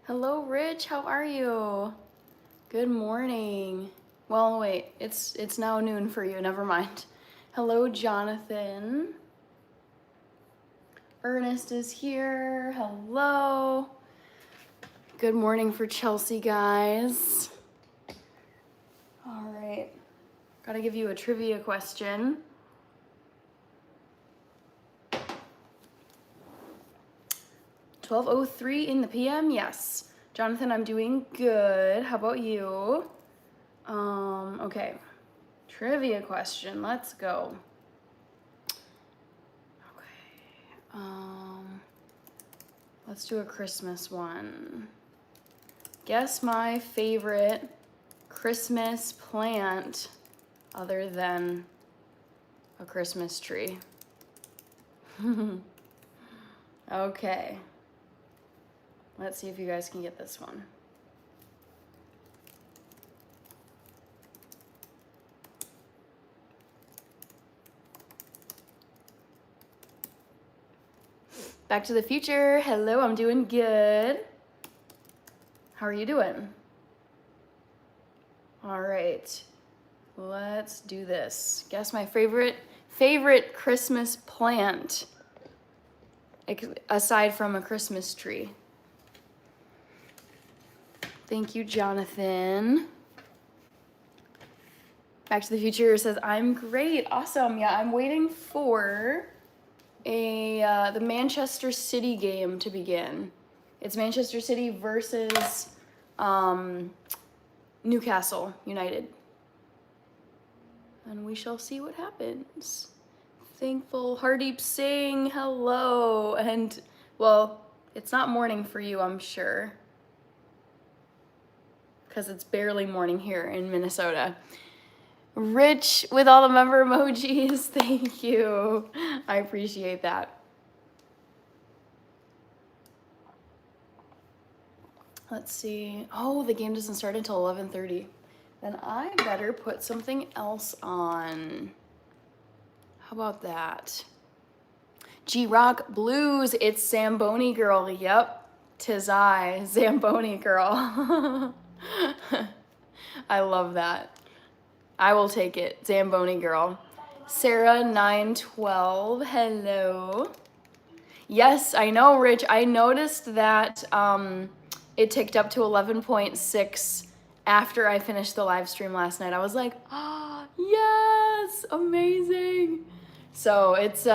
Hello, Rich. How are you? Good morning. Well, wait. It's now noon for you. Never mind. Hello, Jonathan. Ernest is here. Hello. Good morning for Chelsea, guys. All right. Gotta give you a trivia question. 12:03 in the PM? Yes. Jonathan, I'm doing good. How about you? Okay. Trivia question. Let's go. Okay. Let's do a Christmas one. Guess my favorite Christmas plant other than a Christmas tree. Okay. Let's see if you guys can get this one. Back to the Future. Hello, I'm doing good. How are you doing? All right. Let's do this. Guess my favorite Christmas plant aside from a Christmas tree. Thank you, Jonathan. Back to the Future says, I'm great. Awesome. Yeah, I'm waiting for the Manchester City game to begin. It's Manchester City versus Newcastle United. And we shall see what happens. Thankful Hardeep Singh, hello. And, well, it's not morning for you, I'm sure. Because it's barely morning here in Minnesota. Rich with all the member emojis, thank you. I appreciate that. Let's see. Oh, the game doesn't start until 11:30. Then I better put something else on. How about that? G-Rock Blues, it's Zamboni Girl. Yep, 'tis I, Zamboni Girl. I love that. I will take it, Zamboni Girl. Sarah 912, hello. Yes, I know, Rich. I noticed that it ticked up to 11.6 after I finished the live stream last night. I was like, yes, amazing. So it's,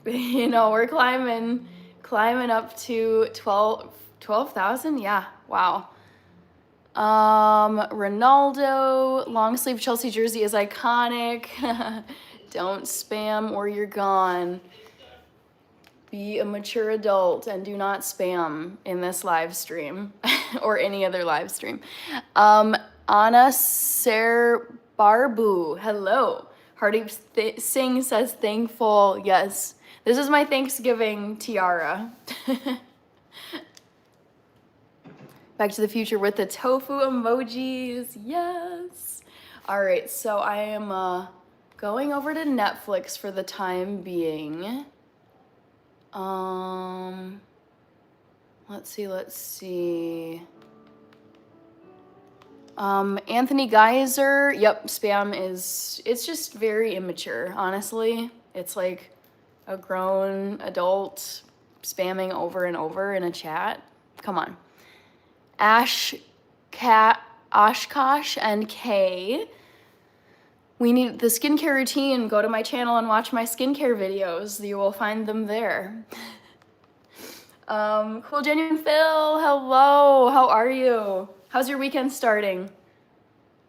we're climbing up to 12,000. Yeah, wow. Ronaldo, long sleeve Chelsea jersey is iconic. Don't spam or you're gone. Be a mature adult and do not spam in this live stream or any other live stream. Anna Barbu, hello. Hardeep Singh says thankful. Yes, this is my Thanksgiving tiara. Back to the Future with the tofu emojis. Yes. All right, so I am going over to Netflix for the time being. Let's see. Anthony Geyser, yep, spam it's just very immature, honestly. It's like a grown adult spamming over and over in a chat. Come on. Oshkosh and Kay. We need the skincare routine. Go to my channel and watch my skincare videos. You will find them there. Cool Genuine Phil, hello. How are you? How's your weekend starting?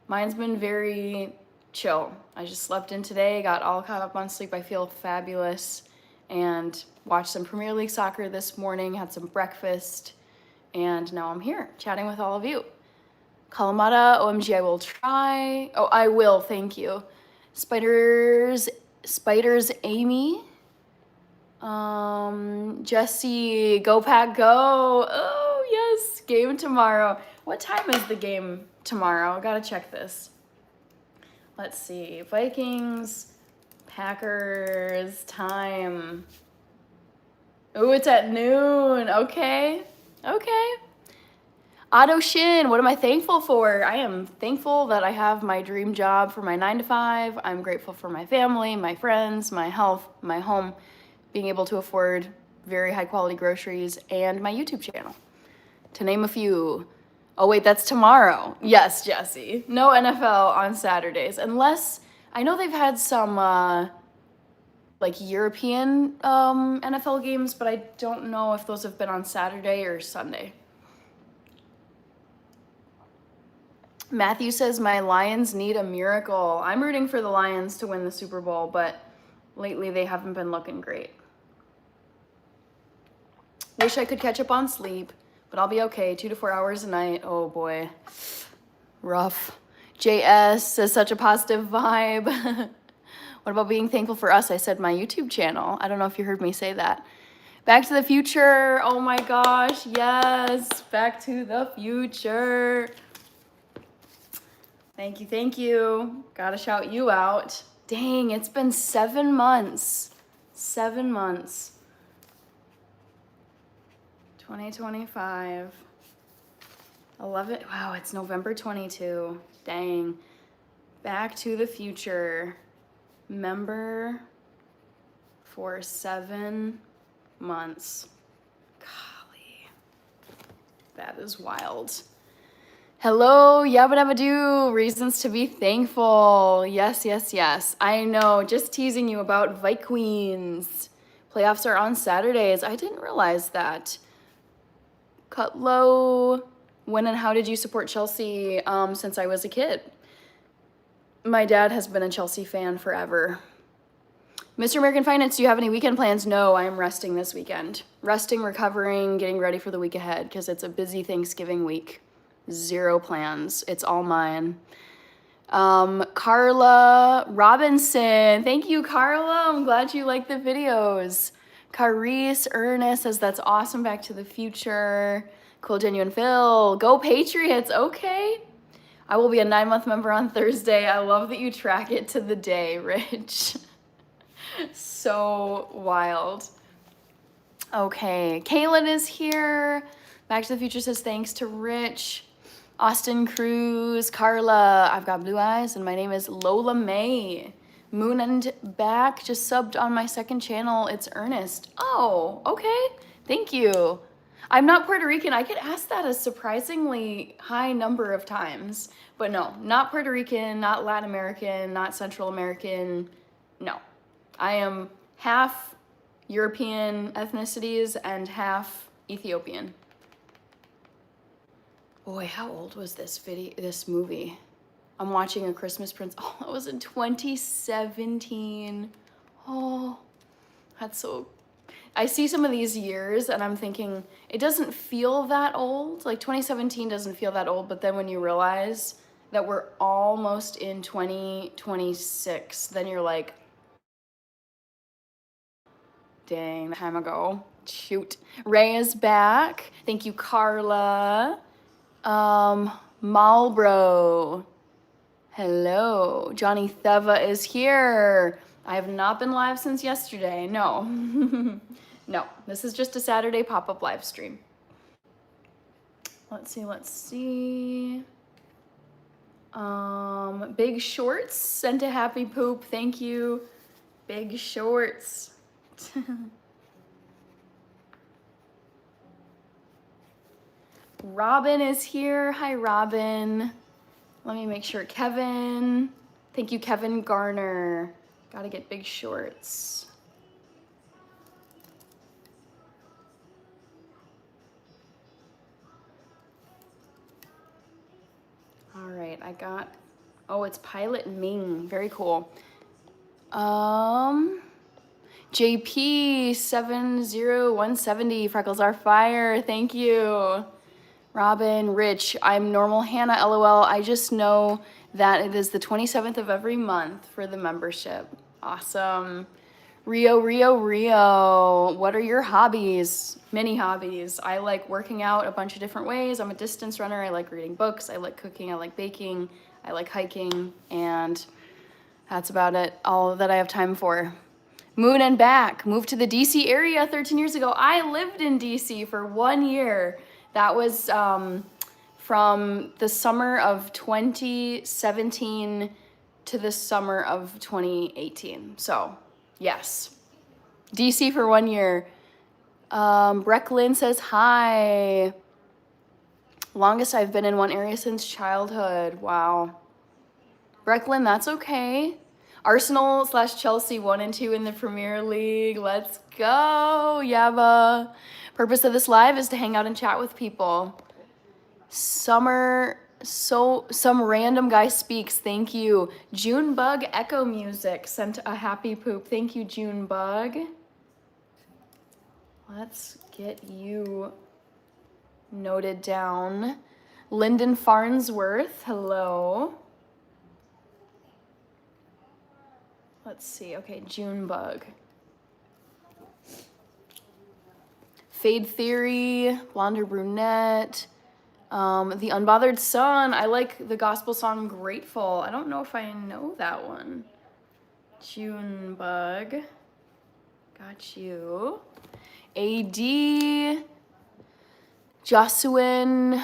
Mine's been very chill. I just slept in today, got all caught up on sleep. I feel fabulous. And watched some Premier League soccer this morning, had some breakfast, and now I'm here chatting with all of you. Kalamata, OMG, I will try. Oh, I will, thank you. Spiders Amy. Jesse, go Pack Go. Oh, yes, game tomorrow. What time is the game tomorrow? Gotta check this. Let's see, Vikings, Packers, time. Ooh, it's at noon, okay. Otto Shin, what am I thankful for? I am thankful that I have my dream job for my 9 to 5. I'm grateful for my family, my friends, my health, my home, being able to afford very high quality groceries, and my YouTube channel, to name a few. Oh wait, that's tomorrow. Yes, Jesse. No NFL on Saturdays, unless I know they've had some like European NFL games, but I don't know if those have been on Saturday or Sunday. Matthew says my Lions need a miracle. I'm rooting for the Lions to win the Super Bowl, but lately they haven't been looking great. Wish I could catch up on sleep, but I'll be okay. 2 to 4 hours a night. Oh boy. Rough. JS says such a positive vibe. What about being thankful for us? I said my YouTube channel. I don't know if you heard me say that. Back to the Future. Oh my gosh. Yes. Back to the Future. Thank you. Thank you. Gotta shout you out. Dang, it's been 7 months. 7 months. 2025. 11. Wow, it's November 22. Dang. Back to the Future. Member for 7 months. Golly. That is wild. Hello, Yabba Dabba Doo. Reasons to be thankful. Yes, yes, yes. I know. Just teasing you about Vikings. Playoffs are on Saturdays. I didn't realize that. Cutlow, when and how did you support Chelsea since I was a kid? My dad has been a Chelsea fan forever. Mr. American Finance, do you have any weekend plans? No, I am resting this weekend. Resting, recovering, getting ready for the week ahead because it's a busy Thanksgiving week. 0 plans. It's all mine. Carla Robinson. Thank you, Carla. I'm glad you like the videos. Carice Ernest says that's awesome. Back to the Future. Cool Genuine Phil. Go Patriots. Okay. I will be a 9-month member on Thursday. I love that you track it to the day, Rich. So wild. Okay. Kaylin is here. Back to the Future says thanks to Rich. Austin Cruz. Carla. I've got blue eyes and my name is Lola May. Moon and Back just subbed on my second channel. It's Ernest. Oh, okay. Thank you. I'm not Puerto Rican. I get asked that a surprisingly high number of times. But no, not Puerto Rican, not Latin American, not Central American. No. I am half European ethnicities and half Ethiopian. Boy, how old was this movie? I'm watching A Christmas Prince. Oh, that was in 2017. Oh, that's so... I see some of these years and I'm thinking, it doesn't feel that old. Like 2017 doesn't feel that old, but then when you realize that we're almost in 2026, then you're like, dang, time ago. Shoot. Ray is back. Thank you, Carla. Marlboro. Hello. Johnny Theva is here. I have not been live since yesterday. No. No. This is just a Saturday pop-up live stream. Let's see. Big Shorts sent a happy poop. Thank you. Big Shorts. Robin is here. Hi, Robin. Let me make sure. Kevin. Thank you, Kevin Garner. Gotta get Big Shorts. All right, I got, oh, it's Pilot Ming. Very cool. JP70170, Freckles are fire. Thank you. Robin, Rich, I'm normal Hannah, LOL. I just know that it is the 27th of every month for the membership. Awesome. Rio. What are your hobbies? Many hobbies. I like working out a bunch of different ways. I'm a distance runner. I like reading books. I like cooking. I like baking. I like hiking. And that's about it. All that I have time for. Moon and Back. Moved to the DC area 13 years ago. I lived in DC for 1 year. That was from the summer of 2017 to the summer of 2018. So, yes. DC for 1 year. Brecklin says hi. Longest I've been in one area since childhood. Wow. Brecklin, that's okay. Arsenal/Chelsea 1 and 2 in the Premier League. Let's go, Yaba. Purpose of this live is to hang out and chat with people. Some random guy speaks. Thank you. Junebug Echo Music sent a happy poop. Thank you, Junebug. Let's get you noted down. Lyndon Farnsworth, hello. Let's see. Okay, Junebug. Fade Theory, Blonde or Brunette. The Unbothered Son. I like the gospel song Grateful. I don't know if I know that one. Junebug. Got you. AD. Josuin.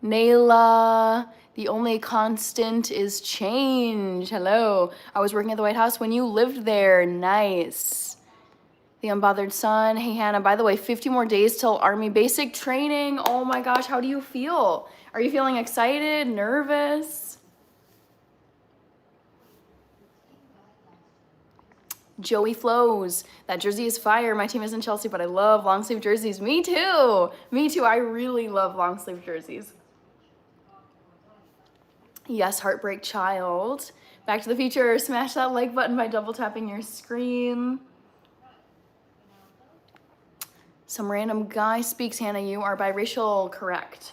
Nayla. The only constant is change. Hello. I was working at the White House when you lived there. Nice. The Unbothered Son. Hey, Hannah, by the way, 50 more days till Army basic training. Oh my gosh, how do you feel? Are you feeling excited, nervous? Joey Flows. That jersey is fire. My team isn't Chelsea, but I love long sleeve jerseys. Me too. Me too. I really love long sleeve jerseys. Yes, Heartbreak Child. Back to the Future. Smash that like button by double tapping your screen. Some random guy speaks. Hannah, you are biracial, correct.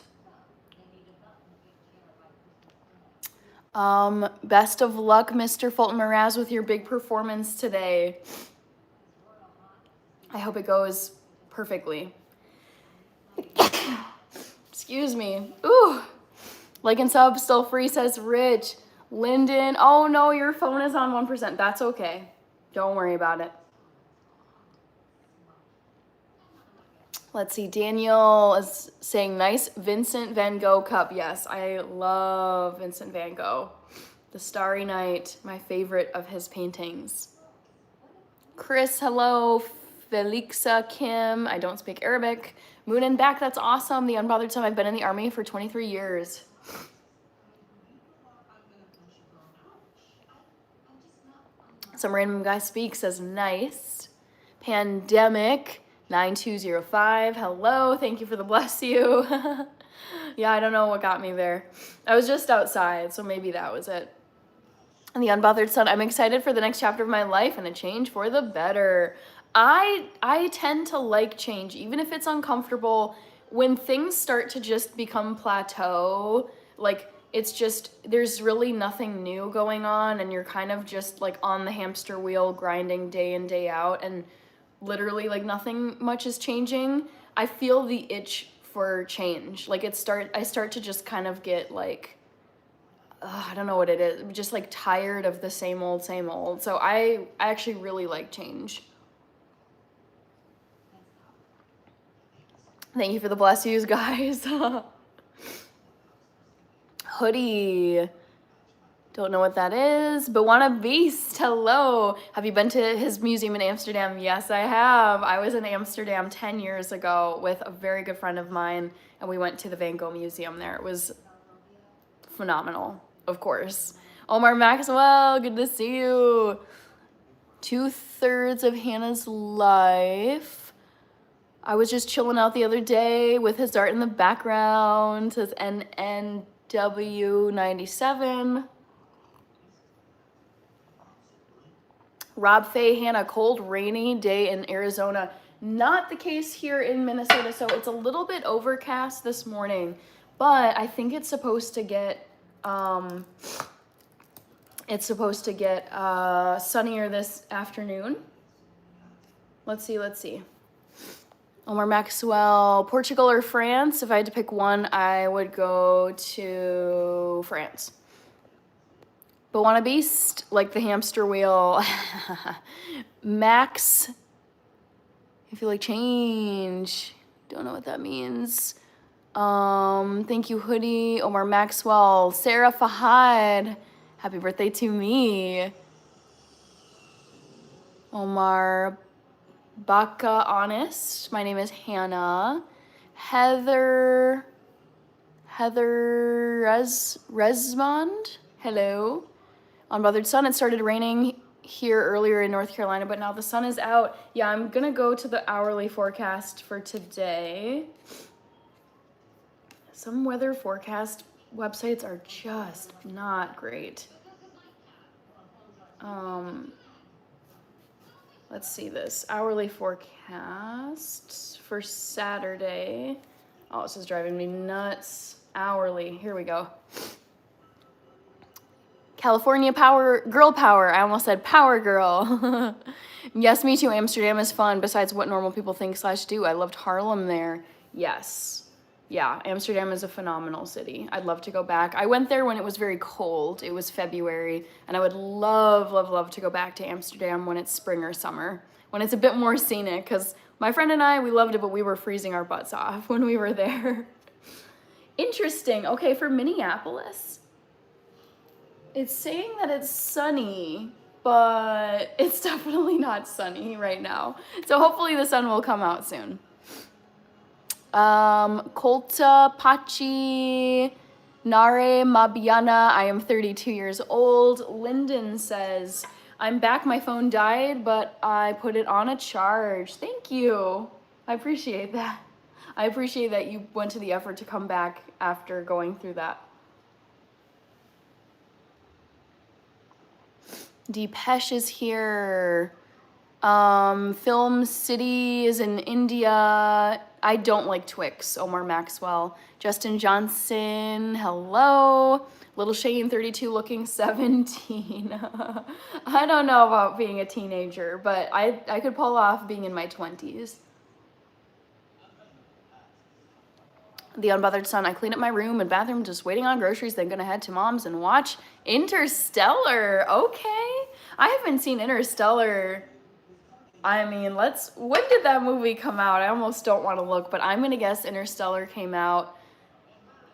Best of luck, Mr. Fulton Mraz, with your big performance today. I hope it goes perfectly. Excuse me. Ooh. Like and sub, still free, says Rich. Lyndon, oh no, your phone is on 1%. That's okay. Don't worry about it. Let's see, Daniel is saying nice Vincent Van Gogh cup. Yes, I love Vincent Van Gogh. The Starry Night, my favorite of his paintings. Chris, hello. Felixa Kim, I don't speak Arabic. Moon and back, that's awesome. The Unbothered Son, I've been in the Army for 23 years. Some random guy speaks, says nice. Pandemic 9205, hello, thank you for the bless you. Yeah, I don't know what got me there. I was just outside, so maybe that was it. And the Unbothered Son, I'm excited for the next chapter of my life and a change for the better. I tend to like change, even if it's uncomfortable. When things start to just become plateau, like it's just, there's really nothing new going on and you're kind of just like on the hamster wheel grinding day in, day out, and literally like nothing much is changing. I feel the itch for change. Like I start to just kind of get like, I don't know what it is, I'm just like tired of the same old. So I actually really like change. Thank you for the bless yous, guys. Hoodie. Don't know what that is. Bawana Beast, hello. Have you been to his museum in Amsterdam? Yes, I have. I was in Amsterdam 10 years ago with a very good friend of mine, and we went to the Van Gogh Museum there. It was phenomenal, of course. Omar Maxwell, good to see you. 2/3 of Hannah's life. I was just chilling out the other day with his art in the background. Says NNW97. Rob Faye, Hannah, cold, rainy day in Arizona. Not the case here in Minnesota, so it's a little bit overcast this morning, but I think it's supposed to get sunnier this afternoon. Let's see. Omar Maxwell, Portugal or France? If I had to pick one, I would go to France. Bawana Beast, like the hamster wheel. Max, if you like change, don't know what that means. Thank you, Hoodie, Omar Maxwell, Sarah Fahad. Happy birthday to me. Omar Baka Honest. My name is Hannah. Heather Resmond. Hello. Unbothered Sun. It started raining here earlier in North Carolina, but now the sun is out. Yeah, I'm gonna go to the hourly forecast for today. Some weather forecast websites are just not great. Let's see this. Hourly forecast for Saturday. Oh, this is driving me nuts. Hourly. Here we go. California power, girl power. I almost said power girl. Yes, me too. Amsterdam is fun. Besides what normal people think / do. I loved Harlem there. Yes. Yeah, Amsterdam is a phenomenal city. I'd love to go back. I went there when it was very cold. It was February, and I would love, love, love to go back to Amsterdam when it's spring or summer, when it's a bit more scenic, because my friend and I, we loved it, but we were freezing our butts off when we were there. Interesting. Okay, for Minneapolis, it's saying that it's sunny, but it's definitely not sunny right now. So hopefully the sun will come out soon. Kolta Pachi Nare Mabiana. I am 32 years old. Lyndon says, I'm back. My phone died, but I put it on a charge. Thank you. I appreciate that. I appreciate that you went to the effort to come back after going through that. Deepesh is here. Film City is in India. I don't like Twix. Omar Maxwell. Justin Johnson. Hello. Little Shane 32 looking 17. I don't know about being a teenager, but I could pull off being in my 20s. The Unbothered Sun. I cleaned up my room and bathroom, just waiting on groceries, then gonna head to mom's and watch Interstellar. Okay. I haven't seen Interstellar. I mean, when did that movie come out? I almost don't want to look, but I'm gonna guess Interstellar came out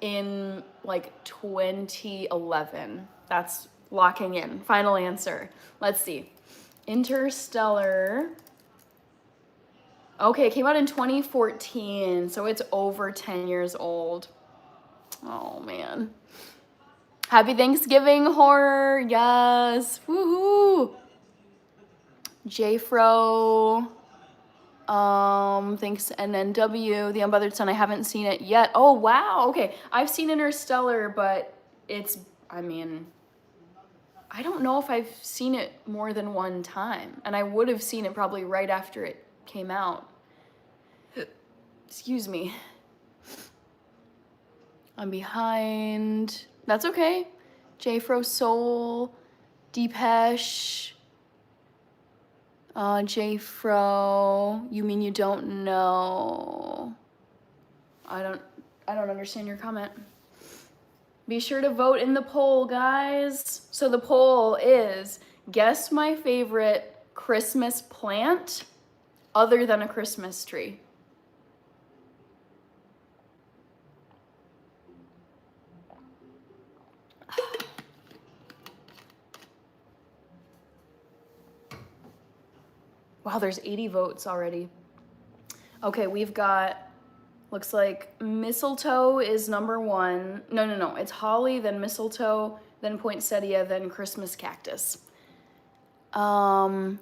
in like 2011. That's locking in. Final answer. Let's see. Interstellar. Okay, it came out in 2014, so it's over 10 years old. Oh, man. Happy Thanksgiving, horror. Yes. Woohoo. JFro. Thanks, NNW. The Unbothered Sun. I haven't seen it yet. Oh, wow. Okay, I've seen Interstellar, but I don't know if I've seen it more than one time. And I would have seen it probably right after it came out. Excuse me. I'm behind. That's okay. JFro Soul, Deepesh, JFro. You mean you don't know? I don't understand your comment. Be sure to vote in the poll, guys. So the poll is, guess my favorite Christmas plant other than a Christmas tree. Wow, there's 80 votes already. Okay, we've got, looks like mistletoe is number one. No, it's holly, then mistletoe, then poinsettia, then Christmas cactus. Let's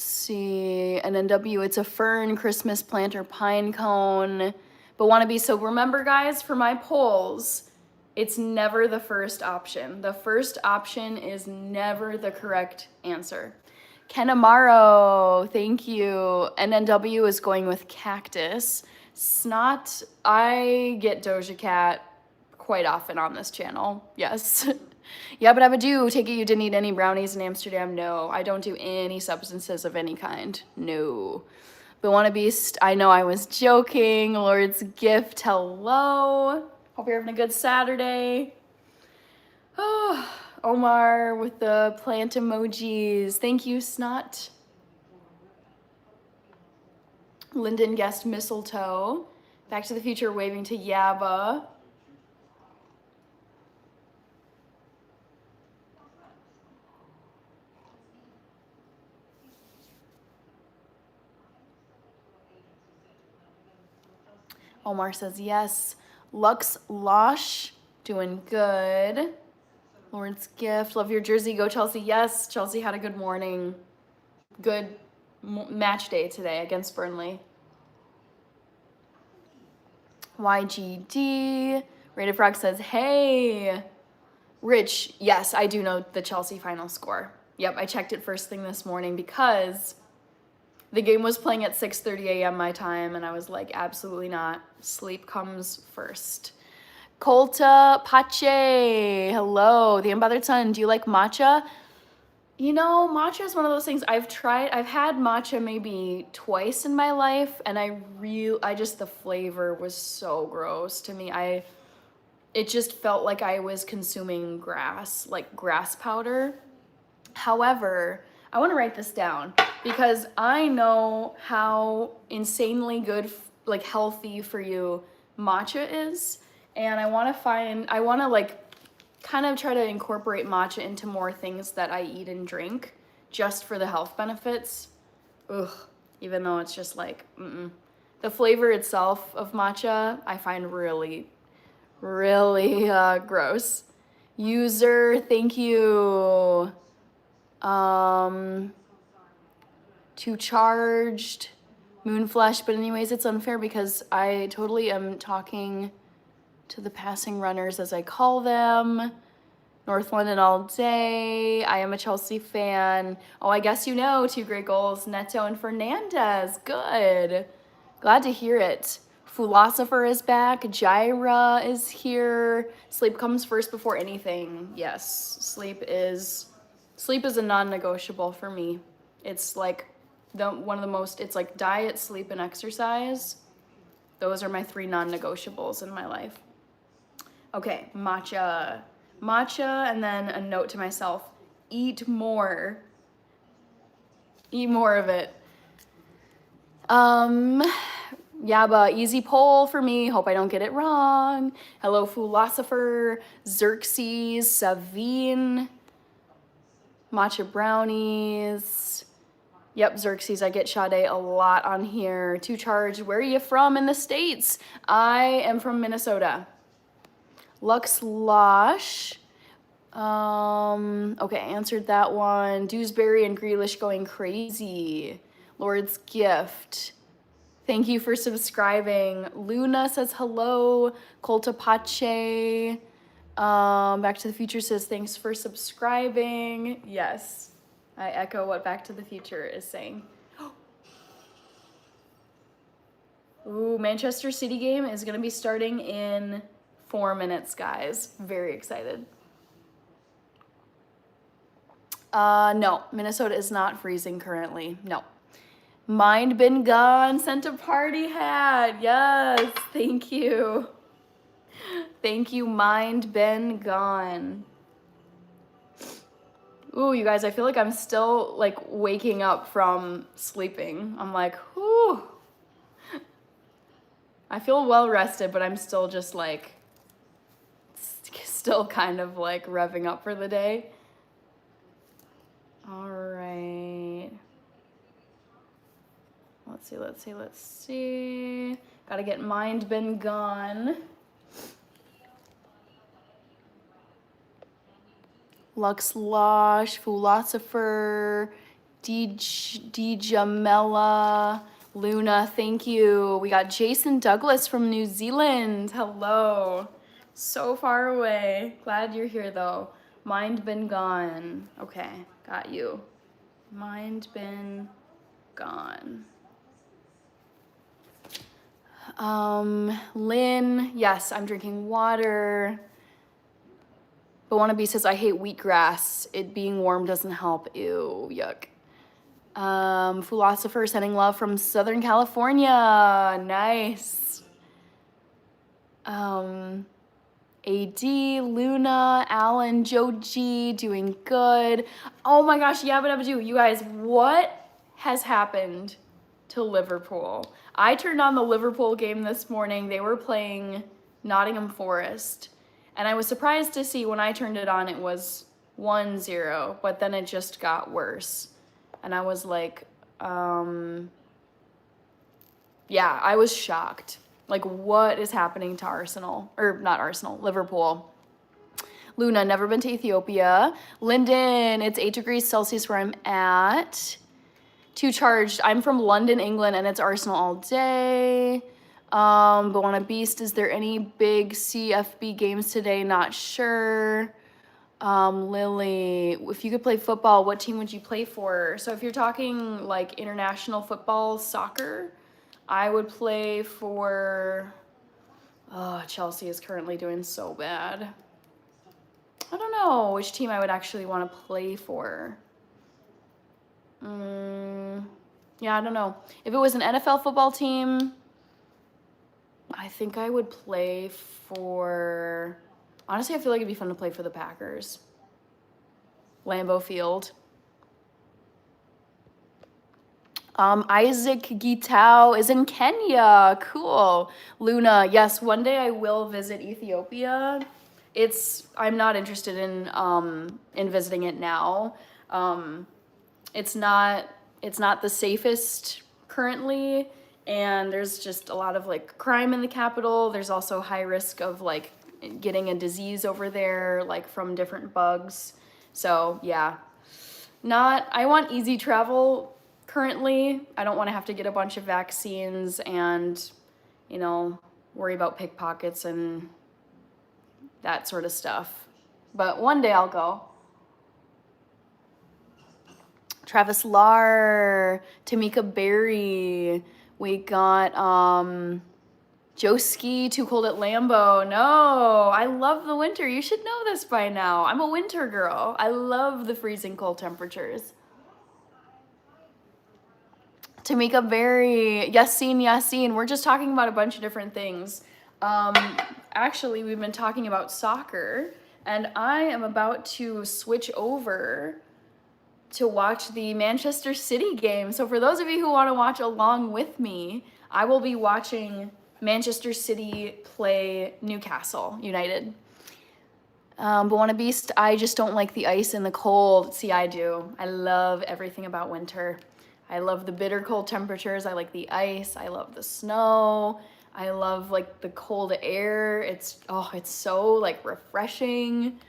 see, NNW, it's a fern, Christmas plant, or pine cone. But wannabe, so remember guys, for my polls, it's never the first option. The first option is never the correct answer. Ken Amaro, thank you. NNW is going with cactus. Snot, I get Doja Cat quite often on this channel, yes. Yeah, but I would take it you didn't eat any brownies in Amsterdam? No, I don't do any substances of any kind, no. But Wanna Beast, I know I was joking. Lord's Gift, hello. Hope you're having a good Saturday. Oh. Omar with the plant emojis. Thank you, Snot. Lyndon guessed mistletoe. Back to the Future waving to Yaba. Omar says yes. Lux Losh, doing good. Lawrence Gift, love your jersey. Go Chelsea. Yes, Chelsea had a good morning. Good match day today against Burnley. YGD. Rated Frog says, hey. Rich, yes, I do know the Chelsea final score. Yep, I checked it first thing this morning because the game was playing at 6:30 a.m. my time, and I was like, absolutely not. Sleep comes first. Colta Pache, hello. The Unbothered Son, do you like matcha? You know, matcha is one of those things I've tried. I've had matcha maybe twice in my life, and I just, the flavor was so gross to me. It just felt like I was consuming grass, like grass powder. However, I want to write this down because I know how insanely good, like healthy for you matcha is. And I want to like kind of try to incorporate matcha into more things that I eat and drink just for the health benefits. Ugh, even though it's just like, The flavor itself of matcha, I find really gross. User, thank you. Too charged. Moonflesh, but anyways, it's unfair because I totally am talking to the passing runners as I call them. North London all day. I am a Chelsea fan. Oh, I guess you know, 2 great goals, Neto and Fernandez. Good. Glad to hear it. Philosopher is back. Jaira is here. Sleep comes first before anything. Yes, sleep is a non-negotiable for me. It's like one of the most, it's like diet, sleep, and exercise. Those are my 3 non-negotiables in my life. Okay, matcha, and then a note to myself, eat more of it. Yaba, easy poll for me. Hope I don't get it wrong. Hello, Philosopher, Xerxes, Savine, matcha brownies. Yep, Xerxes, I get Sade a lot on here. Too charged. Where are you from in the States? I am from Minnesota. Lux Losh. Okay, answered that one. Dewsbury and Grealish going crazy. Lord's Gift. Thank you for subscribing. Luna says hello. Colta Pache. Back to the Future says thanks for subscribing. Yes, I echo what Back to the Future is saying. Ooh, Manchester City game is gonna be starting in 4 minutes, guys. Very excited. No, Minnesota is not freezing currently. No. Mind Been Gone sent a party hat. Yes, thank you. Thank you, Mind Been Gone. Ooh, you guys, I feel like I'm still like waking up from sleeping. I'm like, whew. I feel well rested, but I'm still just like, still kind of like revving up for the day. All right. Let's see. Gotta get Mind Been Gone. Lux Losh, Philosopher, Djamela, Luna, thank you. We got Jason Douglas from New Zealand. Hello. So far away. Glad you're here though. Mind Been Gone. Okay, got you. Mind Been Gone. Lynn, yes, I'm drinking water. But Wannabe says, I hate wheatgrass. It being warm doesn't help. Ew, yuck. Philosopher sending love from Southern California. Nice. AD, Luna, Alan, Joji, doing good. Oh my gosh, Yabba Dabba Doo. You guys, what has happened to Liverpool? I turned on the Liverpool game this morning. They were playing Nottingham Forest. And I was surprised to see when I turned it on, it was 1-0, but then it just got worse. And I was like, yeah, I was shocked. Like, what is happening to Arsenal? Or not Arsenal, Liverpool. Luna, never been to Ethiopia. Lyndon, it's 8 degrees Celsius where I'm at. Too charged. I'm from London, England, and it's Arsenal all day. Buona Beast, is there any big CFB games today? Not sure. Lily, if you could play football, what team would you play for? So if you're talking like international football, soccer, I would play for, Chelsea is currently doing so bad. I don't know which team I would actually want to play for. Yeah, I don't know. If it was an NFL football team, I think I would play for, honestly, I feel like it'd be fun to play for the Packers. Lambeau Field. Isaac Gitao is in Kenya. Cool. Luna, yes, one day I will visit Ethiopia. I'm not interested in visiting it now. It's not the safest currently, and there's just a lot of like crime in the capital. There's also high risk of like getting a disease over there, like from different bugs. So yeah, I want easy travel currently. I don't want to have to get a bunch of vaccines and, worry about pickpockets and that sort of stuff. But one day I'll go. Travis Lar, Tamika Berry. We got Joski, Too Cold at Lambeau. No, I love the winter. You should know this by now. I'm a winter girl. I love the freezing cold temperatures. Tamika Berry, Yassine. We're just talking about a bunch of different things. Actually, we've been talking about soccer, and I am about to switch over to watch the Manchester City game. So for those of you who want to watch along with me, I will be watching Manchester City play Newcastle United. Buona Beast, I just don't like the ice and the cold. See, I do. I love everything about winter. I love the bitter cold temperatures. I like the ice. I love the snow. I love like the cold air. It's so like refreshing.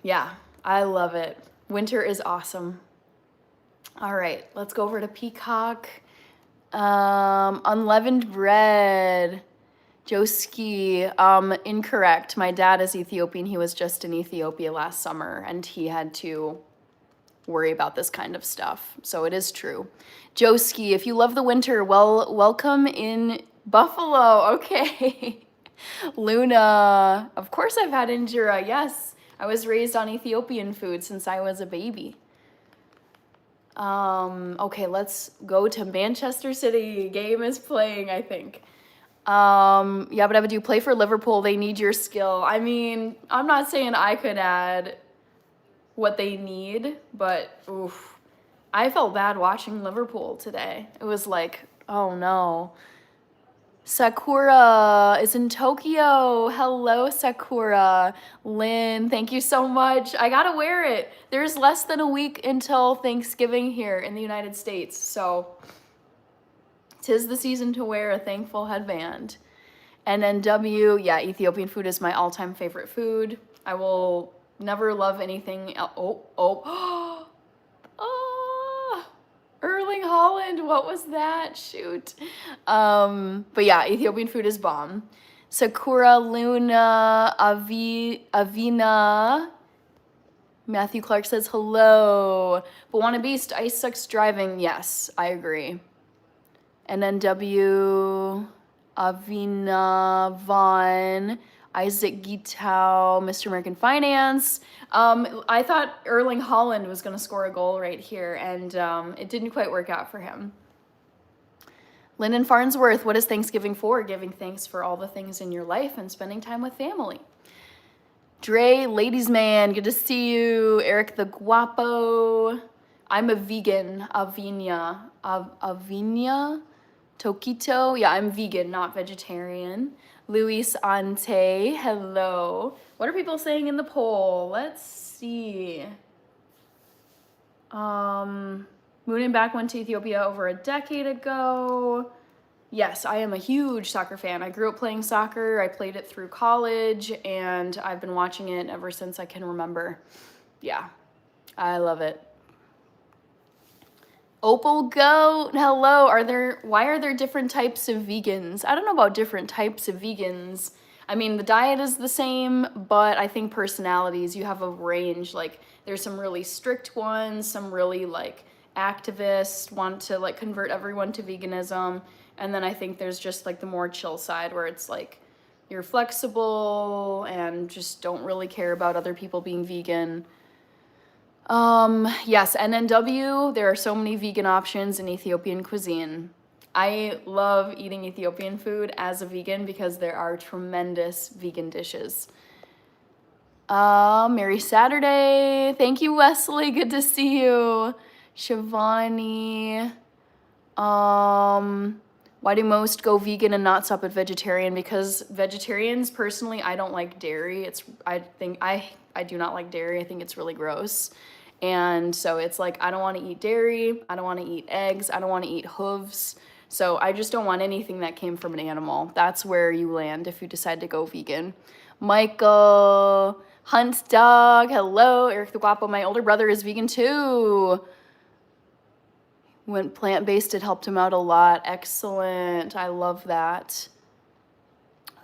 Yeah, I love it. Winter is awesome. All right, let's go over to Peacock. Unleavened bread. Joski, incorrect. My dad is Ethiopian. He was just in Ethiopia last summer, and he had to worry about this kind of stuff. So it is true. Joski, if you love the winter, well, welcome in Buffalo. Okay. Luna, of course I've had injera. Yes, I was raised on Ethiopian food since I was a baby. Okay, let's go to Manchester City. Game is playing, I think. Yeah, but do you play for Liverpool? They need your skill. I mean, I'm not saying I could add what they need, but oof. I felt bad watching Liverpool today. It was like, oh no. Sakura is in Tokyo. Hello, Sakura. Lynn, thank you so much. I gotta wear it. There's less than a week until Thanksgiving here in the United States, so 'tis the season to wear a thankful headband. NNW, yeah, Ethiopian food is my all-time favorite food. I will never love anything else. Oh. Erling Haaland, what was that? Shoot. But yeah, Ethiopian food is bomb. Sakura, Luna, Avina. Matthew Clark says hello. Buona Beast, ice sucks driving. Yes, I agree. NNW, Avina, Vaughn, Isaac Gitao, Mr. American Finance. I thought Erling Haaland was going to score a goal right here, and it didn't quite work out for him. Lyndon Farnsworth, what is Thanksgiving for? Giving thanks for all the things in your life and spending time with family. Dre, ladies man, good to see you. Eric the Guapo. I'm a vegan. Avinia. Tokito, yeah, I'm vegan, not vegetarian. Luis Ante, hello. What are people saying in the poll? Let's see. Moon and Back went to Ethiopia over a decade ago. Yes, I am a huge soccer fan. I grew up playing soccer. I played it through college, and I've been watching it ever since I can remember. Yeah, I love it. Opal Goat, hello. Why are there different types of vegans? I don't know about different types of vegans. I mean, the diet is the same, but I think personalities, you have a range. Like, there's some really strict ones, some really like activists want to like convert everyone to veganism. And then I think there's just like the more chill side where it's like you're flexible and just don't really care about other people being vegan. Yes, NNW, there are so many vegan options in Ethiopian cuisine. I love eating Ethiopian food as a vegan because there are tremendous vegan dishes. Merry Saturday. Thank you, Wesley. Good to see you. Shivani. Why do most go vegan and not stop at vegetarian? Because vegetarians, personally, I don't like dairy. I do not like dairy. I think it's really gross. And so it's like, I don't want to eat dairy. I don't want to eat eggs. I don't want to eat hooves. So I just don't want anything that came from an animal. That's where you land if you decide to go vegan. Michael, Hunt Dog, hello. Eric the Guapo, my older brother is vegan too. Went plant-based, it helped him out a lot. Excellent, I love that.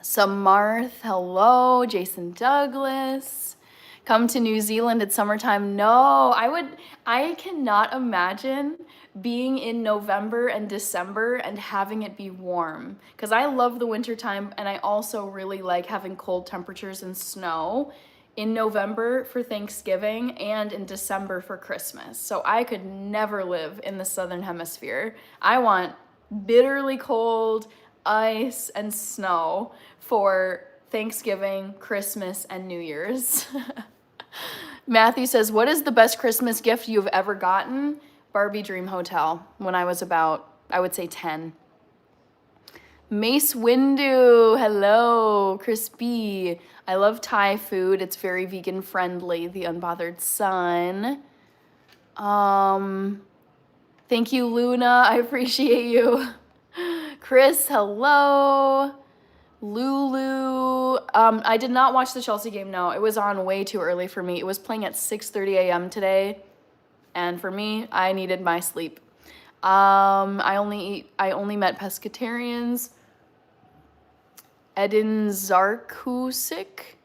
Samarth, hello. Jason Douglas. Come to New Zealand at summertime. No, I cannot imagine being in November and December and having it be warm. Because I love the wintertime and I also really like having cold temperatures and snow in November for Thanksgiving and in December for Christmas. So I could never live in the Southern Hemisphere. I want bitterly cold ice and snow for Thanksgiving, Christmas, and New Year's. Matthew says, what is the best Christmas gift you've ever gotten? Barbie Dream Hotel, when I was about, I would say 10. Mace Windu, hello. Chris B, I love Thai food. It's very vegan friendly. The Unbothered Sun. Thank you, Luna. I appreciate you. Chris, hello. Lulu. I did not watch the Chelsea game, no. It was on way too early for me. It was playing at 6:30 a.m. today. And for me, I needed my sleep. I only met pescatarians. Edin Zarkusik,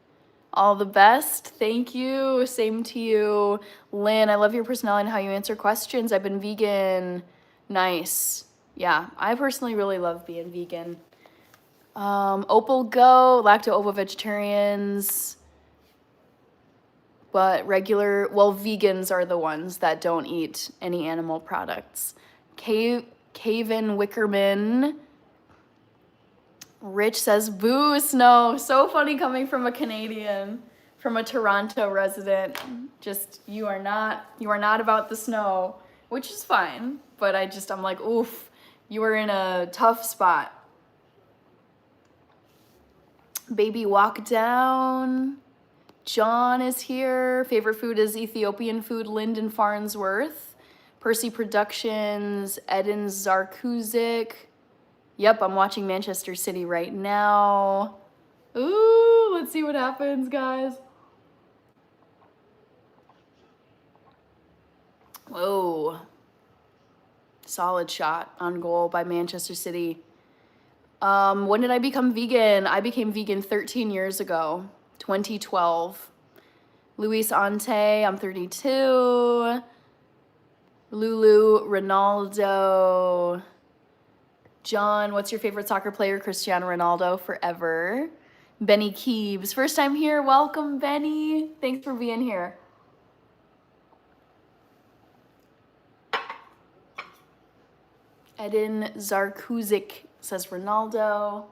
all the best. Thank you. Same to you. Lynn, I love your personality and how you answer questions. I've been vegan. Nice. Yeah, I personally really love being vegan. Opal Go, lacto-ovo vegetarians. But vegans are the ones that don't eat any animal products. Caven Wickerman. Rich says, boo, snow. So funny coming from a Canadian, from a Toronto resident. Just, you are not about the snow, which is fine. But I'm like, oof, you are in a tough spot. Baby Walk Down. John is here. Favorite food is Ethiopian food, Lyndon Farnsworth. Percy Productions, Edin Zarkuzik. Yep, I'm watching Manchester City right now. Ooh, let's see what happens, guys. Whoa. Solid shot on goal by Manchester City. When did I become vegan? I became vegan 13 years ago, 2012. Luis Ante, I'm 32. Lulu, Ronaldo. John, what's your favorite soccer player? Cristiano Ronaldo, forever. Benny Keebs, first time here. Welcome, Benny. Thanks for being here. Edin Zarkuzik says Ronaldo.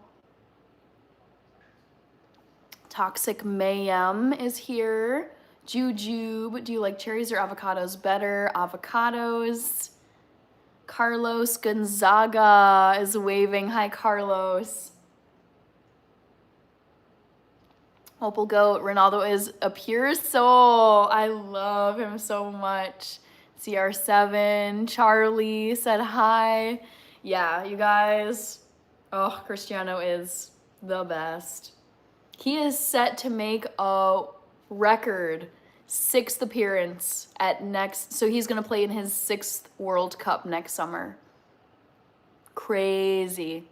Toxic Mayhem is here. Jujube, do you like cherries or avocados better? Avocados. Carlos Gonzaga is waving. Hi, Carlos. Opal Goat, Ronaldo is a pure soul. I love him so much. CR7, Charlie said hi. Yeah, you guys. Oh, Cristiano is the best. He is set to make a record 6th appearance at next. So he's going to play in his 6th World Cup next summer. Crazy.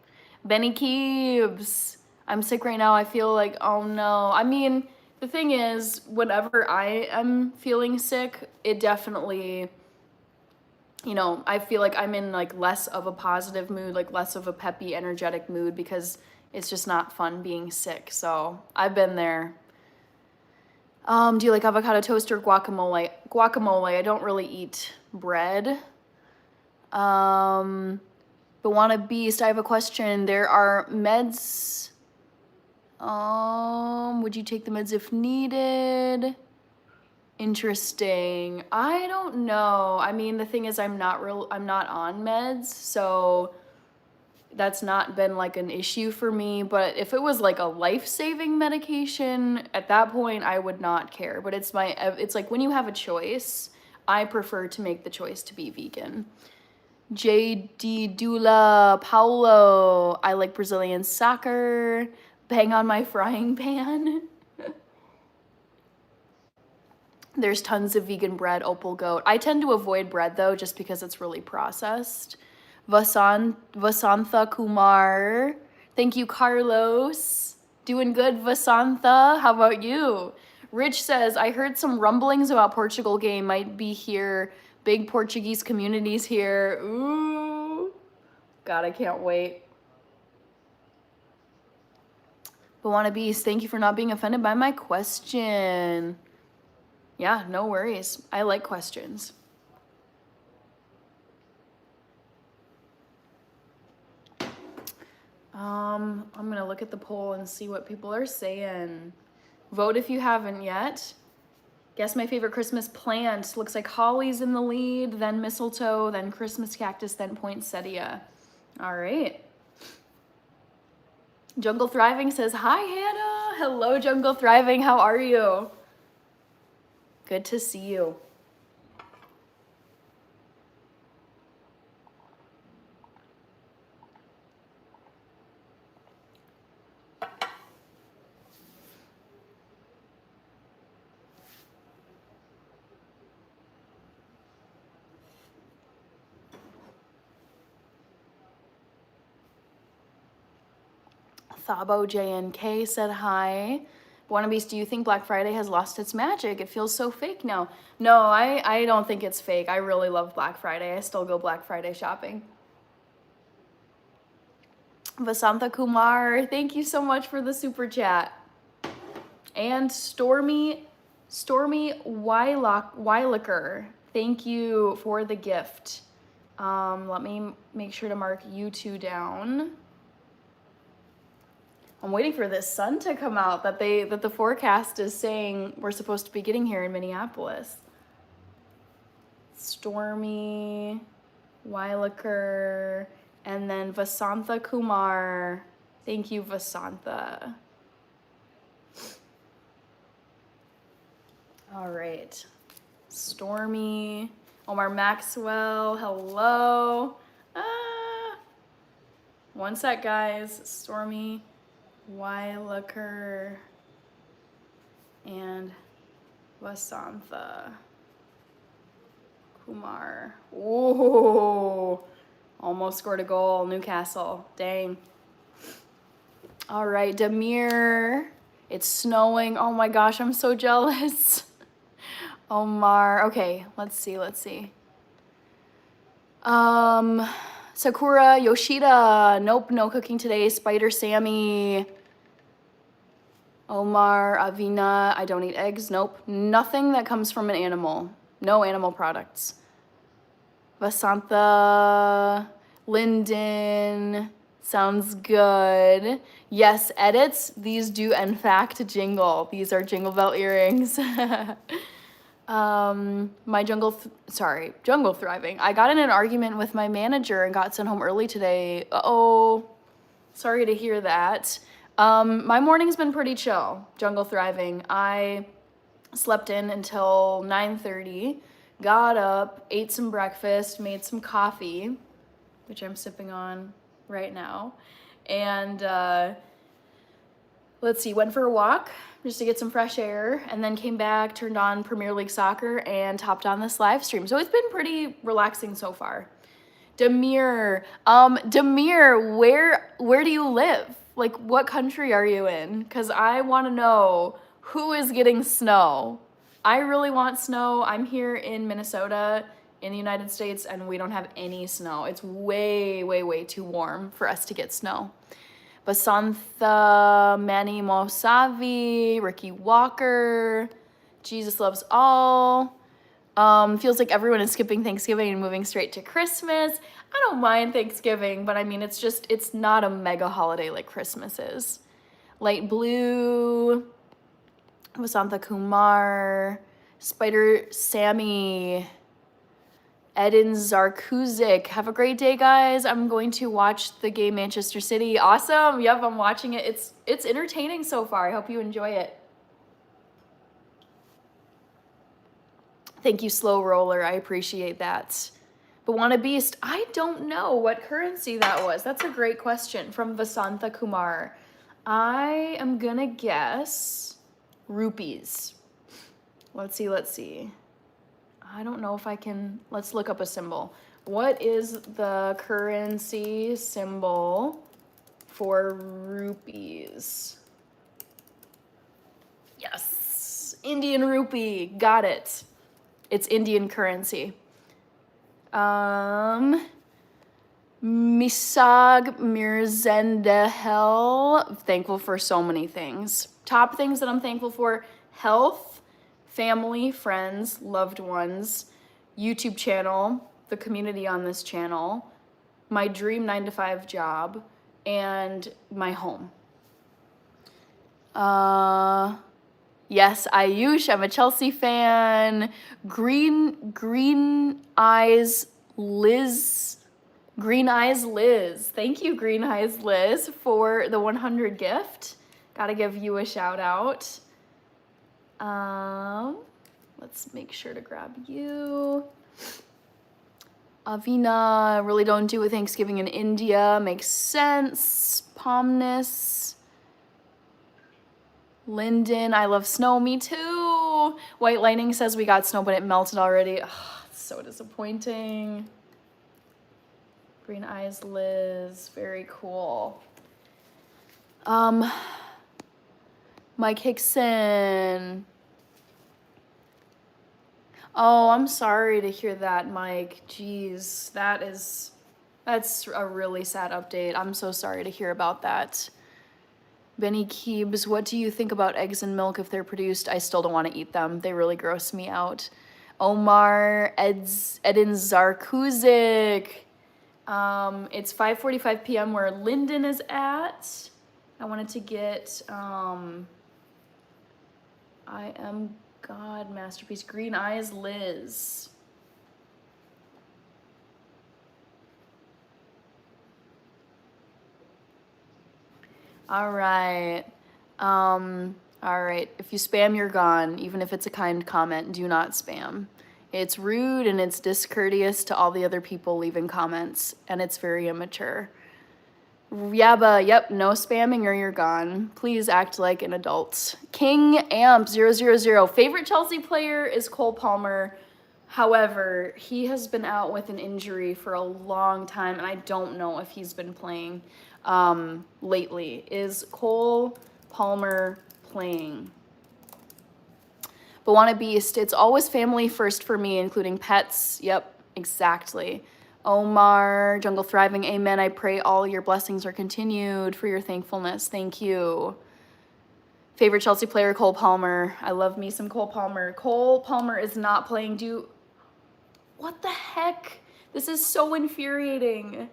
Benny Keebs. I'm sick right now. I feel like, oh no. I mean, the thing is, whenever I am feeling sick, it definitely, you know, I feel like I'm in like less of a positive mood, like less of a peppy, energetic mood because it's just not fun being sick. So I've been there. Do you like avocado toast or guacamole? Guacamole. I don't really eat bread. But Wanna Beast, I have a question. There are meds. Would you take the meds if needed? Interesting. I don't know. I mean, the thing is I'm not on meds, so that's not been like an issue for me, but if it was like a life-saving medication, at that point I would not care. But it's like when you have a choice, I prefer to make the choice to be vegan. JD Dula Paulo, I like Brazilian soccer. Bang on my frying pan. There's tons of vegan bread, Opal Goat. I tend to avoid bread though, just because it's really processed. Vasantha Kumar. Thank you, Carlos. Doing good, Vasantha. How about you? Rich says, I heard some rumblings about Portugal game might be here. Big Portuguese communities here. Ooh. God, I can't wait. But Wanna Beast, thank you for not being offended by my question. Yeah, no worries. I like questions. I'm gonna look at the poll and see what people are saying. Vote if you haven't yet. Guess my favorite Christmas plant. Looks like holly's in the lead, then mistletoe, then Christmas cactus, then poinsettia. All right. Jungle Thriving says, hi, Hannah. Hello, Jungle Thriving. How are you? Good to see you. Thabo JNK said hi. Wanna Beast, do you think Black Friday has lost its magic? It feels so fake now. No, I don't think it's fake. I really love Black Friday. I still go Black Friday shopping. Vasantha Kumar, thank you so much for the super chat. And Stormy Weilacher, thank you for the gift. Let me make sure to mark you two down. I'm waiting for this sun to come out that the forecast is saying we're supposed to be getting here in Minneapolis. Stormy Weilacher, and then Vasantha Kumar. Thank you, Vasantha. All right. Stormy, Omar Maxwell, hello. One sec, guys. Stormy Weilacher and Vasantha Kumar. Ooh, almost scored a goal, Newcastle. Dang. All right, Demir. It's snowing. Oh my gosh, I'm so jealous. Omar. Okay, let's see. Sakura Yoshida. Nope, no cooking today. Spider Sammy. Omar Avina. I don't eat eggs. Nope. Nothing that comes from an animal. No animal products. Vasantha. Linden. Sounds good. Yes, edits. These do in fact jingle. These are Jingle Bell earrings. My jungle thriving. I got in an argument with my manager and got sent home early today. Uh-oh. Sorry to hear that. My morning's been pretty chill, jungle thriving. I slept in until 9:30, got up, ate some breakfast, made some coffee, which I'm sipping on right now, and let's see, went for a walk just to get some fresh air, and then came back, turned on Premier League Soccer, and hopped on this live stream. So it's been pretty relaxing so far. Demir, where do you live? Like, what country are you in? Because I want to know who is getting snow. I really want snow. I'm here in Minnesota in the United States, and we don't have any snow. It's way, way, way too warm for us to get snow. Basantha, Manny Mosavi, Ricky Walker, Jesus Loves All. Feels like everyone is skipping Thanksgiving and moving straight to Christmas. I don't mind Thanksgiving, but I mean, it's not a mega holiday like Christmas is. Light Blue, Vasantha Kumar, Spider Sammy, Edin Zarkuzik. Have a great day, guys. I'm going to watch the game Manchester City. Awesome. Yep, I'm watching it. It's entertaining so far. I hope you enjoy it. Thank you, Slow Roller. I appreciate that. But Wanna Beast, I don't know what currency that was. That's a great question from Vasantha Kumar. I am gonna guess rupees. Let's see. I don't know if I can, let's look up a symbol. What is the currency symbol for rupees? Yes, Indian rupee, got it. It's Indian currency. Misag Mirzendahel, thankful for so many things. Top things that I'm thankful for: health, family, friends, loved ones, YouTube channel, the community on this channel, my dream 9-to-5 job, and my home. Yes, Ayush, I'm a Chelsea fan. Green Eyes Liz. Thank you, Green Eyes Liz, for the 100 gift. Gotta give you a shout out. Let's make sure to grab you. Avina, really don't do a Thanksgiving in India. Makes sense. Pomnus. Lyndon, I love snow. Me too. White Lightning says we got snow, but it melted already. Ugh, it's so disappointing. Green Eyes Liz, very cool. Mike Hickson. Oh, I'm sorry to hear that, Mike. Jeez, that's a really sad update. I'm so sorry to hear about that. Benny Keebs, what do you think about eggs and milk if they're produced? I still don't want to eat them. They really gross me out. Omar Edin Zarkuzik. It's 5:45 p.m. where Lyndon is at. I wanted to get I Am God Masterpiece. Green Eyes Liz. All right. All right. If you spam, you're gone. Even if it's a kind comment, do not spam. It's rude and it's discourteous to all the other people leaving comments, and it's very immature. Yaba, yep, no spamming or you're gone. Please act like an adult. King Amp 000. Favorite Chelsea player is Cole Palmer. However, he has been out with an injury for a long time, and I don't know if he's been playing lately. Is Cole Palmer playing? But Wanna Beast, it's always family first for me, including pets. Yep, exactly. Omar, Jungle Thriving, amen. I pray all your blessings are continued for your thankfulness. Thank you. Favorite Chelsea player, Cole Palmer. I love me some Cole Palmer. Cole Palmer is not playing. What the heck? This is so infuriating.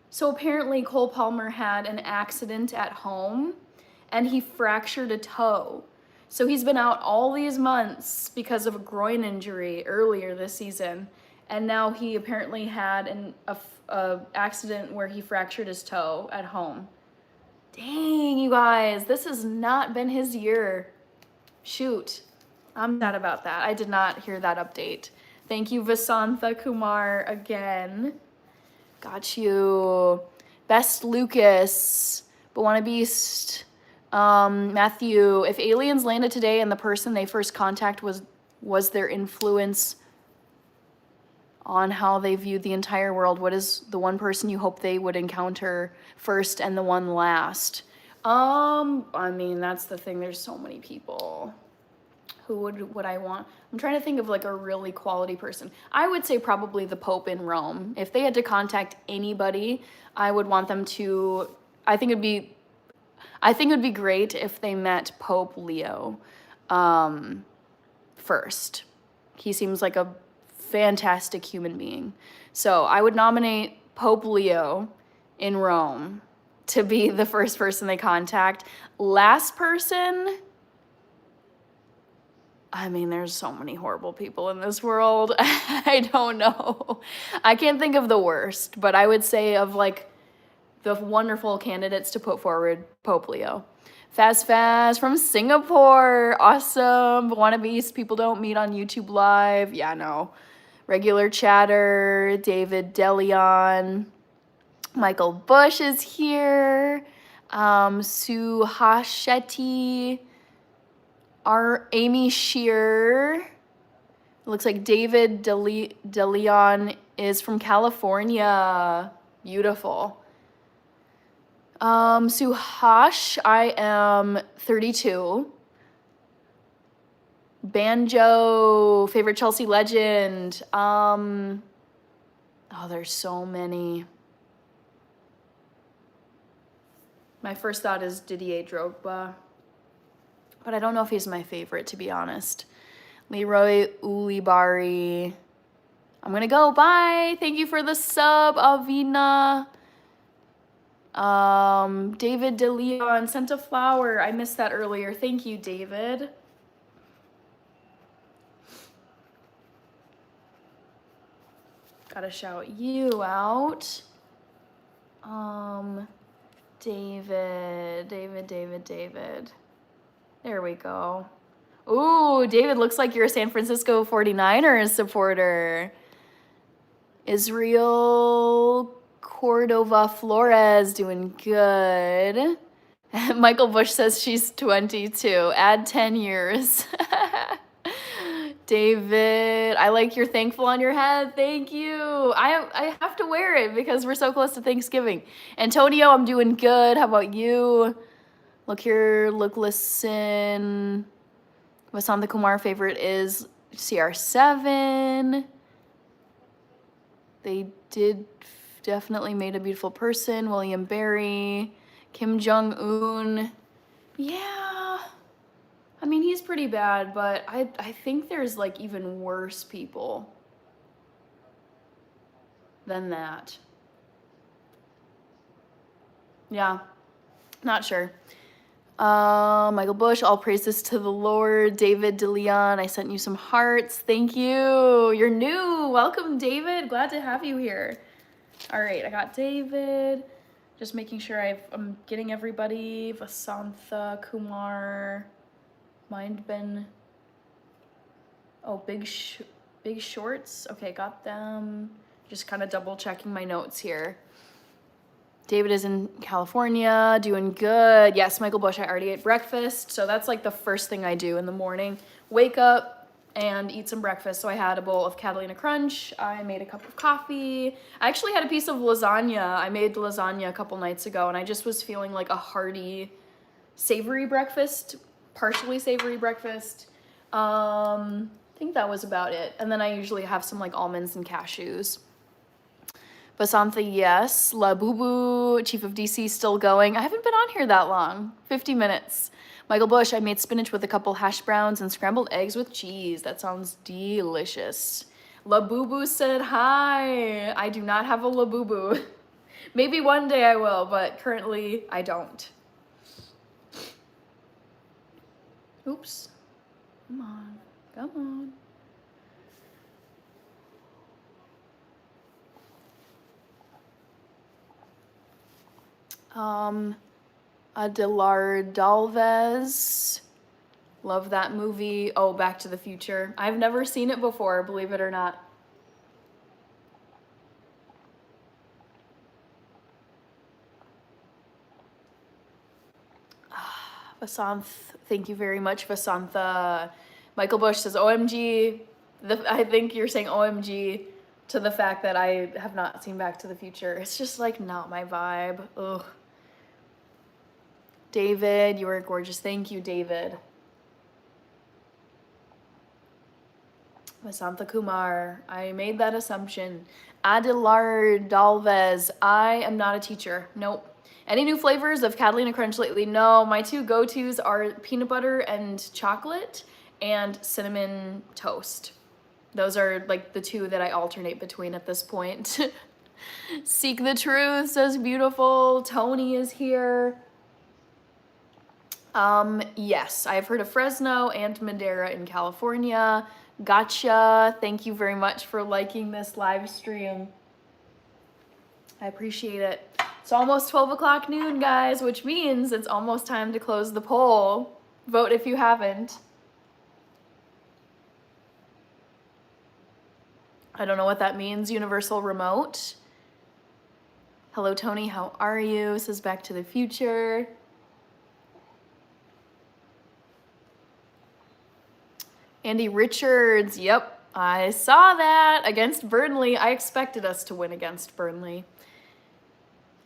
So apparently Cole Palmer had an accident at home and he fractured a toe. So he's been out all these months because of a groin injury earlier this season. And now he apparently had a accident where he fractured his toe at home. Dang, you guys, this has not been his year. Shoot, I'm sad about that. I did not hear that update. Thank you, Vasantha Kumar, again. Got you. Best Lucas, Bawana Beast, Matthew. If aliens landed today and the person they first contact was their influence on how they viewed the entire world, what is the one person you hope they would encounter first and the one last? I mean, that's the thing. There's so many people. Who would I want? I'm trying to think of like a really quality person. I would say probably the Pope in Rome. If they had to contact anybody, I would want them to, I think it'd be great if they met Pope Leo first. He seems like a fantastic human being. So I would nominate Pope Leo in Rome to be the first person they contact. Last person, I mean, there's so many horrible people in this world. I don't know. I can't think of the worst, but I would say of like the wonderful candidates to put forward, Pope Leo. Fast from Singapore. Awesome. Bawana Beast, people don't meet on YouTube Live. Yeah, no. Regular chatter. David DeLeon. Michael Bush is here. Sue Hasheti. Amy Shear. It looks like David DeLeon is from California. Beautiful. Suhash, I am 32. Banjo, favorite Chelsea legend. Oh, there's so many. My first thought is Didier Drogba, but I don't know if he's my favorite, to be honest. Leroy Ulibari. I'm gonna go. Bye. Thank you for the sub, Avina. David DeLeon sent a flower. I missed that earlier. Thank you, David. Gotta shout you out. David. There we go. Ooh, David, looks like you're a San Francisco 49ers supporter. Israel Cordova Flores doing good. Michael Bush says she's 22. Add 10 years. David, I like your thankful on your head. Thank you. I have to wear it because we're so close to Thanksgiving. Antonio, I'm doing good. How about you? Look here, look, listen. Vasantha Kumar favorite is CR7. They did definitely made a beautiful person. William Barry, Kim Jong-un. Yeah. I mean, he's pretty bad, but I think there's like even worse people than that. Yeah, not sure. Michael Bush, all praises to the Lord. David DeLeon, I sent you some hearts. Thank you. You're new. Welcome, David. Glad to have you here. All right, I got David. Just making sure I'm getting everybody. Vasantha Kumar. Mindben. Oh, Big Shorts. Okay, got them. Just kind of double checking my notes here. David is in California, doing good. Yes, Michael Bush, I already ate breakfast. So that's like the first thing I do in the morning. Wake up and eat some breakfast. So I had a bowl of Catalina Crunch. I made a cup of coffee. I actually had a piece of lasagna. I made lasagna a couple nights ago, and I just was feeling like a hearty, savory breakfast, partially savory breakfast. I think that was about it. And then I usually have some like almonds and cashews. Vasantha, yes. La Boo, Chief of DC, still going. I haven't been on here that long. 50 minutes. Michael Bush, I made spinach with a couple hash browns and scrambled eggs with cheese. That sounds delicious. La Boo said hi. I do not have a La Boo. Maybe one day I will, but currently I don't. Oops. Come on. Come on. Adelar Dalvez. Love that movie. Oh, Back to the Future. I've never seen it before, believe it or not. Vasanth, thank you very much, Vasantha. Michael Bush says, OMG. I think you're saying OMG to the fact that I have not seen Back to the Future. It's just like not my vibe. Ugh. David, you are gorgeous. Thank you, David. Vasantha Kumar, I made that assumption. Adelar Dalvez, I am not a teacher. Nope. Any new flavors of Catalina Crunch lately? No, my two go-tos are peanut butter and chocolate and cinnamon toast. Those are like the two that I alternate between at this point. Seek the Truth says beautiful. Tony is here. Yes, I've heard of Fresno and Madera in California. Gotcha. Thank you very much for liking this live stream. I appreciate it. It's almost 12 o'clock noon, guys, which means it's almost time to close the poll. Vote if you haven't. I don't know what that means. Universal remote. Hello, Tony. How are you? Says Back to the Future. Andy Richards. Yep, I saw that against Burnley. I expected us to win against Burnley.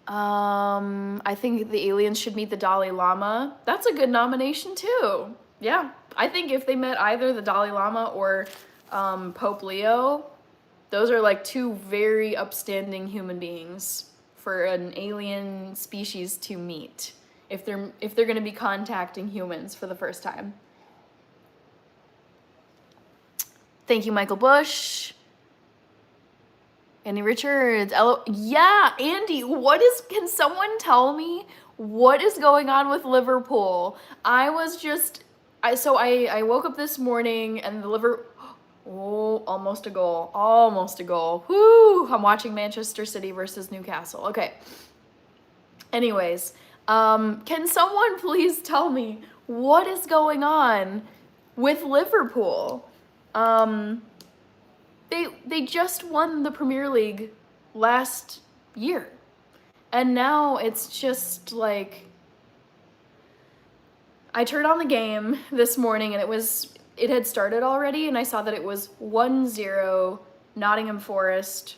I think the aliens should meet the Dalai Lama. That's a good nomination too. Yeah, I think if they met either the Dalai Lama or Pope Leo, those are like two very upstanding human beings for an alien species to meet if they're going to be contacting humans for the first time. Thank you, Michael Bush. Andy Richards. Yeah, Andy, can someone tell me what is going on with Liverpool? I woke up this morning and almost a goal. Whoo, I'm watching Manchester City versus Newcastle. Okay. Anyways, can someone please tell me what is going on with Liverpool? They just won the Premier League last year. And now it's just like, I turned on the game this morning and it had started already, and I saw that it was 1-0 Nottingham Forest,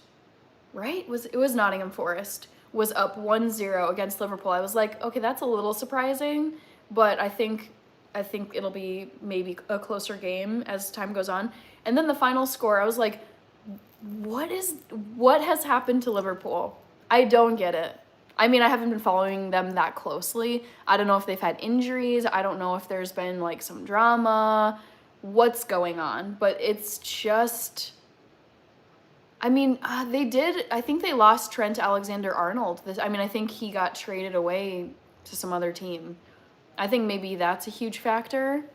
right? It was Nottingham Forest was up 1-0 against Liverpool. I was like, okay, that's a little surprising, but I think it'll be maybe a closer game as time goes on. And then the final score, I was like, what has happened to Liverpool? I don't get it. I mean, I haven't been following them that closely. I don't know if they've had injuries. I don't know if there's been like some drama, what's going on, but it's just, I mean, I think they lost Trent Alexander-Arnold. I think he got traded away to some other team. I think maybe that's a huge factor.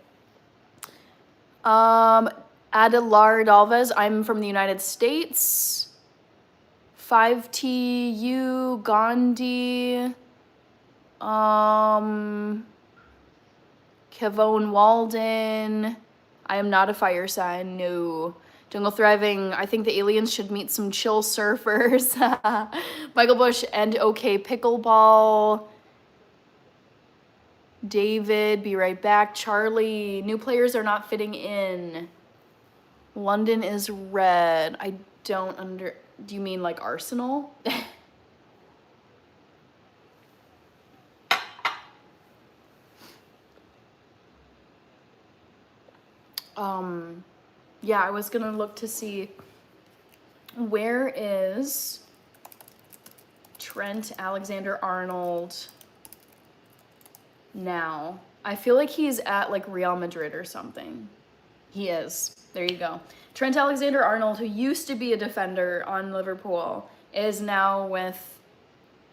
Adelar Dalvez, I'm from the United States. 5TU, Gandhi. Kevon Walden. I am not a fire sign, no. Jungle Thriving, I think the aliens should meet some chill surfers. Michael Bush and OK Pickleball. David, be right back. Charlie, new players are not fitting in. London is red. I don't do you mean like Arsenal? Yeah, I was gonna look to see where is Trent Alexander-Arnold now. I feel like he's at like Real Madrid or something. He is. There you go. Trent Alexander-Arnold, who used to be a defender on Liverpool, is now with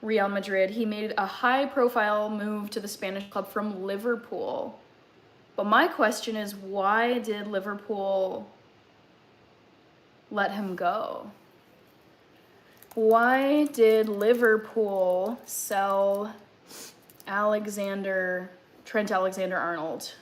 Real Madrid. He made a high-profile move to the Spanish club from Liverpool. But my question is, why did Liverpool let him go? Why did Liverpool sell Trent Alexander-Arnold?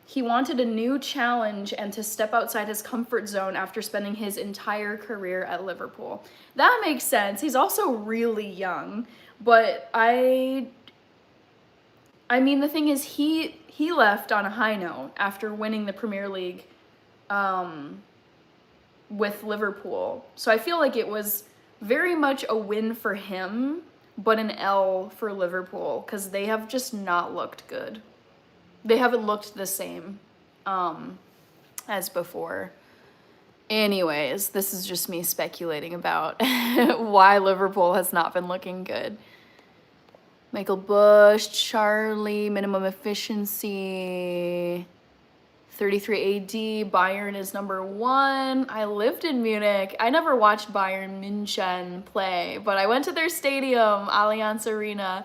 He wanted a new challenge and to step outside his comfort zone after spending his entire career at Liverpool. That makes sense. He's also really young, but I mean, the thing is, he left on a high note after winning the Premier League with Liverpool. So I feel like it was very much a win for him, but an L for Liverpool, because they have just not looked good. They haven't looked the same as before. Anyways, this is just me speculating about why Liverpool has not been looking good. Michael Bush, Charlie, minimum efficiency, 33 AD, Bayern is number 1. I lived in Munich. I never watched Bayern München play, but I went to their stadium, Allianz Arena.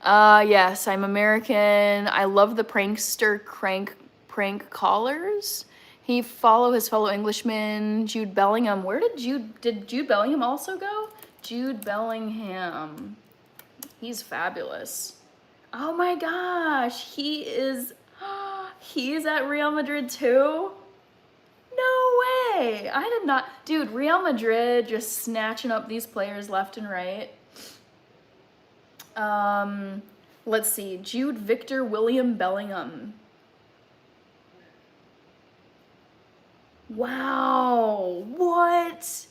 Yes, I'm American. I love the prankster prank callers. He follow his fellow Englishman, Jude Bellingham. Where did Jude Bellingham also go? Jude Bellingham. He's fabulous. Oh my gosh, he's at Real Madrid too? No way. I did not. Dude, Real Madrid just snatching up these players left and right. Let's see. Jude Victor William Bellingham. Wow. What?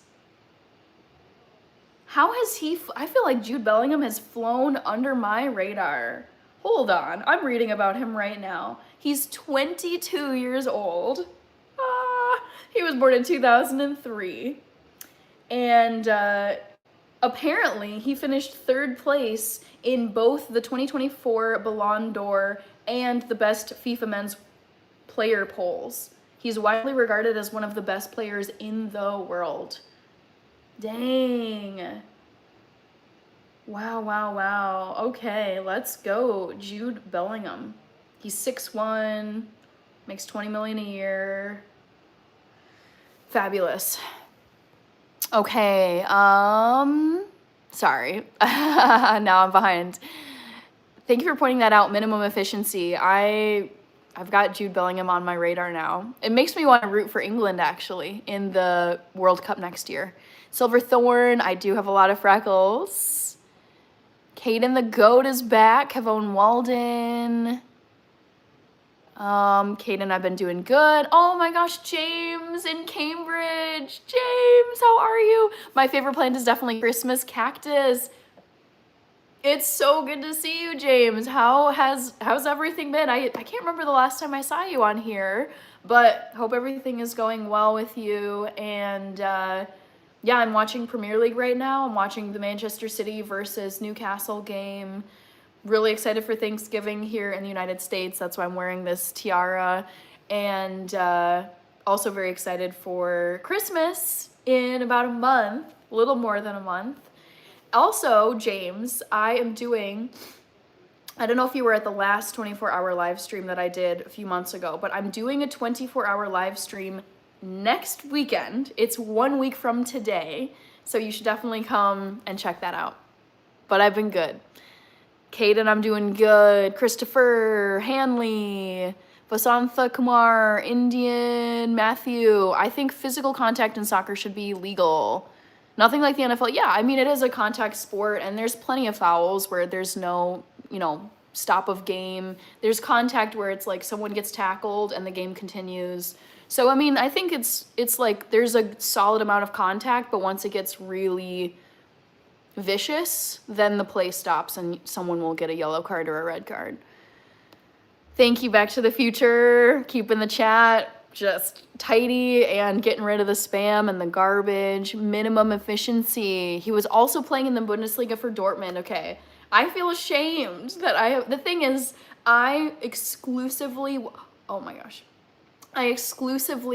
How has he... I feel like Jude Bellingham has flown under my radar. Hold on. I'm reading about him right now. He's 22 years old. He was born in 2003. And apparently he finished 3rd place in both the 2024 Ballon d'Or and the best FIFA men's player polls. He's widely regarded as one of the best players in the world. Dang. Wow, wow, wow. Okay, let's go. Jude Bellingham. He's 6'1", makes $20 million a year. Fabulous. Okay, sorry. Now I'm behind. Thank you for pointing that out, minimum efficiency. I've got Jude Bellingham on my radar now. It makes me want to root for England, actually, in the World Cup next year. Silverthorne, I do have a lot of freckles. Caden the GOAT is back. Kevon Walden. Caden, I've been doing good. Oh my gosh, James in Cambridge. James, how are you? My favorite plant is definitely Christmas cactus. It's so good to see you, James. How's everything been? I can't remember the last time I saw you on here, but hope everything is going well with you. And yeah, I'm watching Premier League right now. I'm watching the Manchester City versus Newcastle game. Really excited for Thanksgiving here in the United States. That's why I'm wearing this tiara. And also very excited for Christmas in about a month, a little more than a month. Also, James, I am doing, I don't know if you were at the last 24-hour live stream that I did a few months ago, but I'm doing a 24-hour live stream next weekend. It's 1 week from today, so you should definitely come and check that out. But I've been good. Caden, I'm doing good. Christopher, Hanley, Vasantha Kumar, Indian, Matthew. I think physical contact in soccer should be legal. Nothing like the NFL. Yeah, I mean, it is a contact sport, and there's plenty of fouls where there's no, stop of game. There's contact where it's like someone gets tackled and the game continues. So, I mean, I think it's like there's a solid amount of contact, but once it gets really vicious, then the play stops and someone will get a yellow card or a red card. Thank you, Back to the Future. Keeping the chat just tidy and getting rid of the spam and the garbage. Minimum efficiency. He was also playing in the Bundesliga for Dortmund. Okay, I feel ashamed that the thing is, I exclusively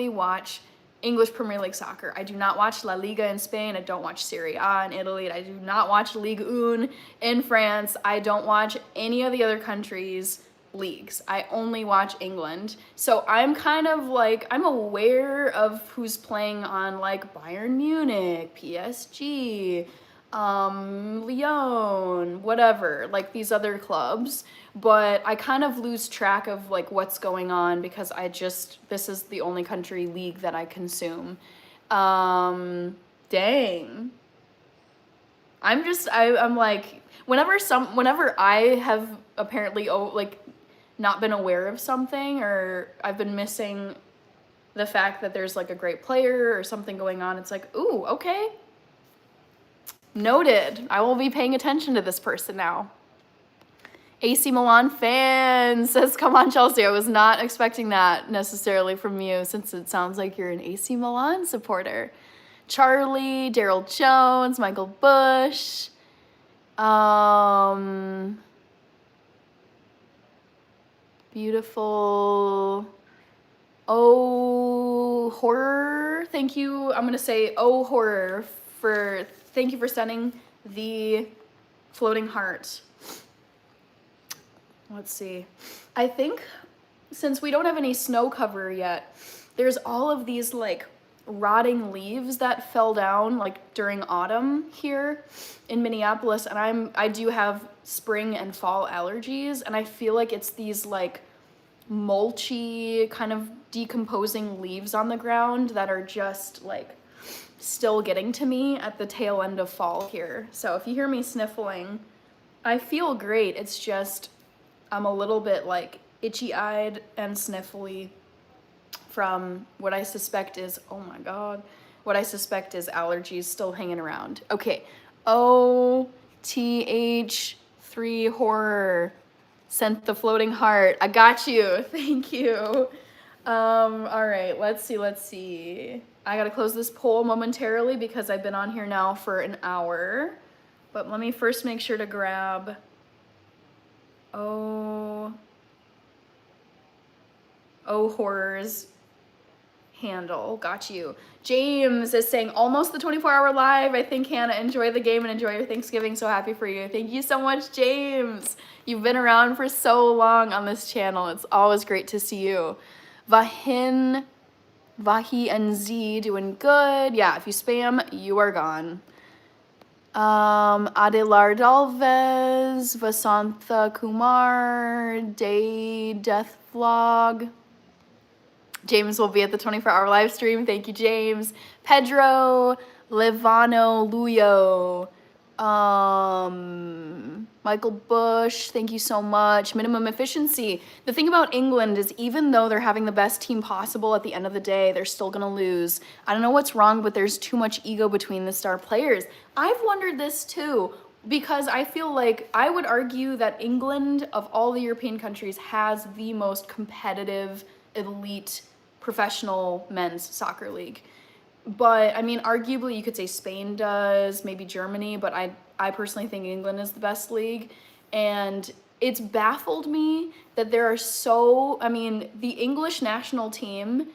watch English Premier League soccer. I do not watch La Liga in Spain. I don't watch Serie A in Italy. I do not watch Ligue 1 in France. I don't watch any of the other countries leagues. I only watch England. So I'm kind of like, I'm aware of who's playing on like Bayern Munich, PSG, Lyon, whatever, like these other clubs. But I kind of lose track of like what's going on because this is the only country league that I consume. Dang. I'm like, whenever I have apparently like not been aware of something, or I've been missing the fact that there's like a great player or something going on, it's like, ooh, okay. Noted. I will be paying attention to this person now. AC Milan fan says, come on, Chelsea. I was not expecting that necessarily from you, since it sounds like you're an AC Milan supporter. Charlie, Daryl Jones, Michael Bush. Beautiful. Oh, horror. Thank you. I'm going to say, oh, horror, thank you for sending the floating heart. Let's see. I think since we don't have any snow cover yet, there's all of these like rotting leaves that fell down like during autumn here in Minneapolis, and I do have spring and fall allergies, and I feel like it's these like mulchy kind of decomposing leaves on the ground that are just like still getting to me at the tail end of fall here. So if you hear me sniffling, I feel great. It's just I'm a little bit like itchy-eyed and sniffly from what I suspect is, oh my God, what I suspect is allergies still hanging around. Okay, OTH3 horror sent the floating heart. I got you, thank you. All right, let's see. I gotta close this poll momentarily because I've been on here now for an hour, but let me first make sure to grab, oh horrors handle. Got you. James is saying almost the 24-hour live. I think, Hannah, enjoy the game and enjoy your Thanksgiving. So happy for you. Thank you so much, James. You've been around for so long on this channel. It's always great to see you. Vahi and Z doing good. Yeah, if you spam, you are gone. Adelard Alves, Vasantha Kumar, Day Death Vlog. James will be at the 24-hour live stream. Thank you, James. Pedro Levano Luyo. Michael Bush, thank you so much. Minimum efficiency. The thing about England is even though they're having the best team possible, at the end of the day, they're still gonna lose. I don't know what's wrong, but there's too much ego between the star players. I've wondered this too, because I feel like I would argue that England, of all the European countries, has the most competitive, elite, professional men's soccer league. But I mean, arguably you could say Spain does, maybe Germany, but I personally think England is the best league. And it's baffled me that there are the English national team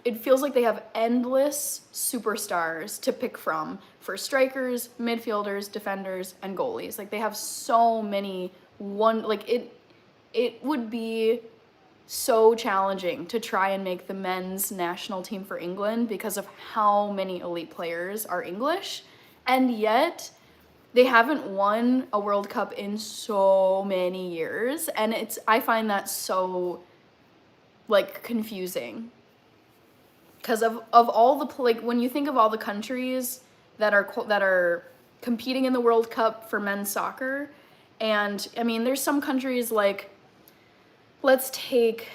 it feels like they have endless superstars to pick from for strikers, midfielders, defenders, and goalies. Like they have so many it would be so challenging to try and make the men's national team for England because of how many elite players are English, and yet they haven't won a World Cup in so many years, and I find that so like confusing because of all the when you think of all the countries that are competing in the World Cup for men's soccer, and I mean there's some countries like, let's take,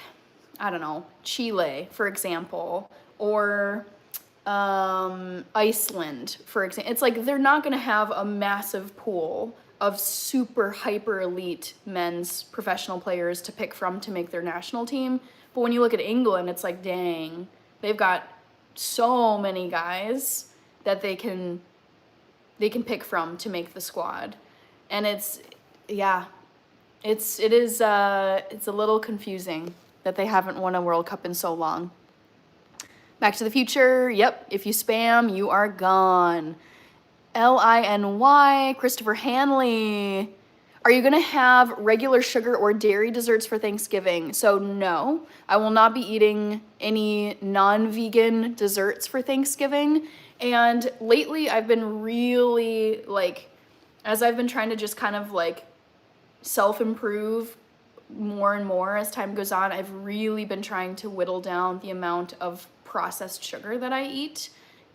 I don't know, Chile, for example, or Iceland, for example. It's like they're not going to have a massive pool of super hyper elite men's professional players to pick from to make their national team. But when you look at England, it's like, dang, they've got so many guys that they can pick from to make the squad. And it's a little confusing that they haven't won a World Cup in so long. Back to the Future, yep, if you spam, you are gone. Liny, Christopher Hanley. Are you gonna have regular sugar or dairy desserts for Thanksgiving? So no, I will not be eating any non-vegan desserts for Thanksgiving. And lately I've been really like, as I've been trying to just kind of like self-improve more and more as time goes on, I've really been trying to whittle down the amount of processed sugar that I eat,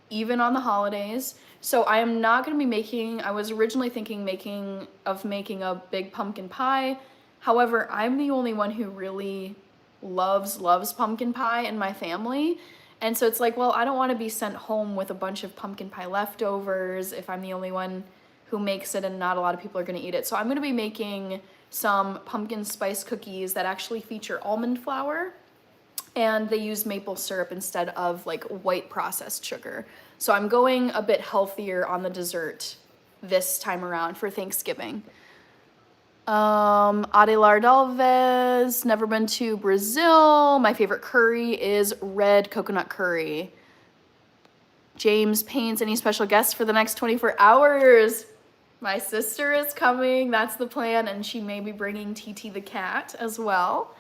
even on the holidays. So I am not going to be making, I was originally thinking making a big pumpkin pie. However, I'm the only one who really loves pumpkin pie in my family. And so it's like, well, I don't want to be sent home with a bunch of pumpkin pie leftovers if I'm the only one who makes it and not a lot of people are going to eat it. So I'm going to be making some pumpkin spice cookies that actually feature almond flour, and they use maple syrup instead of like white processed sugar. So I'm going a bit healthier on the dessert this time around for Thanksgiving. Adelar Dalves, never been to Brazil. My favorite curry is red coconut curry. James Paints, any special guests for the next 24 hours? My sister is coming, that's the plan, and she may be bringing TT the cat as well.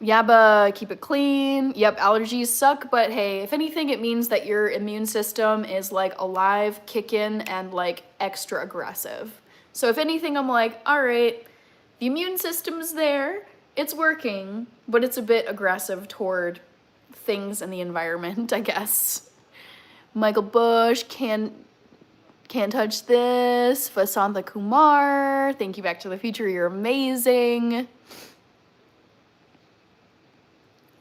Yabba, keep it clean. Yep, allergies suck, but hey, if anything, it means that your immune system is like alive, kicking, and like extra aggressive. So if anything, I'm like, all right, the immune system's there, it's working, but it's a bit aggressive toward things in the environment, I guess. Michael Bush, can't touch this. Vasantha Kumar, thank you, Back to the Future, you're amazing.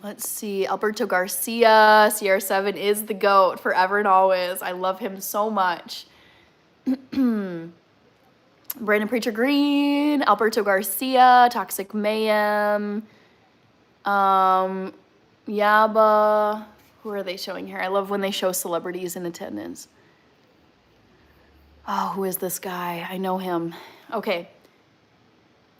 Let's see, Alberto Garcia, CR7 is the GOAT forever and always. I love him so much. Brandon Preacher Green, Alberto Garcia, Toxic Mayhem, Yaba. Who are they showing here? I love when they show celebrities in attendance. Oh, who is this guy? I know him. Okay.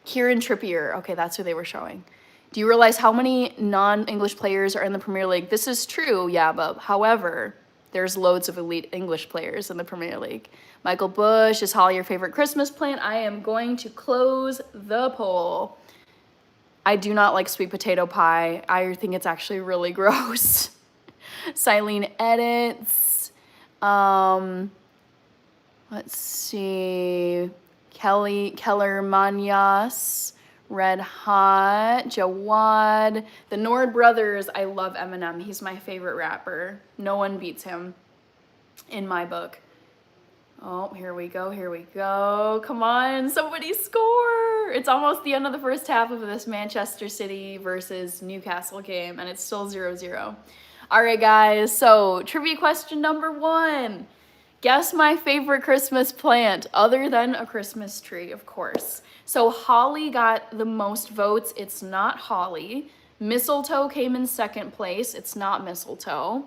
Kieran Trippier. Okay, that's who they were showing. Do you realize how many non-English players are in the Premier League? This is true, Yaba. However, there's loads of elite English players in the Premier League. Michael Bush, is holly your favorite Christmas plant? I am going to close the poll. I do not like sweet potato pie. I think it's actually really gross. Silene Edits. Let's see. Keller Manyas. Red Hot, Jawad, the Nord Brothers. I love Eminem. He's my favorite rapper. No one beats him in my book. Oh, here we go, here we go. Come on, somebody score. It's almost the end of the first half of this Manchester City versus Newcastle game, and it's still 0-0. All right, guys, so trivia question number 1. Guess my favorite Christmas plant, other than a Christmas tree, of course. So holly got the most votes. It's not holly. Mistletoe came in second place. It's not mistletoe.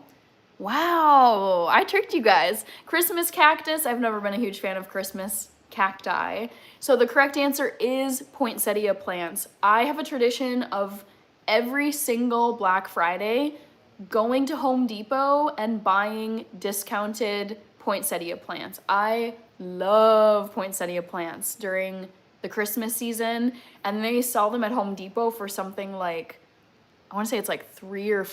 Wow, I tricked you guys. Christmas cactus. I've never been a huge fan of Christmas cacti. So the correct answer is poinsettia plants. I have a tradition of every single Black Friday going to Home Depot and buying discounted poinsettia plants. I love poinsettia plants during the Christmas season, and they sell them at Home Depot for something like, I want to say it's like $3 or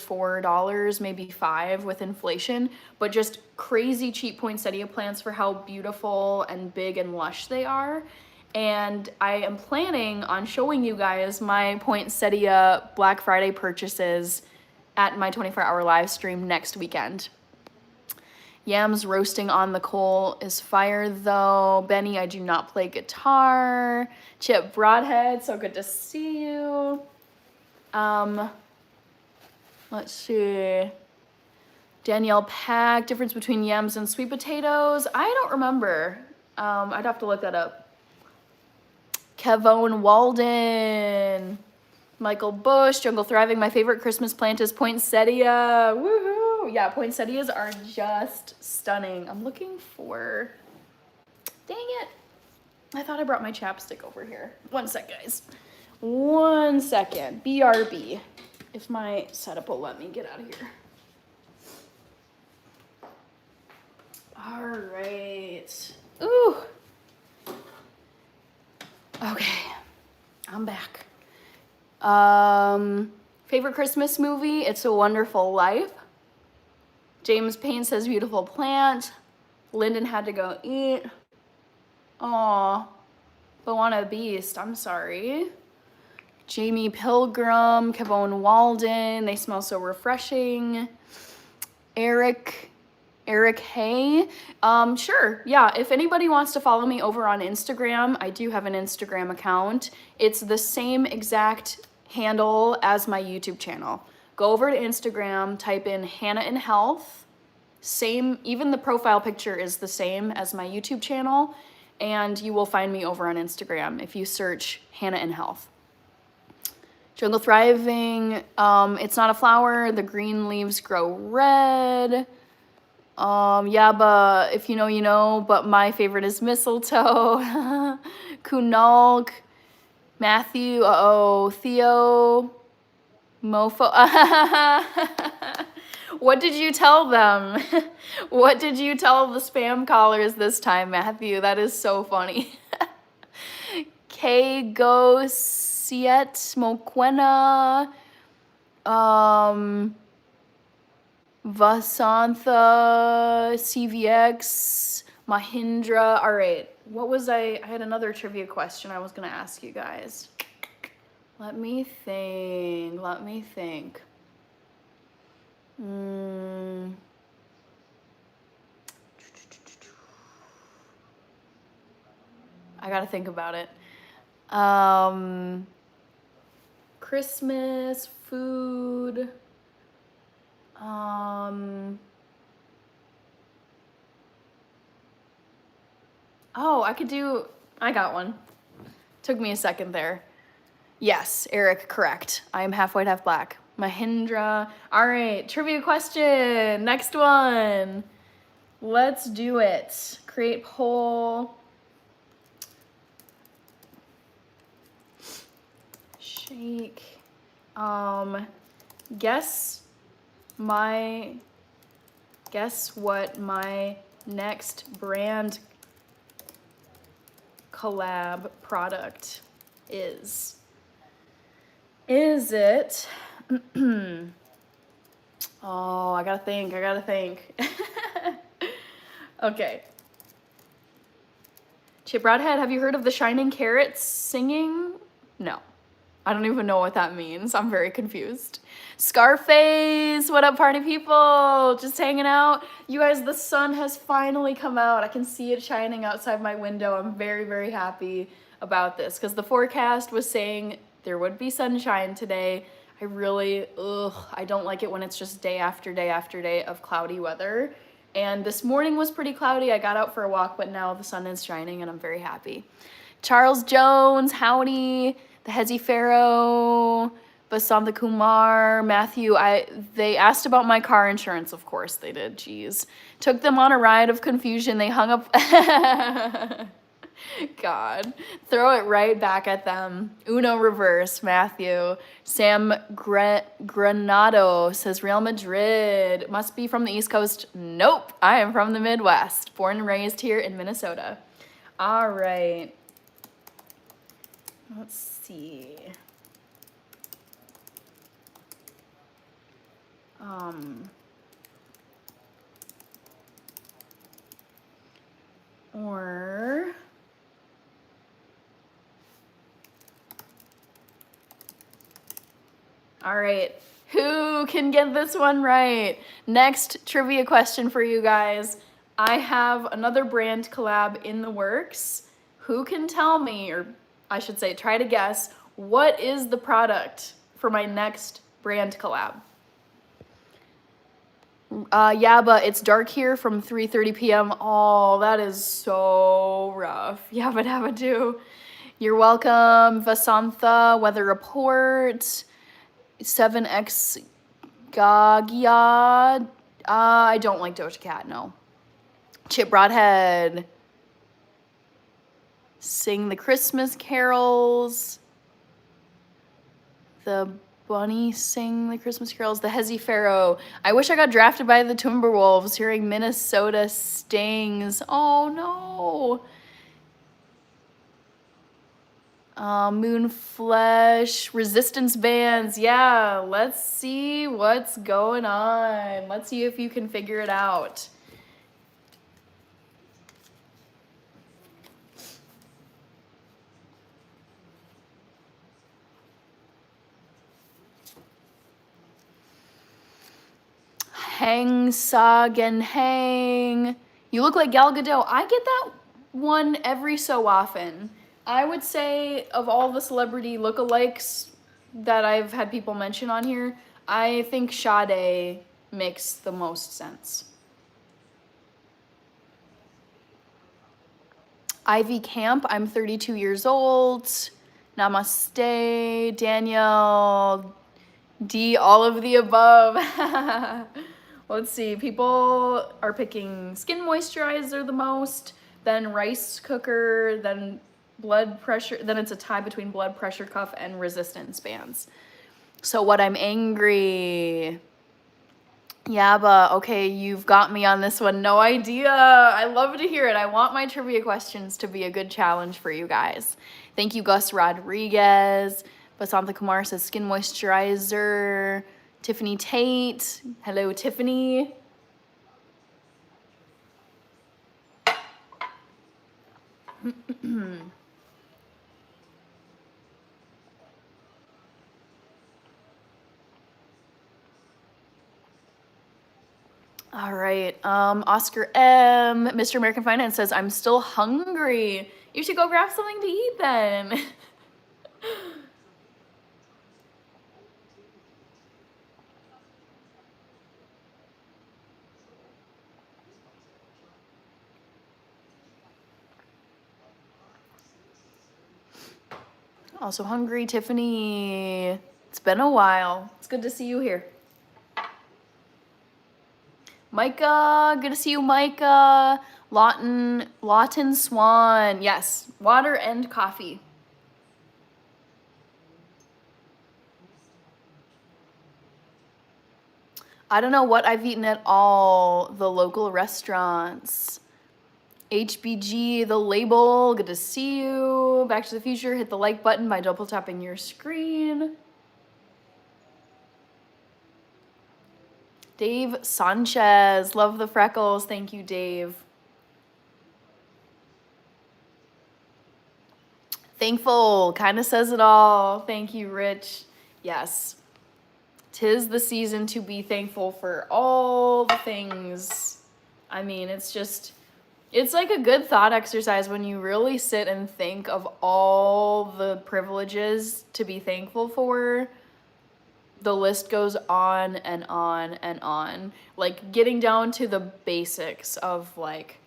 $4, maybe $5 with inflation, but just crazy cheap poinsettia plants for how beautiful and big and lush they are. And I am planning on showing you guys my poinsettia Black Friday purchases at my 24-hour live stream next weekend. Yams roasting on the coal is fire though. Benny, I do not play guitar. Chip Broadhead, so good to see you. Let's see. Danielle Pack, difference between yams and sweet potatoes. I don't remember. I'd have to look that up. Kevon Walden. Michael Bush, Jungle Thriving. My favorite Christmas plant is poinsettia. Woohoo! Yeah, poinsettias are just stunning. I'm looking for... Dang it. I thought I brought my chapstick over here. One sec, guys. 1 second. BRB. If my setup will let me get out of here. All right. Ooh. Okay, I'm back. Favorite Christmas movie? It's a Wonderful Life. James Payne says Beautiful Plant. Lyndon had to go eat. Aw, Bawana Beast, I'm sorry. Jamie Pilgrim, Kevon Walden, they smell so refreshing. Eric Hay. Sure, yeah, if anybody wants to follow me over on Instagram, I do have an Instagram account. It's the same exact handle as my YouTube channel. Go over to Instagram, type in Hannah in Health. Same, even the profile picture is the same as my YouTube channel, and you will find me over on Instagram if you search Hannah in Health. Jungle Thriving, it's not a flower, the green leaves grow red. Yeah, but if you know, you know, but my favorite is Mistletoe. Kunalk, Matthew, Theo, Mofo. What did you tell them? What did you tell the spam callers this time, Matthew? That is so funny. K Go Siet Moquena. Vasantha, CVX, Mahindra. All right, what was I had another trivia question I was gonna ask you guys. Let me think. I gotta think about it. Christmas, food. Oh, I got one. Took me a second there. Yes, Eric, correct. I am half white, half black. Mahindra. All right, trivia question. Next one. Let's do it. Create poll. Shake. Guess what my next brand collab product is. Is it? Oh, I gotta think. Okay. Chip Broadhead, have you heard of the Shining Carrots singing? No. I don't even know what that means. I'm very confused. Scarface, what up, party people? Just hanging out. You guys, the sun has finally come out. I can see it shining outside my window. I'm very, very happy about this because the forecast was saying there would be sunshine today. I don't like it when it's just day after day after day of cloudy weather. And this morning was pretty cloudy. I got out for a walk, but now the sun is shining and I'm very happy. Charles Jones, howdy. The Hezi Pharaoh, Basantha Kumar, Matthew. They asked about my car insurance. Of course they did. Jeez. Took them on a ride of confusion. They hung up. God. Throw it right back at them. Uno reverse, Matthew. Sam Granado says Real Madrid. Must be from the East Coast. Nope. I am from the Midwest. Born and raised here in Minnesota. All right. Let's see. All right, who can get this one right? Next trivia question for you guys. I have another brand collab in the works. Who can tell me, or I should say, try to guess, what is the product for my next brand collab? Yeah, but it's dark here from 3:30 p.m. Oh, that is so rough. Yeah, but have a do. You're welcome, Vasantha, Weather Report, 7X Gagia. I don't like Doja Cat, no. Chip Broadhead. Sing the Christmas carols. The Bunny sing the Christmas carols. The Hezi Pharaoh. I wish I got drafted by the Timberwolves. Hearing Minnesota stings. Oh no. Moon Flesh, resistance bands. Yeah, let's see what's going on. Let's see if you can figure it out. Hang Sagan Hang. You look like Gal Gadot. I get that one every so often. I would say of all the celebrity lookalikes that I've had people mention on here, I think Sade makes the most sense. Ivy Camp, I'm 32 years old. Namaste, Danielle, D, all of the above. Let's see, people are picking skin moisturizer the most, then rice cooker, then blood pressure, then it's a tie between blood pressure cuff and resistance bands. So what I'm angry. Yaba, okay, you've got me on this one. No idea. I love to hear it. I want my trivia questions to be a good challenge for you guys. Thank you, Gus Rodriguez. Basantha Kumar says skin moisturizer. Tiffany Tate. Hello, Tiffany. All right. Oscar M. Mr. American Finance says, I'm still hungry. You should go grab something to eat then. Also hungry, Tiffany. It's been a while. It's good to see you here. Micah, good to see you, Micah. Lawton Swan. Yes, water and coffee. I don't know what I've eaten at all the local restaurants. HBG, the label, good to see you. Back to the Future, hit the like button by double tapping your screen. Dave Sanchez, love the freckles. Thank you, Dave. Thankful, kind of says it all. Thank you, Rich. Yes, 'tis the season to be thankful for all the things. I mean, it's like a good thought exercise when you really sit and think of all the privileges to be thankful for. The list goes on and on and on. Like getting down to the basics of like,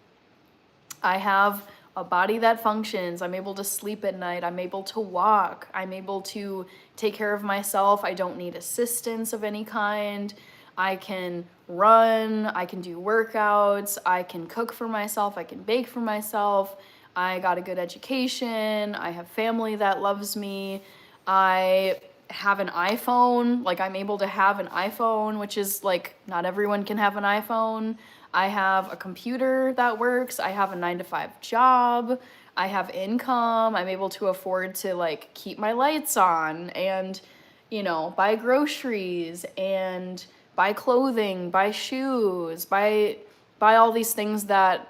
I have a body that functions. I'm able to sleep at night. I'm able to walk. I'm able to take care of myself. I don't need assistance of any kind. I can run. I can do workouts. I can cook for myself. I can bake for myself. I got a good education. I have family that loves me. I have an iPhone. Like I'm able to have an iPhone, which is like not everyone can have an iPhone. I have a computer that works. I have a 9-to-5 job. I have income. I'm able to afford to like keep my lights on and, you know, buy groceries and buy clothing, buy shoes, buy all these things that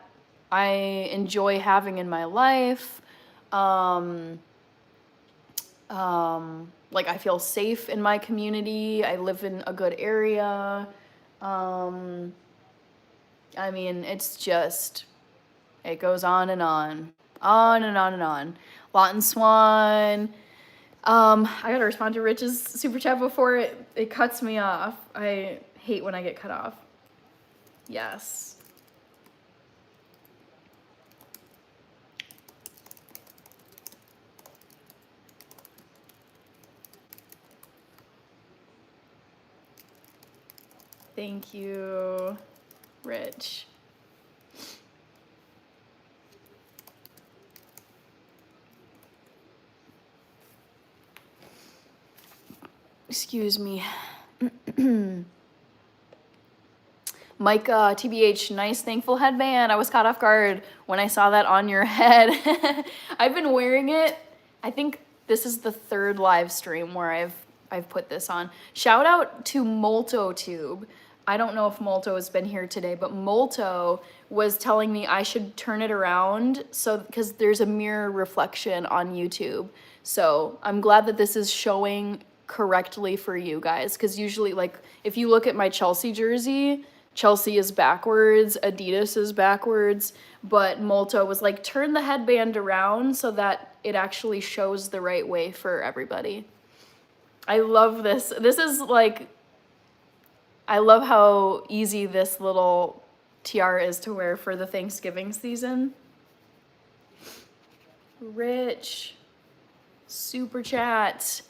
I enjoy having in my life. Like I feel safe in my community. I live in a good area. I mean, it's just, it goes on and on. On and on and on. Lawton Swan. I gotta respond to Rich's super chat before it cuts me off. I hate when I get cut off. Yes. Thank you, Rich. Excuse me. Micah, TBH, nice thankful headband. I was caught off guard when I saw that on your head. I've been wearing it. I think This is the third live stream where I've put this on. Shout out to MoltoTube. I don't know if Molto has been here today, but Molto was telling me I should turn it around so because there's a mirror reflection on YouTube. So I'm glad that this is showing correctly for you guys, because usually, like, if you look at my Chelsea jersey, Chelsea is backwards, Adidas is backwards, but Molto was like, turn the headband around so that it actually shows the right way for everybody. I love this. This is like, I love how easy this little tiara is to wear for the Thanksgiving season. Rich, super chat.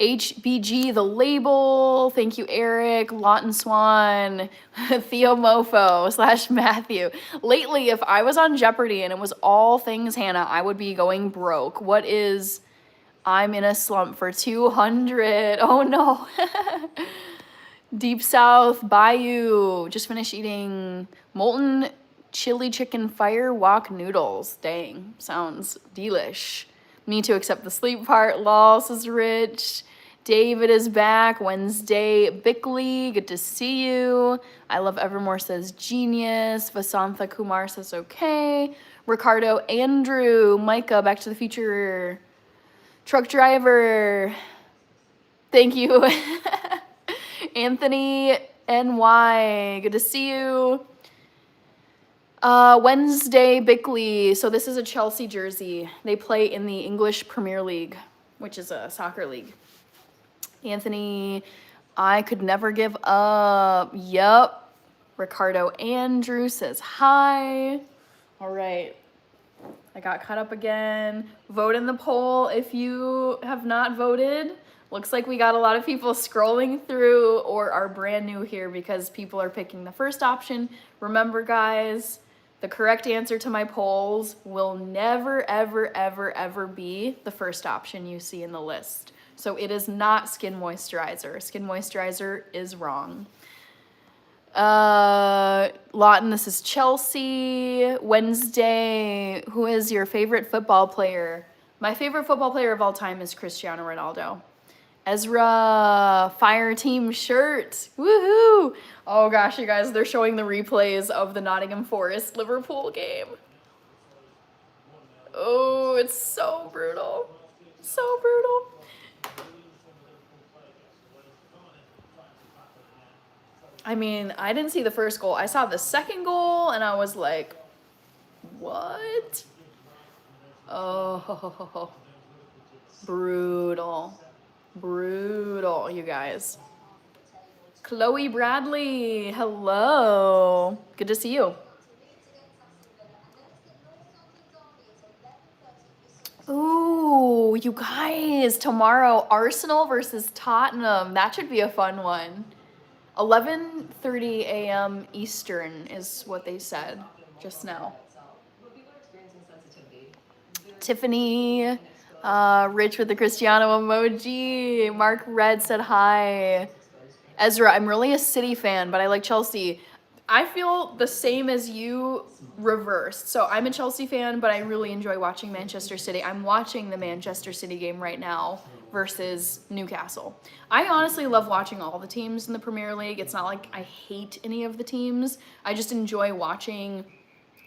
HBG, the label. Thank you, Eric. Lawton Swan, Theo Mofo / Matthew. Lately, if I was on Jeopardy and it was all things Hannah, I would be going broke. What is I'm in a slump for 200? Oh no. Deep South Bayou. Just finished eating molten chili chicken fire wok noodles. Dang, sounds delish. Need to accept the sleep part. Lol, says Rich. David is back. Wednesday, Bickley. Good to see you. I Love Evermore says genius. Vasantha Kumar says okay. Ricardo Andrew. Micah, Back to the Future. Truck driver. Thank you. Anthony NY. Good to see you. Wednesday, Bickley. So this is a Chelsea jersey. They play in the English Premier League, which is a soccer league. Anthony, I could never give up. Yup. Ricardo Andrew says hi. All right. I got caught up again. Vote in the poll if you have not voted. Looks like we got a lot of people scrolling through or are brand new here because people are picking the first option. Remember, guys, the correct answer to my polls will never, ever, ever, ever be the first option you see in the list. So it is not skin moisturizer. Skin moisturizer is wrong. Lawton, this is Chelsea. Wednesday, who is your favorite football player? My favorite football player of all time is Cristiano Ronaldo. Ezra, Fire Team shirt. Woohoo! Oh gosh, you guys, they're showing the replays of the Nottingham Forest Liverpool game. Oh, it's so brutal. So brutal. I mean, I didn't see the first goal. I saw the second goal and I was like, what? Oh, brutal. Brutal, you guys. Chloe Bradley, hello. Good to see you. Ooh, you guys, tomorrow, Arsenal versus Tottenham. That should be a fun one. 11:30 a.m. Eastern is what they said just now. Tiffany, Rich with the Cristiano emoji. Mark Red said hi. Ezra, I'm really a City fan, but I like Chelsea. I feel the same as you, reversed. So I'm a Chelsea fan, but I really enjoy watching Manchester City. I'm watching the Manchester City game right now versus Newcastle. I honestly love watching all the teams in the Premier League. It's not like I hate any of the teams. I just enjoy watching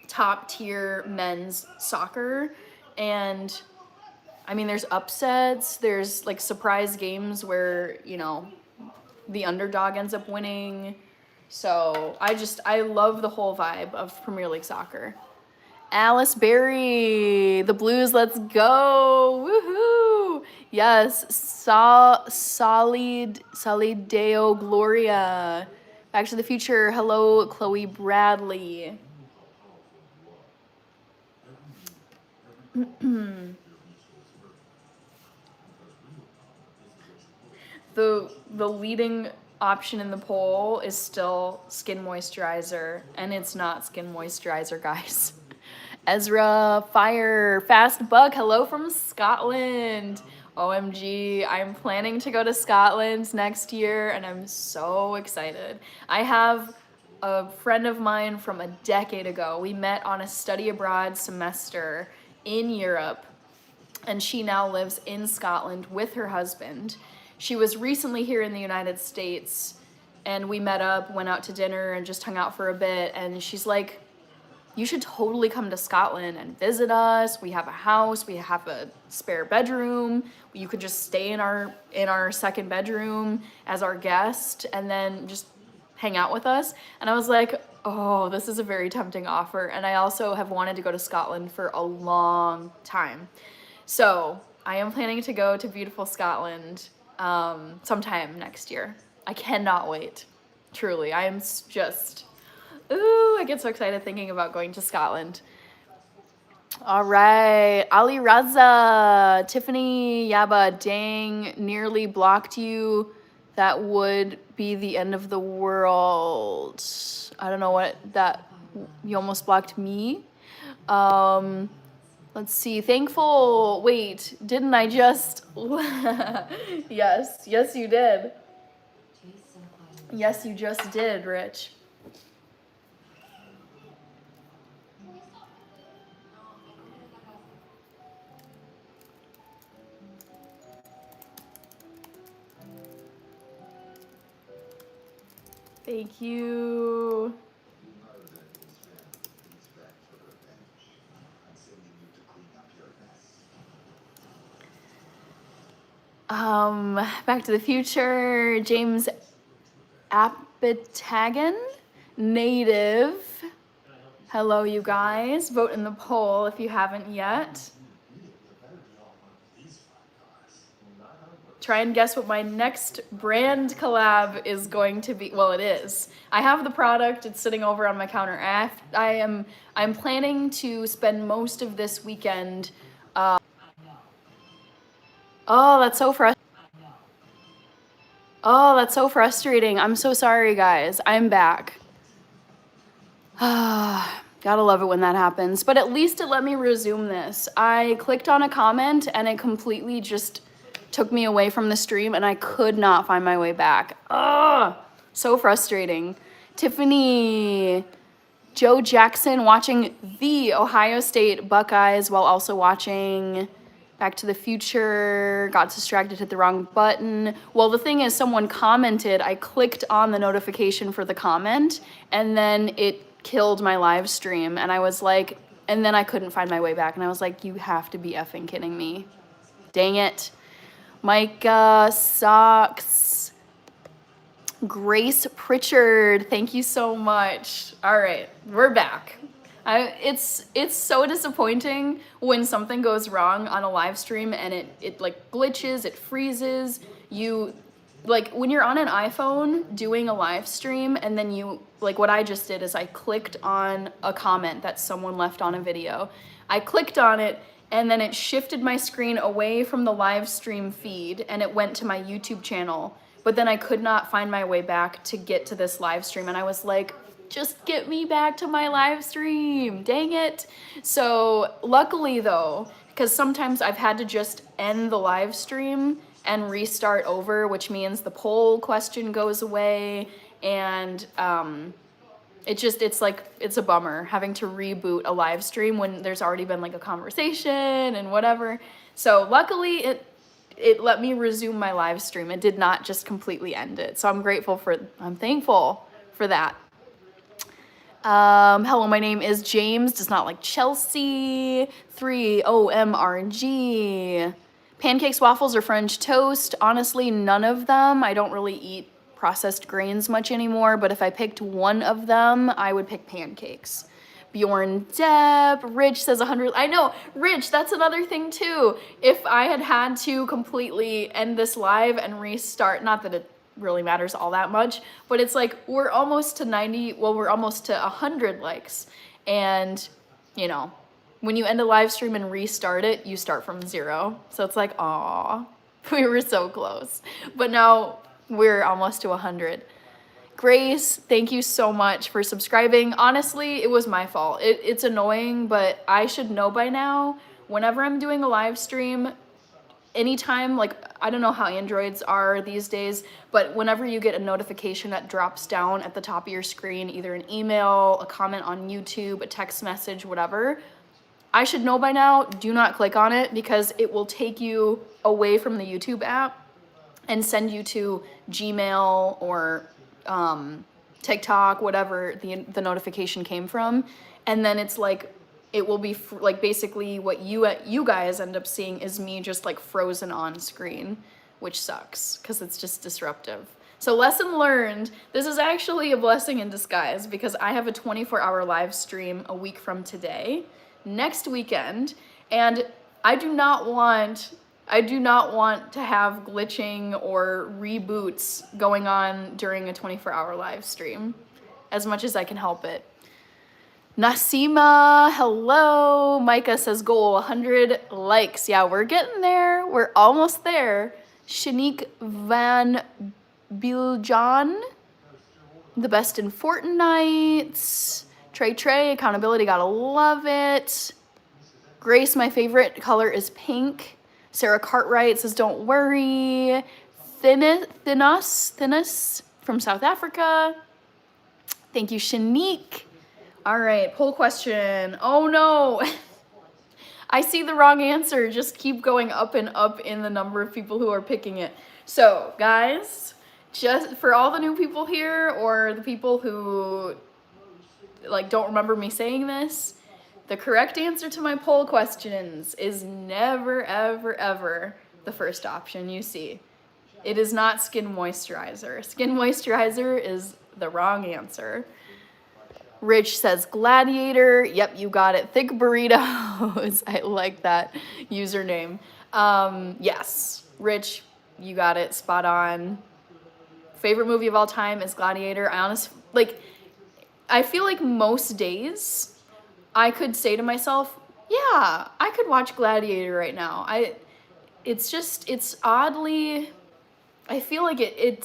top tier men's soccer. And I mean, there's upsets, there's like surprise games where, you know, the underdog ends up winning. So I love the whole vibe of Premier League soccer. Alice Berry, the Blues, let's go. Woohoo. Yes, Solideo Gloria. Back to the Future. Hello, Chloe Bradley. The leading option in the poll is still skin moisturizer, and it's not skin moisturizer, guys. Ezra Fire Fast Buck, hello from Scotland. OMG, I'm planning to go to Scotland next year, and I'm so excited. I have a friend of mine from a decade ago. We met on a study abroad semester in Europe. and she now lives in Scotland with her husband. She was recently here in the United States, and we met up, went out to dinner, and just hung out for a bit. And she's like, you should totally come to Scotland and visit us. We have a house, we have a spare bedroom. You could just stay in our second bedroom as our guest and then just hang out with us. And I was like, oh, this is a very tempting offer. And I also have wanted to go to Scotland for a long time. So I am planning to go to beautiful Scotland sometime next year. I cannot wait. Truly, I am just, ooh, I get so excited thinking about going to Scotland. All right, Ali Raza, Tiffany Yaba, dang, nearly blocked you. That would be the end of the world. I don't know what that, you almost blocked me. Let's see, thankful, wait, didn't I just, yes, you did. Yes, you just did, Rich. Thank you. Back to the Future, James Apatagan, native. Hello, you guys. Vote in the poll if you haven't yet. Try and guess what my next brand collab is going to be. Well, it is. I have the product. It's sitting over on my counter. I'm planning to spend most of this weekend. Oh, that's so frustrating. Oh, that's so frustrating. I'm so sorry, guys. I'm back. Gotta love it when that happens. But at least it let me resume this. I clicked on a comment and it completely just took me away from the stream and I could not find my way back. Ugh, so frustrating. Tiffany, Joe Jackson watching the Ohio State Buckeyes while also watching Back to the Future, got distracted, hit the wrong button. Well, the thing is, someone commented, I clicked on the notification for the comment, and then it killed my live stream, and I was like, and then I couldn't find my way back, and I was like, you have to be effing kidding me. Dang it. Micah Socks. Grace Pritchard, thank you so much. All right, we're back. It's so disappointing when something goes wrong on a live stream and it like glitches, it freezes. You, like when you're on an iPhone doing a live stream and then you, like what I just did is I clicked on a comment that someone left on a video. I clicked on it and then it shifted my screen away from the live stream feed and it went to my YouTube channel. But then I could not find my way back to get to this live stream and I was like, just get me back to my live stream, dang it. So luckily though, because sometimes I've had to just end the live stream and restart over, which means the poll question goes away and it's like, it's a bummer having to reboot a live stream when there's already been like a conversation and whatever. So luckily it let me resume my live stream. It did not just completely end it. So I'm thankful for that. Hello, my name is James, does not like Chelsea, 3OMRG. Pancakes, waffles, or French toast? Honestly, none of them. I don't really eat processed grains much anymore, but if I picked one of them, I would pick pancakes. Bjorn Depp, Rich says 100. I know, Rich, that's another thing too. If I had to completely end this live and restart, not that it really matters all that much, but it's like we're almost to 90, well, we're almost to 100 likes. And, you know, when you end a live stream and restart it, you start from 0. So it's like, aw, we were so close. But now we're almost to 100. Grace, thank you so much for subscribing. Honestly, it was my fault. It's annoying, but I should know by now, whenever I'm doing a live stream, anytime, like, I don't know how Androids are these days, but whenever you get a notification that drops down at the top of your screen, either an email, a comment on YouTube, a text message, whatever, I should know by now, do not click on it because it will take you away from the YouTube app and send you to Gmail or TikTok, whatever the notification came from. And then it's like, it will be like basically what you guys end up seeing is me just like frozen on screen, which sucks because it's just disruptive. So lesson learned, this is actually a blessing in disguise because I have a 24-hour live stream a week from today, next weekend, and I do not want to have glitching or reboots going on during a 24-hour live stream as much as I can help it. Nasima, hello. Micah says goal 100 likes. Yeah, we're getting there. We're almost there. Shanique Van Biljan, the best in Fortnite. Trey, accountability, gotta love it. Grace, my favorite color is pink. Sarah Cartwright says, don't worry. Thinus from South Africa. Thank you, Shanique. All right, poll question. Oh no, I see the wrong answer. Just keep going up and up in the number of people who are picking it. So guys, just for all the new people here or the people who like don't remember me saying this, the correct answer to my poll questions is never, ever, ever the first option you see. It is not skin moisturizer. Skin moisturizer is the wrong answer. Rich says Gladiator. Yep, you got it. Thick Burritos. I like that username. Yes, Rich, you got it. Spot on. Favorite movie of all time is Gladiator. I feel like most days I could say to myself, yeah, I could watch Gladiator right now. It's oddly, I feel like it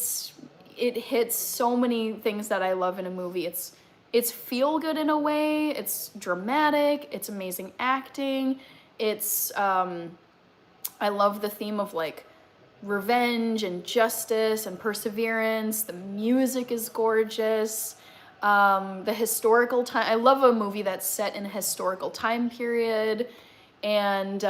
hits so many things that I love in a movie. It's feel good in a way. It's dramatic. It's amazing acting. I love the theme of like revenge and justice and perseverance. The music is gorgeous. The historical time. I love a movie that's set in a historical time period. And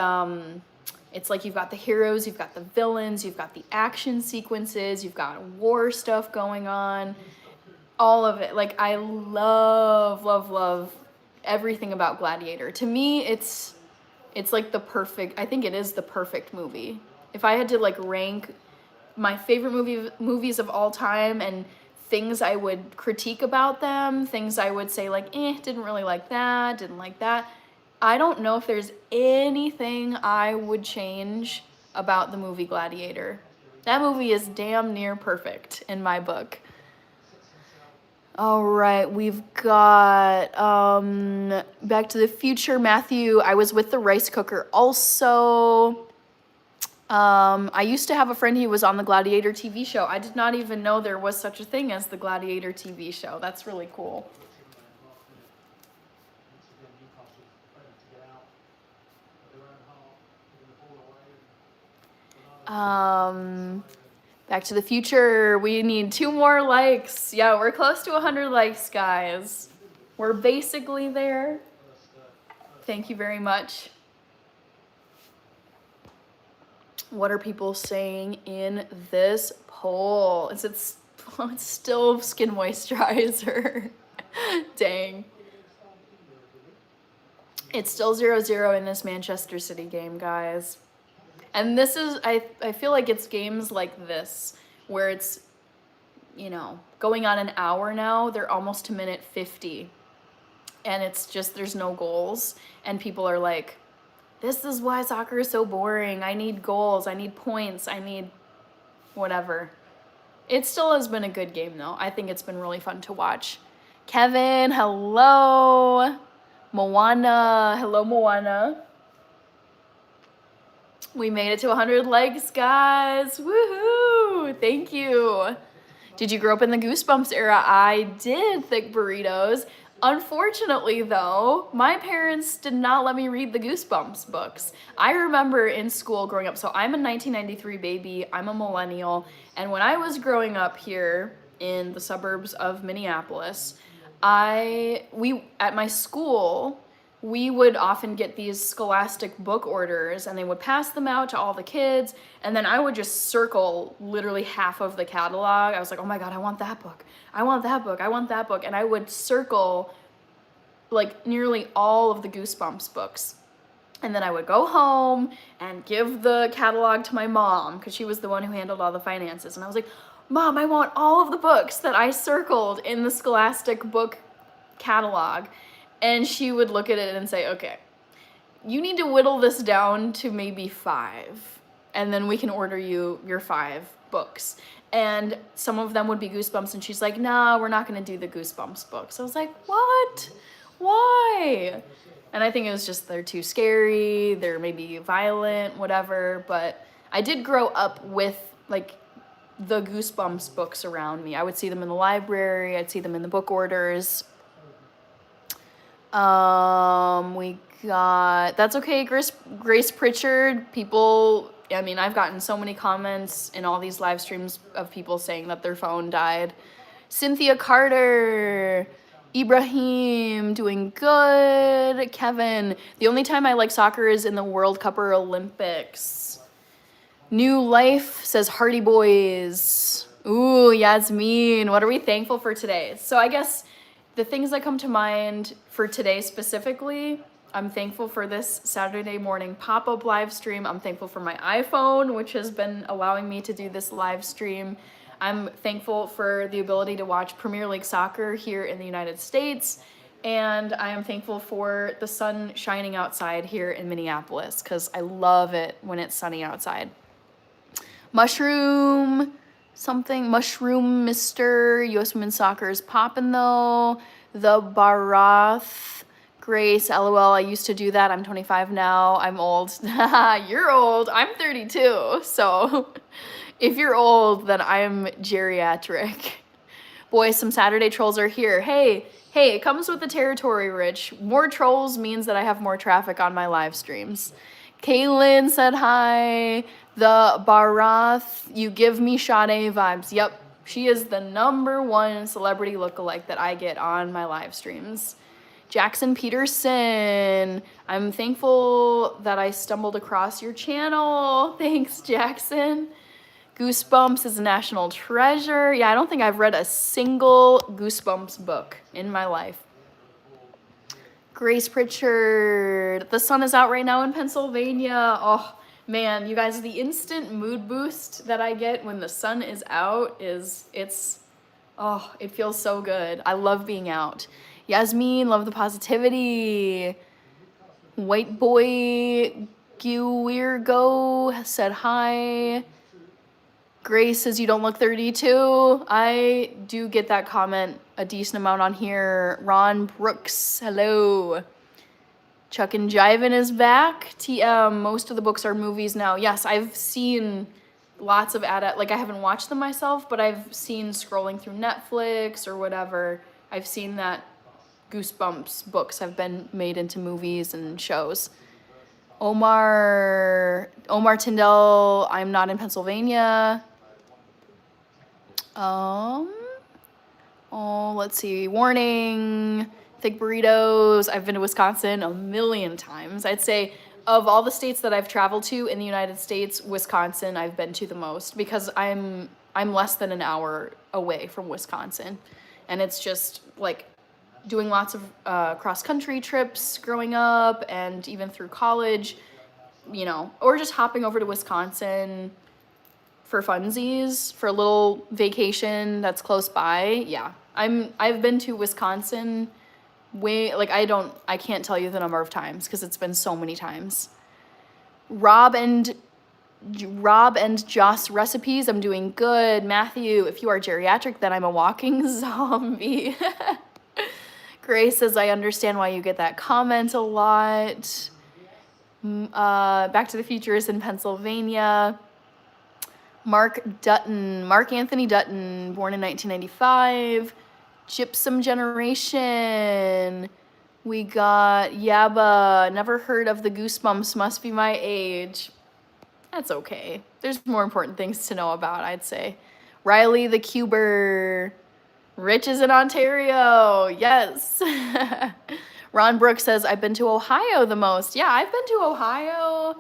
it's like you've got the heroes, you've got the villains, you've got the action sequences, you've got war stuff going on. All of it. Like, I love, love, love everything about Gladiator. To me, it's like I think it is the perfect movie. If I had to like rank my favorite movies of all time and things I would critique about them, things I would say like, didn't really like that, didn't like that. I don't know if there's anything I would change about the movie Gladiator. That movie is damn near perfect in my book. All right, we've got Back to the Future. Matthew, I was with the rice cooker also. I used to have a friend who was on the Gladiator TV show. I did not even know there was such a thing as the Gladiator TV show. That's really cool. Back to the Future, we need 2 more likes. Yeah, we're close to 100 likes, guys. We're basically there. Thank you very much. What are people saying in this poll? It's still skin moisturizer. Dang. It's still 0-0 in this Manchester City game, guys. And this is, I feel like it's games like this where it's, going on an hour now. They're almost to minute 50. And it's just, there's no goals. And people are like, this is why soccer is so boring. I need goals. I need points. I need whatever. It still has been a good game, though. I think it's been really fun to watch. Kevin, hello. Moana, hello, Moana. We made it to 100 likes, guys. Woohoo! Thank you. Did you grow up in the Goosebumps era? I did, Thick Burritos. Unfortunately, though, my parents did not let me read the Goosebumps books. I remember in school growing up, so I'm a 1993 baby, I'm a millennial, and when I was growing up here in the suburbs of Minneapolis, at my school, we would often get these Scholastic book orders and they would pass them out to all the kids. And then I would just circle literally half of the catalog. I was like, oh my God, I want that book. I want that book. I want that book. And I would circle like nearly all of the Goosebumps books. And then I would go home and give the catalog to my mom because she was the one who handled all the finances. And I was like, Mom, I want all of the books that I circled in the Scholastic book catalog. And she would look at it and say, okay, you need to whittle this down to maybe 5. And then we can order you your 5 books. And some of them would be Goosebumps. And she's like, no, we're not going to do the Goosebumps books. I was like, what? Why? And I think it was just they're too scary, they're maybe violent, whatever. But I did grow up with like the Goosebumps books around me. I would see them in the library, I'd see them in the book orders. We got That's Okay, Grace Pritchard. People, I mean, I've gotten so many comments in all these live streams of people saying that their phone died. Cynthia Carter. Ibrahim, doing good. Kevin, the only time I like soccer is in the World Cup or Olympics. New Life says Hardy Boys. Ooh, Yasmin, what are we thankful for today? So I guess the things that come to mind for today specifically, I'm thankful for this Saturday morning pop-up live stream. I'm thankful for my iPhone, which has been allowing me to do this live stream. I'm thankful for the ability to watch Premier League soccer here in the United States. And I am thankful for the sun shining outside here in Minneapolis because I love it when it's sunny outside. Mushroom Mr. US Women's Soccer is popping though. The Barath. Grace, LOL, I used to do that. I'm 25 now. I'm old. You're old. I'm 32. So if you're old, then I'm geriatric. Boy, some Saturday trolls are here. Hey, it comes with the territory, Rich. More trolls means that I have more traffic on my live streams. Kaylin said hi. The Barath, you give me Sade vibes. Yep, she is the #1 celebrity lookalike that I get on my live streams. Jackson Peterson, I'm thankful that I stumbled across your channel. Thanks, Jackson. Goosebumps is a national treasure. Yeah, I don't think I've read a single Goosebumps book in my life. Grace Pritchard, the sun is out right now in Pennsylvania. Oh, man, you guys, the instant mood boost that I get when the sun is out it feels so good. I love being out. Yasmin, love the positivity. White Boy Guirgo said hi. Grace says you don't look 32. I do get that comment a decent amount on here. Ron Brooks, hello. Chuck and Jivin is back. TM, most of the books are movies now. Yes, I've seen lots of I haven't watched them myself, but I've seen scrolling through Netflix or whatever. I've seen that Goosebumps books have been made into movies and shows. Omar Tyndall, I'm not in Pennsylvania. Let's see. Warning. Thick burritos. I've been to Wisconsin a million times. I'd say of all the states that I've traveled to in the United States, Wisconsin I've been to the most because I'm less than an hour away from Wisconsin. And it's just like doing lots of cross-country trips growing up and even through college, or just hopping over to Wisconsin for funsies, for a little vacation that's close by. Yeah, I've been to Wisconsin I can't tell you the number of times because it's been so many times. Rob and Joss recipes, I'm doing good. Matthew, if you are geriatric, then I'm a walking zombie. Grace says, I understand why you get that comment a lot. Back to the Future is in Pennsylvania. Mark Anthony Dutton, born in 1995. Gypsum Generation. We got Yaba, never heard of the Goosebumps, must be my age. That's okay. There's more important things to know about, I'd say. Riley the Cuber. Rich is in Ontario. Yes. Ron Brooks says, I've been to Ohio the most. Yeah, I've been to Ohio,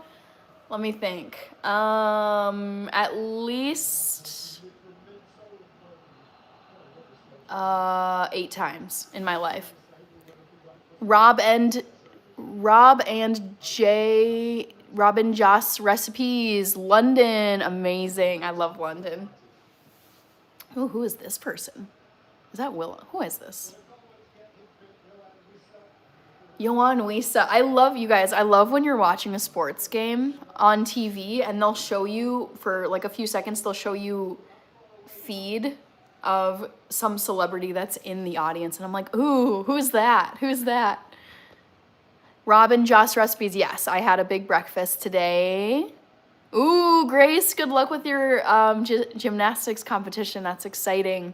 let me think, at least 8 times in my life. Rob and Joss recipes, London, amazing. I love London. Ooh, who is this person? Is that Willow? Who is this? Yohan Wisa. I love you guys. I love when you're watching a sports game on TV and they'll show you for like a few seconds, they'll show you feed of some celebrity that's in the audience. And I'm like, ooh, who's that? Who's that? Robin Joss recipes. Yes, I had a big breakfast today. Ooh, Grace, good luck with your gymnastics competition. That's exciting.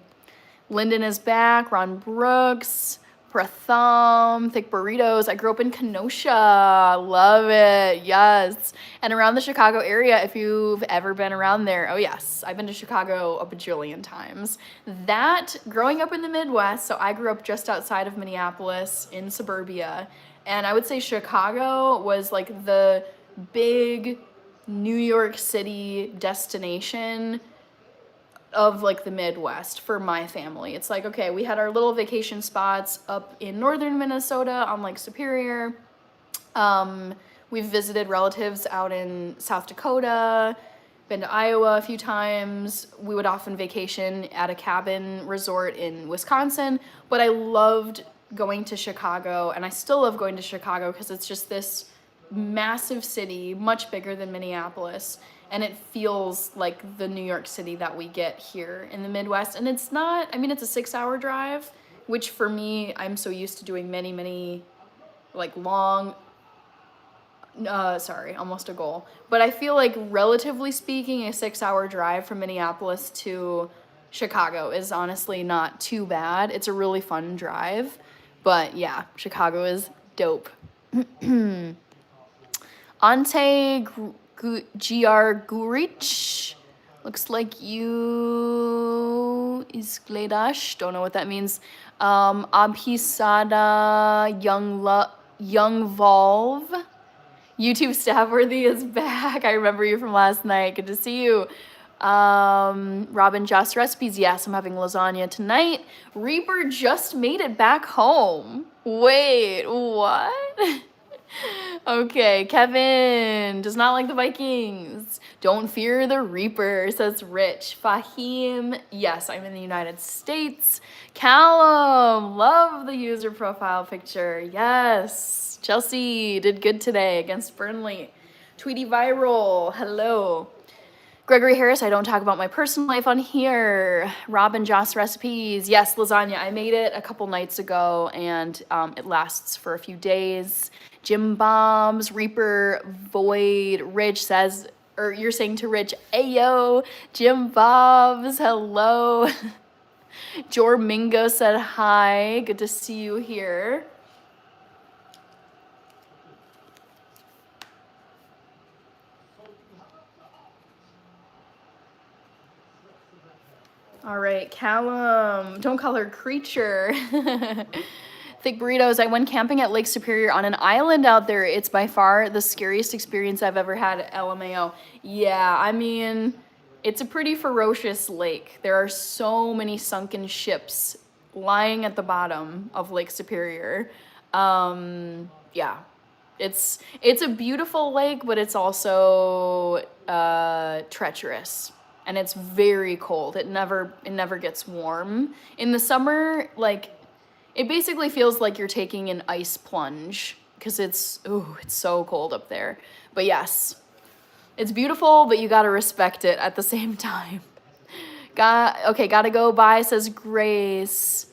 Lyndon is back. Ron Brooks. Pratham. Thick burritos. I grew up in Kenosha. Love it. Yes. And around the Chicago area, if you've ever been around there. Oh, yes. I've been to Chicago a bajillion times. That, growing up in the Midwest, so I grew up just outside of Minneapolis in suburbia. And I would say Chicago was like the big New York City destination of like the Midwest for my family. It's like, okay, we had our little vacation spots up in northern Minnesota on Lake Superior. We've visited relatives out in South Dakota, been to Iowa a few times. We would often vacation at a cabin resort in Wisconsin, but I loved going to Chicago, and I still love going to Chicago because it's just this massive city, much bigger than Minneapolis, and it feels like the New York City that we get here in the Midwest. And it's not, I mean, it's a 6-hour drive, which for me, I'm so used to doing many like long, almost a goal. But I feel like relatively speaking, a 6-hour drive from Minneapolis to Chicago is honestly not too bad. It's a really fun drive, but yeah, Chicago is dope. Ante GR Gurich, looks like you is Gledash, don't know what that means. Abhisada Young Volve. YouTube Stabworthy is back. I remember you from last night. Good to see you. Robin Joss recipes. Yes, I'm having lasagna tonight. Reaper just made it back home. Wait, what? Okay, Kevin does not like the Vikings. Don't fear the Reaper, says Rich. Fahim, yes, I'm in the United States. Callum, love the user profile picture. Yes. Chelsea did good today against Burnley. Tweety Viral, hello. Gregory Harris, I don't talk about my personal life on here. Robin Joss recipes. Yes, lasagna. I made it a couple nights ago and it lasts for a few days. Jim Bombs, Reaper, Void, Rich says, or you're saying to Rich, ayo, Jim Bombs, hello. Jor Mingo said hi, good to see you here. All right, Callum, don't call her creature. Thick burritos. I went camping at Lake Superior on an island out there. It's by far the scariest experience I've ever had at LMAO. Yeah, I mean, it's a pretty ferocious lake. There are so many sunken ships lying at the bottom of Lake Superior. Yeah, it's a beautiful lake, but it's also treacherous. And it's very cold. It never gets warm. In the summer, like, it basically feels like you're taking an ice plunge because it's so cold up there. But yes, it's beautiful, but you gotta respect it at the same time. Gotta go bye, says Grace.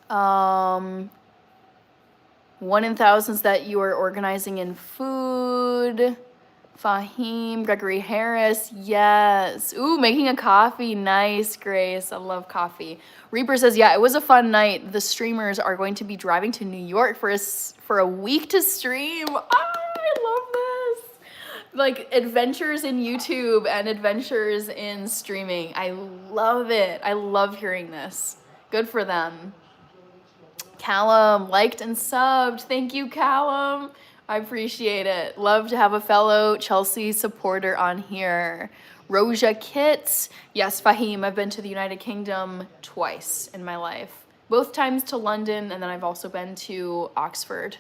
1 in thousands that you are organizing in food. Fahim, Gregory Harris, yes. Ooh, making a coffee, nice, Grace. I love coffee. Reaper says, yeah, it was a fun night. The streamers are going to be driving to New York for a week to stream. I love this. Like adventures in YouTube and adventures in streaming. I love it. I love hearing this. Good for them. Callum liked and subbed. Thank you, Callum. I appreciate it. Love to have a fellow Chelsea supporter on here. Roja Kits. Yes, Fahim, I've been to the United Kingdom twice in my life. Both times to London, and then I've also been to Oxford.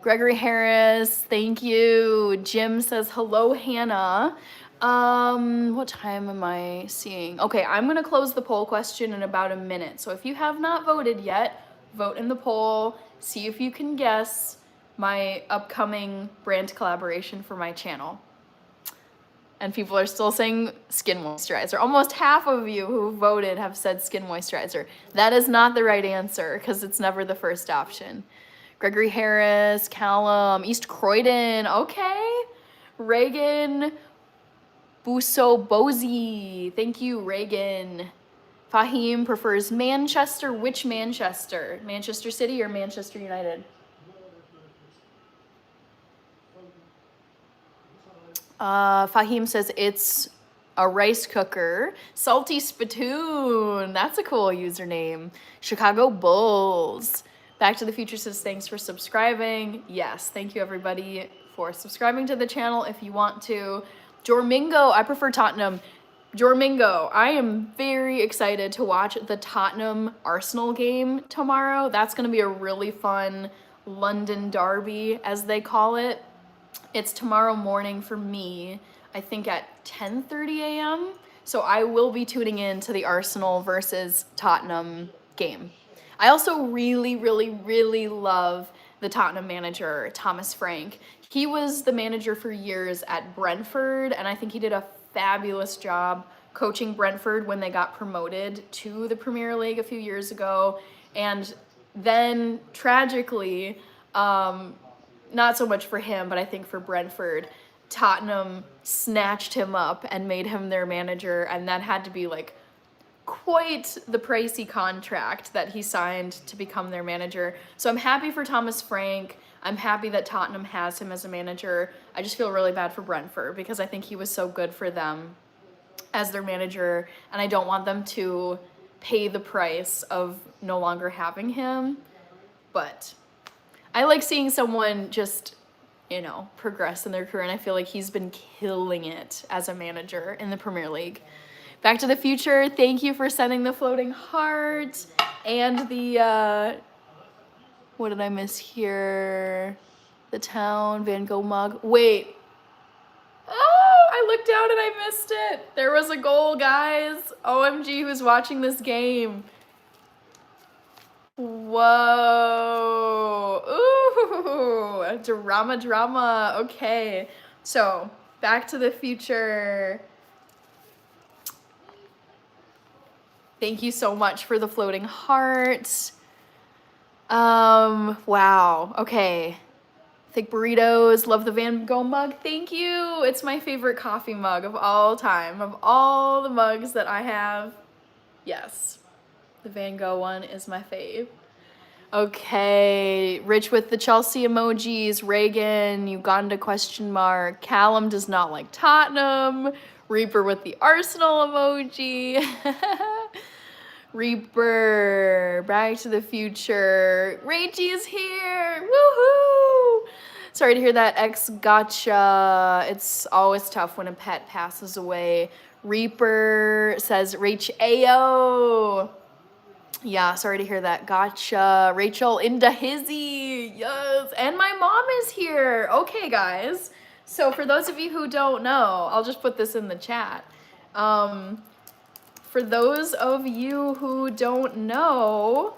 Gregory Harris, thank you. Jim says, hello, Hannah. What time am I seeing? Okay, I'm gonna close the poll question in about a minute. So if you have not voted yet, vote in the poll. See if you can guess my upcoming brand collaboration for my channel. And people are still saying skin moisturizer. Almost half of you who voted have said skin moisturizer. That is not the right answer because it's never the first option. Gregory Harris, Callum, East Croydon, okay. Reagan Buso Bozy, thank you, Reagan. Fahim prefers Manchester. Which Manchester? Manchester City or Manchester United? Fahim says it's a rice cooker. Salty Spittoon, that's a cool username. Chicago Bulls. Back to the Future says thanks for subscribing. Yes, thank you everybody for subscribing to the channel if you want to. Jormingo, I prefer Tottenham. Jormingo, I am very excited to watch the Tottenham Arsenal game tomorrow. That's going to be a really fun London derby, as they call it. It's tomorrow morning for me, I think at 10:30 a.m. So I will be tuning in to the Arsenal versus Tottenham game. I also really, really, really love the Tottenham manager, Thomas Frank. He was the manager for years at Brentford, and I think he did a fabulous job coaching Brentford when they got promoted to the Premier League a few years ago. And then, tragically, not so much for him, but I think for Brentford, Tottenham snatched him up and made him their manager, and that had to be like quite the pricey contract that he signed to become their manager. So I'm happy for Thomas Frank. I'm happy that Tottenham has him as a manager. I just feel really bad for Brentford because I think he was so good for them as their manager, and I don't want them to pay the price of no longer having him. But I like seeing someone just, you know, progress in their career, and I feel like he's been killing it as a manager in the Premier League. Back to the Future, thank you for sending the floating heart and the, what did I miss here? The town, Van Gogh mug. Wait. Oh, I looked down and I missed it. There was a goal, guys. OMG, who's watching this game? Whoa. Ooh, drama. Okay. So, Back to the Future. Thank you so much for the floating heart. Wow. Okay. Thick burritos. Love the Van Gogh mug. Thank you. It's my favorite coffee mug of all time. Of all the mugs that I have, yes, the Van Gogh one is my fave. Okay. Rich with the Chelsea emojis. Reagan, Uganda question mark. Callum does not like Tottenham. Reaper with the Arsenal emoji. Reaper, Back to the Future. Rachie is here. Woohoo! Sorry to hear that, ex gotcha. It's always tough when a pet passes away. Reaper says, Rach Ayo. Yeah, sorry to hear that. Gotcha. Rachel Indahizzy. Yes. And my mom is here. Okay, guys. So for those of you who don't know, I'll just put this in the chat. For those of you who don't know,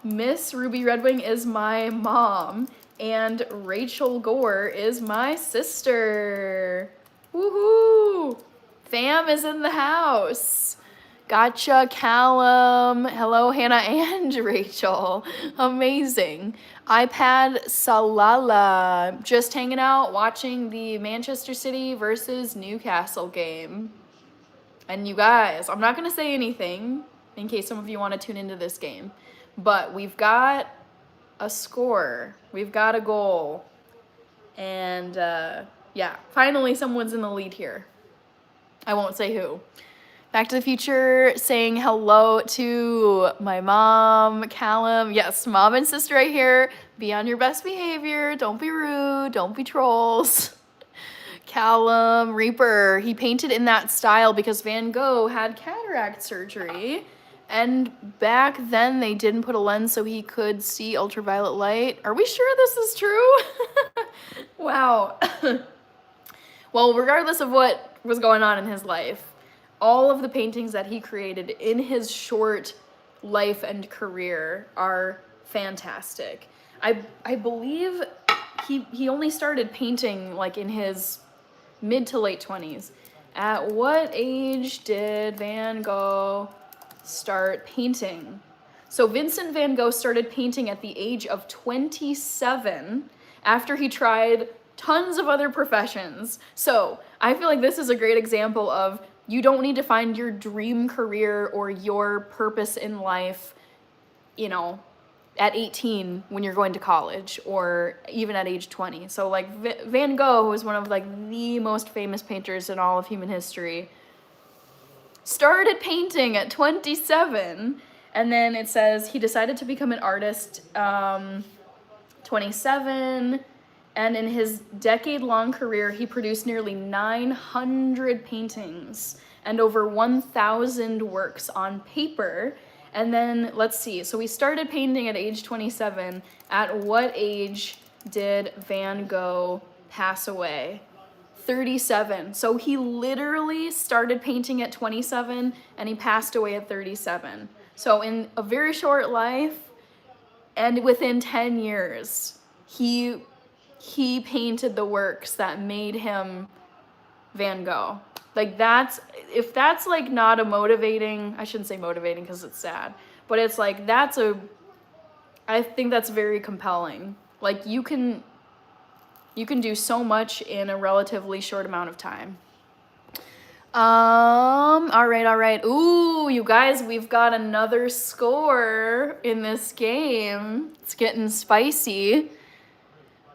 Miss Ruby Red Wing is my mom, and Rachel Gore is my sister. Woohoo! Fam is in the house. Gotcha, Callum. Hello, Hannah and Rachel. Amazing. iPad Salala. Just hanging out, watching the Manchester City versus Newcastle game. And you guys, I'm not going to say anything in case some of you want to tune into this game, but we've got a score. We've got a goal. And yeah, finally someone's in the lead here. I won't say who. Back to the Future saying hello to my mom, Callum. Yes, mom and sister right here. Be on your best behavior. Don't be rude. Don't be trolls. Callum Reaper, he painted in that style because Van Gogh had cataract surgery. And back then they didn't put a lens so he could see ultraviolet light. Are we sure this is true? Wow. Well, regardless of what was going on in his life, all of the paintings that he created in his short life and career are fantastic. I believe he only started painting like in his mid to late 20s. At what age did Van Gogh start painting? So Vincent van Gogh started painting at the age of 27 after he tried tons of other professions. So I feel like this is a great example of you don't need to find your dream career or your purpose in life, you know, at 18 when you're going to college or even at age 20. So like Van Gogh was one of like the most famous painters in all of human history. Started painting at 27, and then it says he decided to become an artist 27, and in his decade-long career he produced nearly 900 paintings and over 1,000 works on paper. And then let's see, so he started painting at age 27. At what age did Van Gogh pass away? 37. So he literally started painting at 27 and he passed away at 37. So in a very short life and within 10 years, he painted the works that made him Van Gogh. Like if that's like not a motivating, I shouldn't say motivating because it's sad, but it's like I think that's very compelling. Like you can do so much in a relatively short amount of time. All right. Ooh, you guys, we've got another score in this game. It's getting spicy.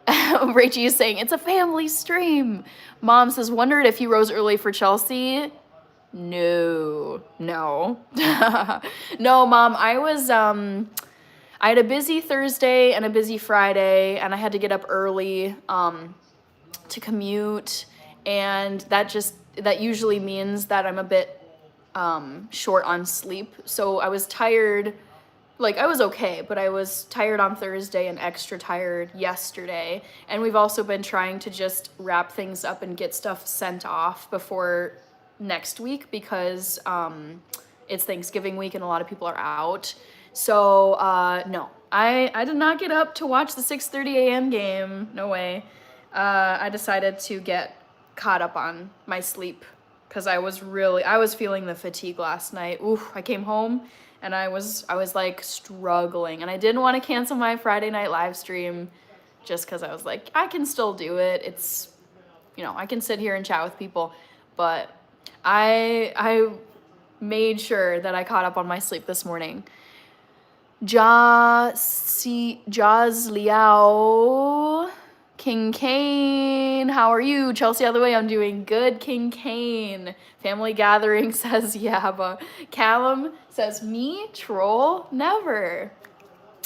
Rachie is saying, it's a family stream. Mom says, wondered if you rose early for Chelsea. No. No, Mom, I had a busy Thursday and a busy Friday, and I had to get up early to commute, and that usually means that I'm a bit short on sleep. So I was tired. Like, I was okay, but I was tired on Thursday and extra tired yesterday. And we've also been trying to just wrap things up and get stuff sent off before next week because it's Thanksgiving week and a lot of people are out. So, no, I did not get up to watch the 6:30 a.m. game. No way. I decided to get caught up on my sleep because I was feeling the fatigue last night. Oof, I came home and I was like struggling, and I didn't want to cancel my Friday night live stream just because I was like, I can still do it. It's, I can sit here and chat with people, but I made sure that I caught up on my sleep this morning. Jaz Liao, King Kane, how are you? Chelsea, all the way, I'm doing good, King Kane. Family Gathering says, yeah, but Callum says, me, troll, never.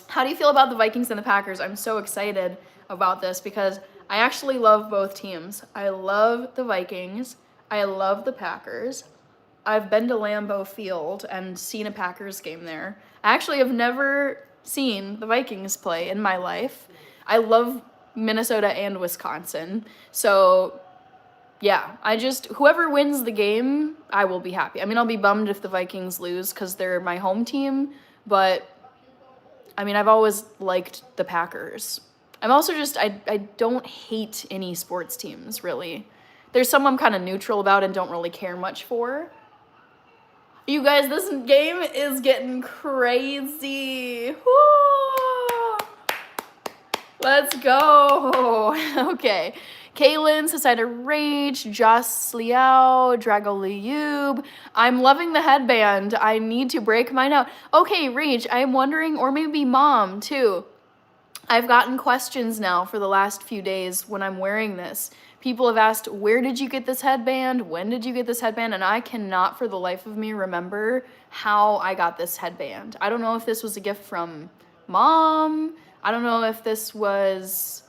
How do you feel about the Vikings and the Packers? I'm so excited about this because I actually love both teams. I love the Vikings. I love the Packers. I've been to Lambeau Field and seen a Packers game there. I actually have never seen the Vikings play in my life. I love Minnesota and Wisconsin. So, yeah, whoever wins the game, I will be happy. I mean, I'll be bummed if the Vikings lose because they're my home team, but I mean, I've always liked the Packers. I'm also I don't hate any sports teams, really. There's some I'm kind of neutral about and don't really care much for. You guys, this game is getting crazy. Woo! Let's go. Okay. Kaylin says, I had a rage. Joss Liao, Drago Liub. I'm loving the headband. I need to break mine out. Okay, Rage, I'm wondering, or maybe Mom, too. I've gotten questions now for the last few days when I'm wearing this. People have asked, where did you get this headband? When did you get this headband? And I cannot for the life of me remember how I got this headband. I don't know if this was a gift from mom. I don't know if this was,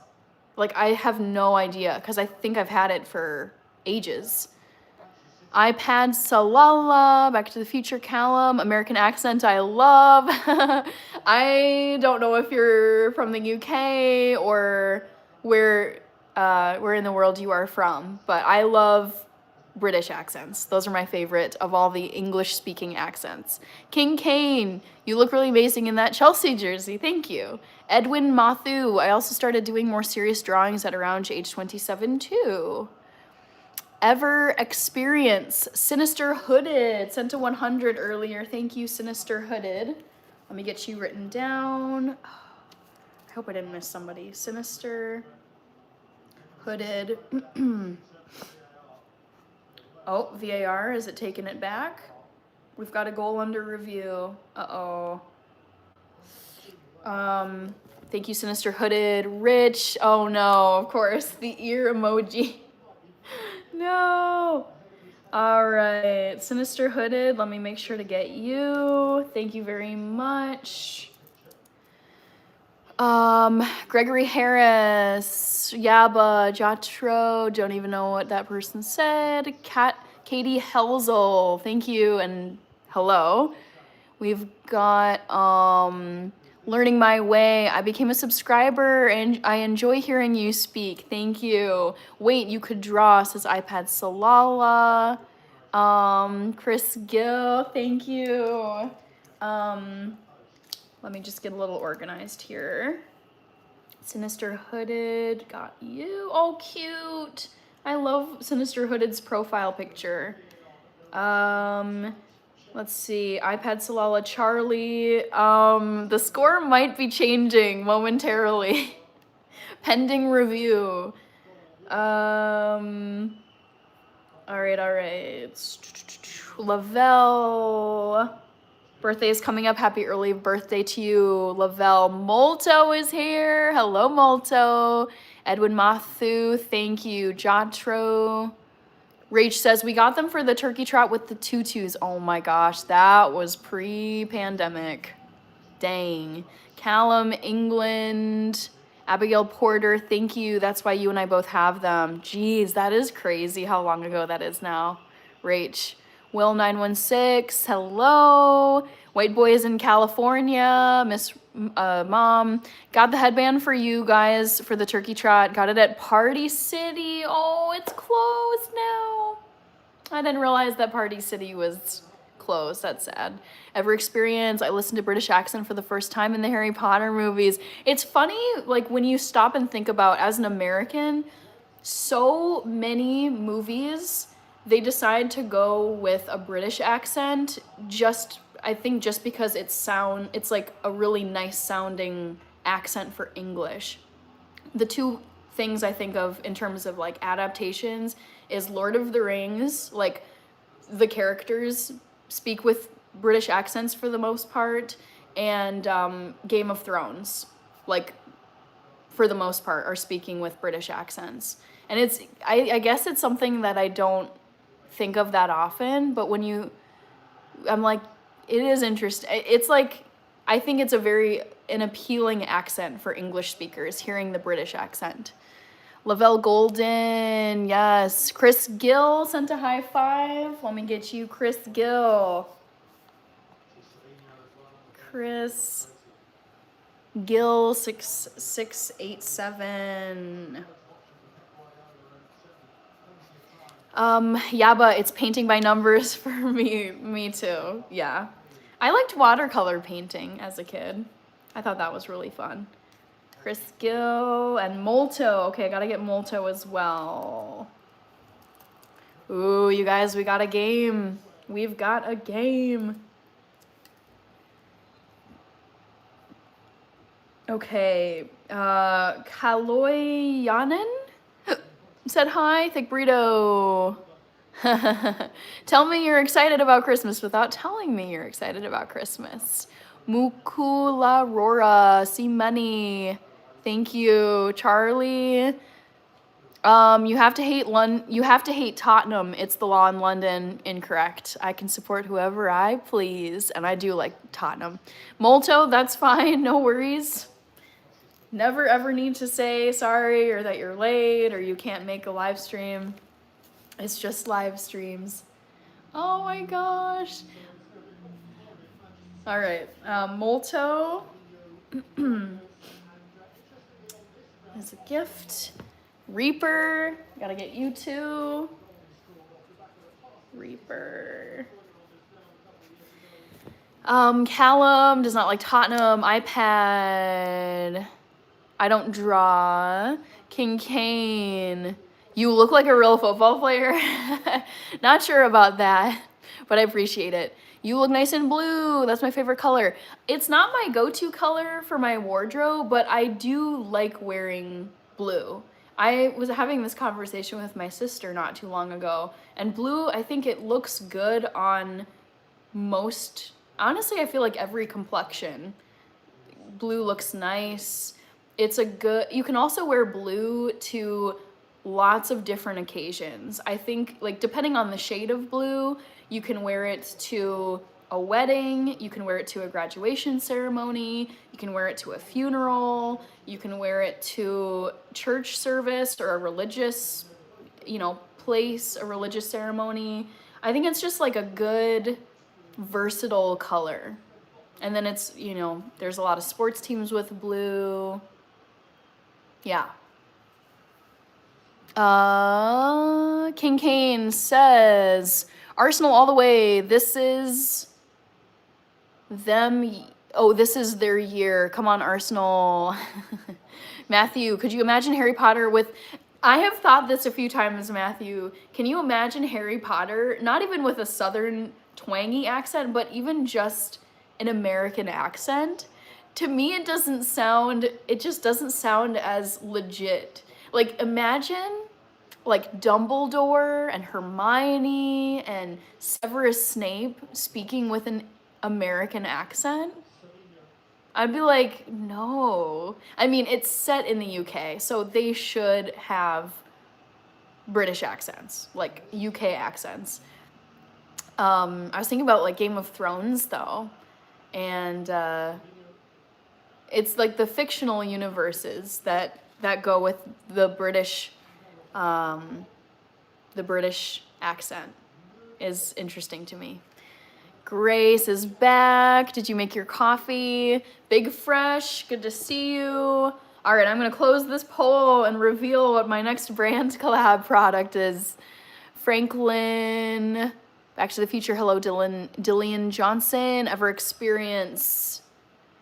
like, I have no idea because I think I've had it for ages. iPad Salala, Back to the Future Callum, American accent I love. I don't know if you're from the UK or where in the world you are from, but I love British accents. Those are my favorite of all the English-speaking accents. King Kane, you look really amazing in that Chelsea jersey. Thank you. Edwin Mathu, I also started doing more serious drawings at around age 27 too. Ever Experience, Sinister Hooded, sent to 100 earlier. Thank you, Sinister Hooded. Let me get you written down. I hope I didn't miss somebody. Sinister Hooded. Oh, VAR, is it taking it back? We've got a goal under review. Uh-oh. Thank you, Sinister Hooded. Rich, oh no, of course, the ear emoji. No. All right, Sinister Hooded, let me make sure to get you. Thank you very much. Gregory Harris, Yaba, Jatro, don't even know what that person said. Katie Helzel, thank you and hello. We've got, Learning My Way. I became a subscriber and I enjoy hearing you speak. Thank you. Wait, you could draw, says iPad Salala. Chris Gill, thank you. Let me just get a little organized here. Sinister Hooded, got you. Oh, cute. I love Sinister Hooded's profile picture. Let's see, iPad Salala Charlie. The score might be changing momentarily. Pending review. All right. Lavelle. Birthday is coming up. Happy early birthday to you, Lavelle. Molto is here. Hello, Molto. Edwin Mathu, thank you. Jatro. Rach says, we got them for the turkey trot with the tutus. Oh my gosh, that was pre-pandemic. Dang. Callum, England. Abigail Porter, thank you. That's why you and I both have them. Jeez, that is crazy how long ago that is now. Rach. Will 916, hello. White boy is in California. Miss Mom. Got the headband for you guys for the turkey trot. Got it at Party City. Oh, it's closed now. I didn't realize that Party City was closed. That's sad. Ever Experience. I listened to British accent for the first time in the Harry Potter movies. It's funny, like when you stop and think about, as an American, so many movies, they decide to go with a British accent I think just because it's like a really nice sounding accent for English. The two things I think of in terms of like adaptations is Lord of the Rings, like the characters speak with British accents for the most part, and Game of Thrones, like for the most part, are speaking with British accents. And I guess it's something that I don't think of that often, but I'm like, it is interesting. It's like, I think it's an appealing accent for English speakers, hearing the British accent. Lavelle Golden, yes. Chris Gill sent a high five. Let me get you Chris Gill. Chris Gill 6687. Yeah, but it's painting by numbers for me too. Yeah. I liked watercolor painting as a kid. I thought that was really fun. Chris Gill and Molto. Okay, I gotta get Molto as well. Ooh, you guys, we got a game. We've got a game. Okay, Kaloy Yanen said hi, Thick Burrito. Tell me you're excited about Christmas without telling me you're excited about Christmas. Mukula Rora, see money. Thank you, Charlie. You have to hate You have to hate Tottenham. It's the law in London. Incorrect. I can support whoever I please, and I do like Tottenham. Molto, that's fine. No worries. Never ever need to say sorry or that you're late or you can't make a live stream. It's just live streams. Oh my gosh. All right. Molto is a gift. Reaper, gotta get you too. Reaper. Callum does not like Tottenham. iPad. I don't draw. King Kane. You look like a real football player. Not sure about that, but I appreciate it. You look nice in blue. That's my favorite color. It's not my go-to color for my wardrobe, but I do like wearing blue. I was having this conversation with my sister not too long ago, and blue, I think it looks good on most, honestly, I feel like every complexion. Blue looks nice. It's a good, you can also wear blue to lots of different occasions. I think, like, depending on the shade of blue, you can wear it to a wedding, you can wear it to a graduation ceremony, you can wear it to a funeral, you can wear it to church service or a religious, place, a religious ceremony. I think it's just like a good, versatile color. And then it's, there's a lot of sports teams with blue. Yeah. King Kane says, Arsenal all the way. This is them. Oh, this is their year. Come on, Arsenal. Matthew, could you imagine Harry Potter with... I have thought this a few times, Matthew. Can you imagine Harry Potter, not even with a southern twangy accent, but even just an American accent? To me, it just doesn't sound as legit. Like, imagine, like, Dumbledore and Hermione and Severus Snape speaking with an American accent. I'd be like, no. I mean, it's set in the UK, so they should have British accents, like UK accents. I was thinking about, like, Game of Thrones, though, and it's like the fictional universes that go with the British accent is interesting to me. Grace is back. Did you make your coffee? Big Fresh, good to see you. All right, I'm gonna close this poll and reveal what my next brand collab product is. Franklin, Back to the Future, hello Dillian Johnson. Ever experience?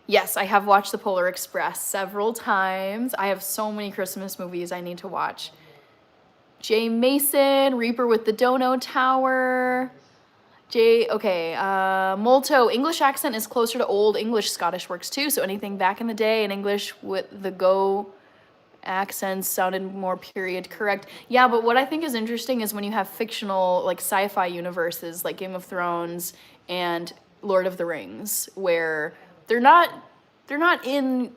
Yes, I have watched The Polar Express several times. I have so many Christmas movies I need to watch. Jay Mason, Reaper with the Dono Tower. Molto, English accent is closer to Old English. Scottish works too, so anything back in the day in English with the go accents sounded more period correct. Yeah, but what I think is interesting is when you have fictional, like, sci-fi universes like Game of Thrones and Lord of the Rings, where they're not in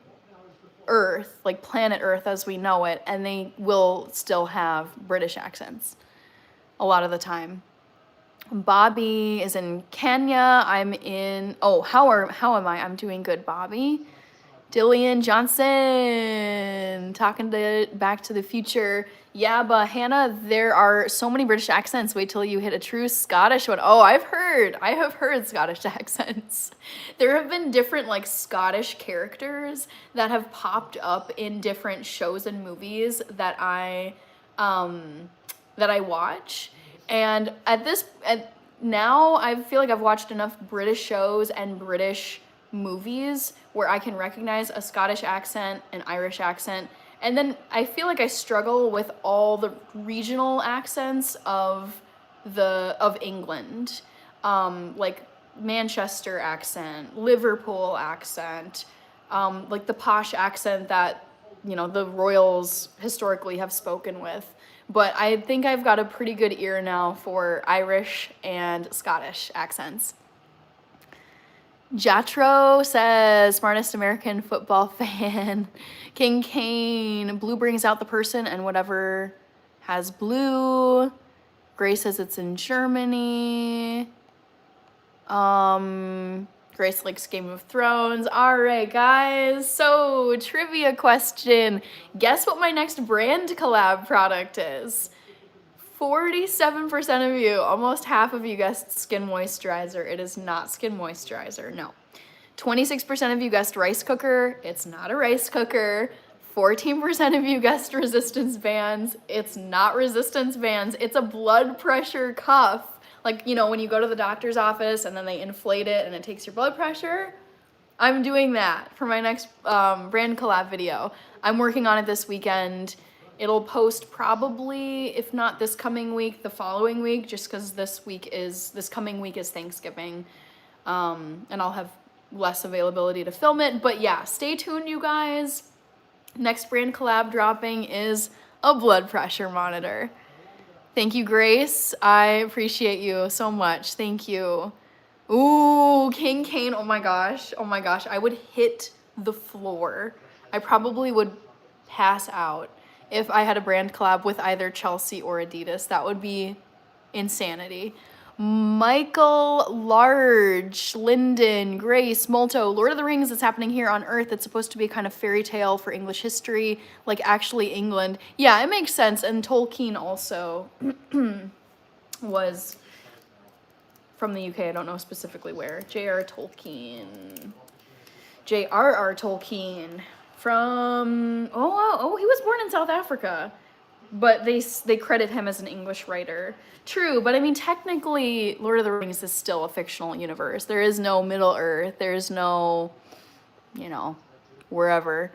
Earth, like planet Earth as we know it, and they will still have British accents a lot of the time. Bobby is in Kenya. I'm in, how am I? I'm doing good, Bobby. Dillian Johnson, talking to Back to the Future. Yeah, but Hannah, there are so many British accents. Wait till you hit a true Scottish one. Oh, I have heard Scottish accents. There have been different, like, Scottish characters that have popped up in different shows and movies that I watch. And now I feel like I've watched enough British shows and British movies where I can recognize a Scottish accent, an Irish accent, and then I feel like I struggle with all the regional accents of England, like Manchester accent, Liverpool accent, like the posh accent that, the royals historically have spoken with. But I think I've got a pretty good ear now for Irish and Scottish accents. Jatro says, smartest American football fan. King Kane, blue brings out the person and whatever has blue. Grace says it's in Germany. Grace likes Game of Thrones. All right, guys. So, trivia question. Guess what my next brand collab product is? 47% of you, almost half of you guessed skin moisturizer. It is not skin moisturizer, no. 26% of you guessed rice cooker. It's not a rice cooker. 14% of you guessed resistance bands. It's not resistance bands. It's a blood pressure cuff. Like, you know, when you go to the doctor's office and then they inflate it and it takes your blood pressure. I'm doing that for my next brand collab video. I'm working on it this weekend. It'll post probably, if not this coming week, the following week, just because this coming week is Thanksgiving. And I'll have less availability to film it. But yeah, stay tuned, you guys. Next brand collab dropping is a blood pressure monitor. Thank you, Grace. I appreciate you so much. Thank you. Ooh, King Kane. Oh my gosh. Oh my gosh. I would hit the floor. I probably would pass out if I had a brand collab with either Chelsea or Adidas. That would be insanity. Michael, Large, Lyndon, Grace, Molto, Lord of the Rings is happening here on Earth. It's supposed to be a kind of fairy tale for English history, like actually England. Yeah, it makes sense. And Tolkien also was from the UK. I don't know specifically where. J.R.R. Tolkien from, he was born in South Africa. But they credit him as an English writer. True, but I mean, technically, Lord of the Rings is still a fictional universe. There is no Middle Earth. There's no, you know, wherever.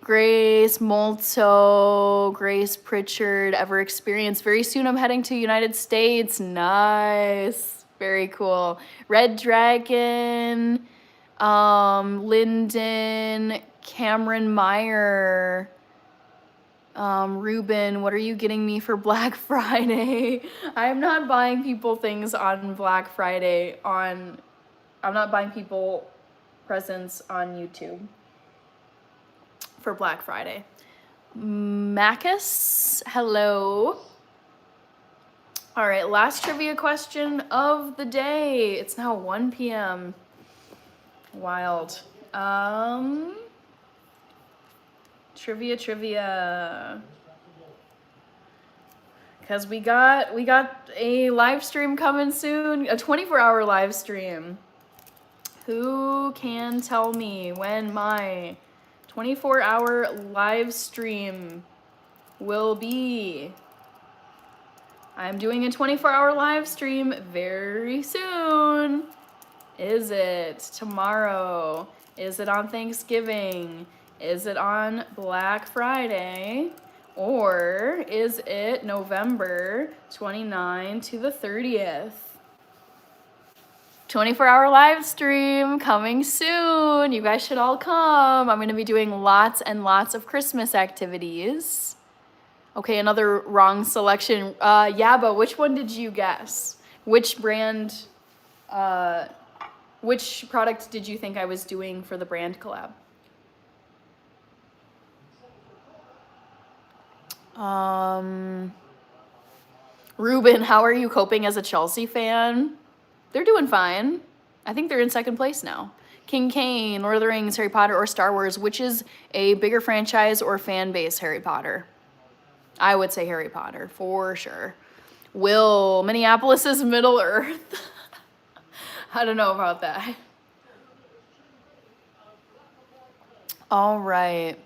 Grace Molto, Grace Pritchard, Ever Experience. Very soon I'm heading to United States. Nice. Very cool. Red Dragon, Lyndon, Cameron Meyer. Ruben, what are you getting me for Black Friday? I am not buying people things on Black Friday I'm not buying people presents on YouTube for Black Friday. Macus, hello. All right, last trivia question of the day. It's now 1 p.m. Wild. Trivia. Because we got a live stream coming soon, a 24-hour live stream. Who can tell me when my 24-hour live stream will be? I'm doing a 24-hour live stream very soon. Is it tomorrow? Is it on Thanksgiving? Is it on Black Friday? Or is it November 29 to the 30th? 24-hour live stream coming soon. You guys should all come. I'm going to be doing lots and lots of Christmas activities. Okay, another wrong selection. Yaba, which one did you guess? Which brand, which product did you think I was doing for the brand collab? Ruben, how are you coping as a Chelsea fan? They're doing fine. I think they're in second place now. King Kane, Lord of the Rings, Harry Potter, or Star Wars, which is a bigger franchise or fan base? Harry Potter. I would say Harry Potter, for sure. Will, Minneapolis is Middle Earth. I don't know about that. All right.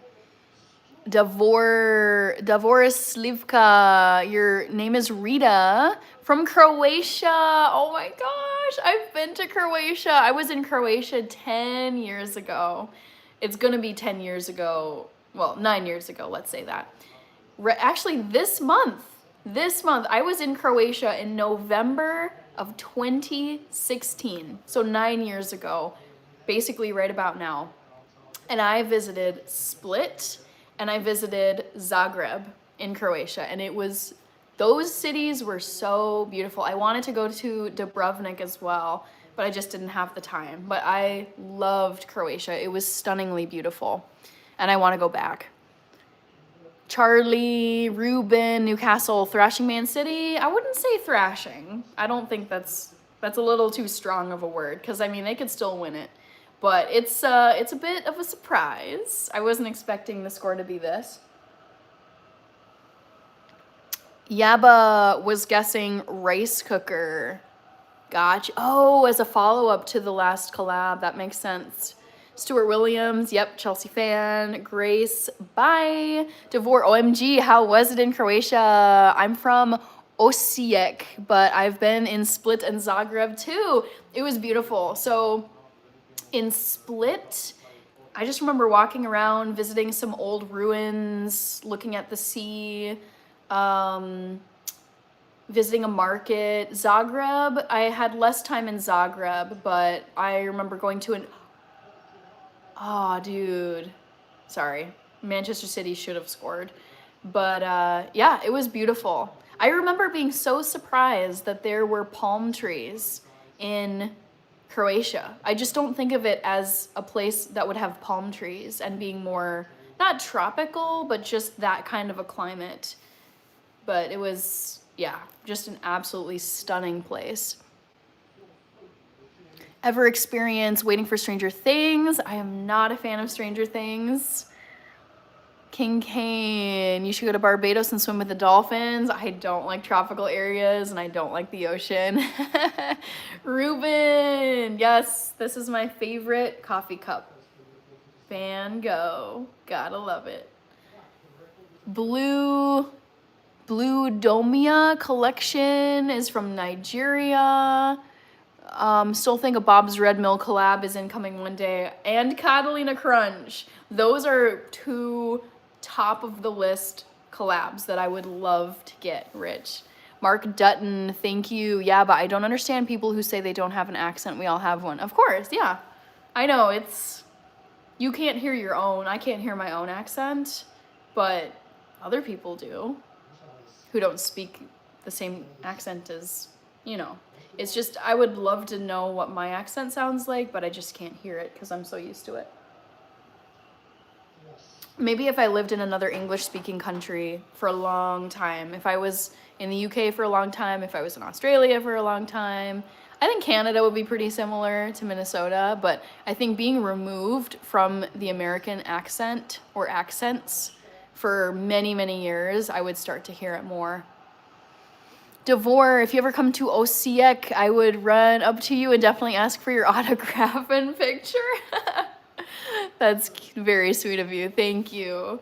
Davoris Slivka, your name is Rita from Croatia. Oh my gosh, I've been to Croatia. I was in Croatia 10 years ago. It's gonna be 10 years ago. Well, 9 years ago, let's say that. Actually, this month, I was in Croatia in November of 2016. So 9 years ago, basically right about now. And I visited Split, and I visited Zagreb in Croatia, and those cities were so beautiful. I wanted to go to Dubrovnik as well, but I just didn't have the time. But I loved Croatia. It was stunningly beautiful, and I want to go back. Charlie, Ruben, Newcastle, thrashing Man City. I wouldn't say thrashing. I don't think that's a little too strong of a word, because I mean they could still win it, but it's a bit of a surprise. I wasn't expecting the score to be this. Yaba was guessing rice cooker. Gotcha. Oh, as a follow-up to the last collab, that makes sense. Stuart Williams, yep, Chelsea fan. Grace, bye. Devor, OMG, how was it in Croatia? I'm from Osijek, but I've been in Split and Zagreb too. It was beautiful. So in Split, I just remember walking around, visiting some old ruins, looking at the sea, visiting a market. Zagreb, I had less time in Zagreb, but I remember going to an... Oh, dude. Sorry. Manchester City should have scored. But yeah, it was beautiful. I remember being so surprised that there were palm trees in Croatia. I just don't think of it as a place that would have palm trees and being more, not tropical, but just that kind of a climate. But it was, yeah, just an absolutely stunning place. Ever experience waiting for Stranger Things? I am not a fan of Stranger Things. King Kane, you should go to Barbados and swim with the dolphins. I don't like tropical areas and I don't like the ocean. Ruben, yes, this is my favorite coffee cup. Van Gogh, gotta love it. Blue Domia collection is from Nigeria. Still think a Bob's Red Mill collab is incoming one day. And Catalina Crunch. Those are two top of the list collabs that I would love to get, Rich. Mark Dutton, thank you. Yeah, but I don't understand people who say they don't have an accent. We all have one. Of course, yeah. I know, it's... You can't hear your own. I can't hear my own accent. But other people do. Who don't speak the same accent as, you know. It's just, I would love to know what my accent sounds like, but I just can't hear it because I'm so used to it. Maybe if I lived in another English-speaking country for a long time, if I was in the UK for a long time, if I was in Australia for a long time, I think Canada would be pretty similar to Minnesota, but I think being removed from the American accent or accents for many, many years, I would start to hear it more. Devor, if you ever come to Osijek, I would run up to you and definitely ask for your autograph and picture. That's very sweet of you. Thank you.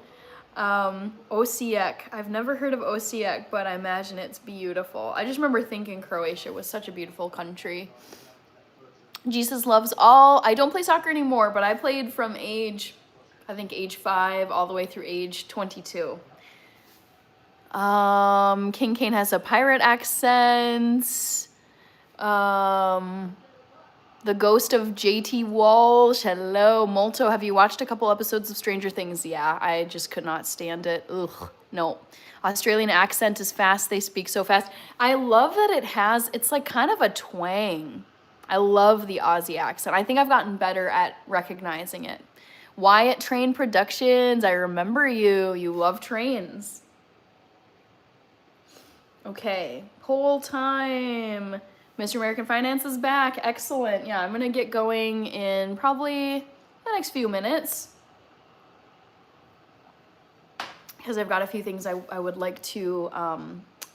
Osijek. I've never heard of Osijek, but I imagine it's beautiful. I just remember thinking Croatia was such a beautiful country. Jesus loves all. I don't play soccer anymore, but I played from age 5 all the way through age 22. King Kane has a pirate accent. The ghost of JT Walsh. Hello. Molto, have you watched a couple episodes of Stranger Things? Yeah, I just could not stand it. Ugh, no. Australian accent is fast. They speak so fast. I love that it's like kind of a twang. I love the Aussie accent. I think I've gotten better at recognizing it. Wyatt Train Productions. I remember you. You love trains. Okay, poll time. Mr. American Finance is back. Excellent. Yeah, I'm going to get going in probably the next few minutes because I've got a few things I would like to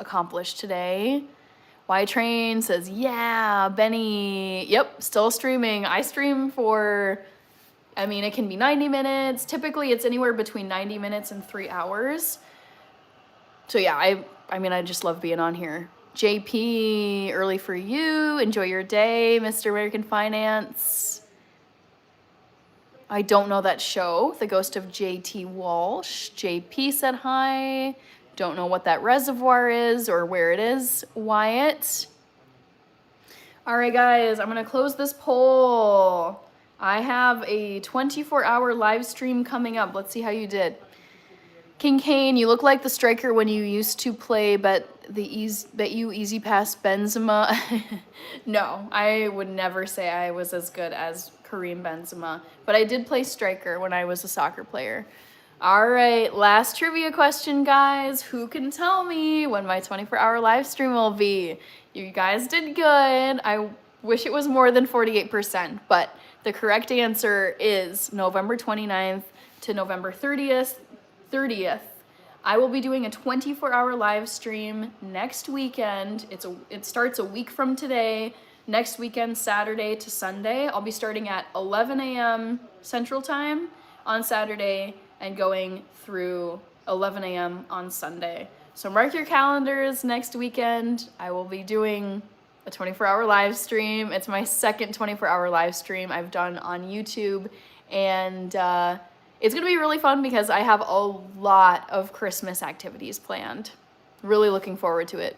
accomplish today. Y Train says, yeah, Benny. Yep, still streaming. I stream for, I mean, it can be 90 minutes. Typically, it's anywhere between 90 minutes and 3 hours. So yeah, I mean, I just love being on here. JP, early for you. Enjoy your day, Mr. American Finance. I don't know that show, The Ghost of JT Walsh. JP said hi. Don't know what that reservoir is or where it is. Wyatt. All right, guys, I'm going to close this poll. I have a 24-hour live stream coming up. Let's see how you did. King Kane, you look like the striker when you used to play, bet you easy pass Benzema. No, I would never say I was as good as Karim Benzema, but I did play striker when I was a soccer player. All right, last trivia question, guys. Who can tell me when my 24-hour live stream will be? You guys did good. I wish it was more than 48%, but the correct answer is November 29th to November 30th. I will be doing a 24-hour live stream next weekend. It starts a week from today. Next weekend, Saturday to Sunday. I'll be starting at 11 a.m. Central Time on Saturday and going through 11 a.m. on Sunday. So mark your calendars next weekend. I will be doing a 24-hour live stream. It's my second 24-hour live stream I've done on YouTube. And it's gonna be really fun because I have a lot of Christmas activities planned. Really looking forward to it.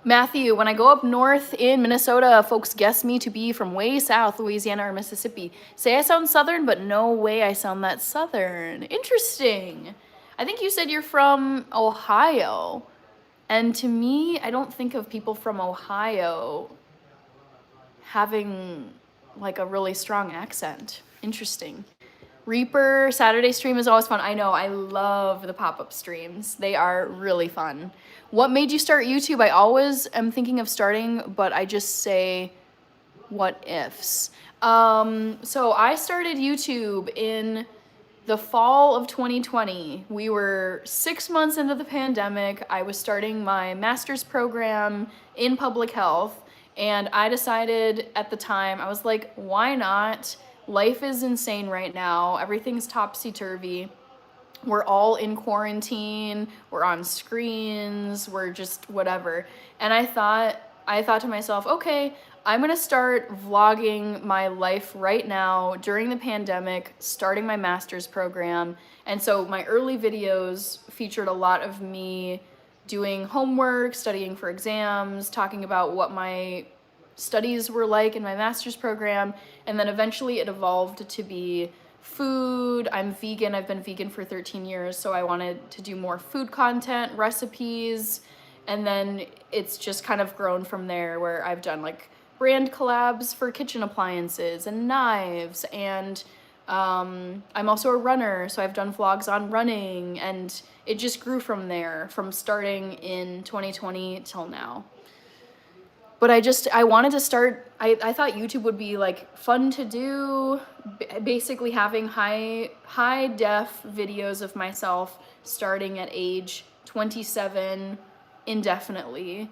Matthew, when I go up north in Minnesota, folks guess me to be from way south, Louisiana or Mississippi. Say I sound southern, but no way I sound that southern. Interesting. I think you said you're from Ohio. And to me, I don't think of people from Ohio having like a really strong accent. Interesting. Reaper, Saturday stream is always fun. I know, I love the pop-up streams. They are really fun. What made you start YouTube? I always am thinking of starting, but I just say what ifs. So I started YouTube in the fall of 2020. We were 6 months into the pandemic. I was starting my master's program in public health, and I decided at the time, I was like, why not? Life is insane right now. Everything's topsy-turvy. We're all in quarantine, we're on screens, we're just whatever. And I thought to myself, okay, I'm gonna start vlogging my life right now during the pandemic, starting my master's program. And so my early videos featured a lot of me doing homework, studying for exams, talking about what my studies were like in my master's program. And then eventually it evolved to be food. I'm vegan. I've been vegan for 13 years, so I wanted to do more food content, recipes, and then it's just kind of grown from there, where I've done like brand collabs for kitchen appliances and knives, and I'm also a runner, so I've done vlogs on running, and it just grew from there, from starting in 2020 till now. But I wanted to start, I thought YouTube would be like fun to do, basically having high def videos of myself starting at age 27 indefinitely,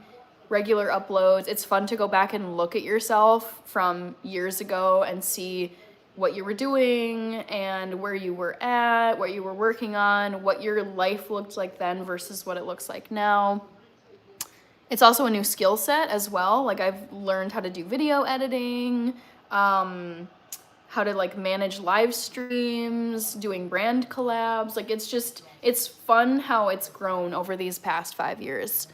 regular uploads. It's fun to go back and look at yourself from years ago and see what you were doing and where you were at, what you were working on, what your life looked like then versus what it looks like now. It's also a new skill set as well. Like I've learned how to do video editing, how to like manage live streams, doing brand collabs. Like it's fun how it's grown over these past 5 years.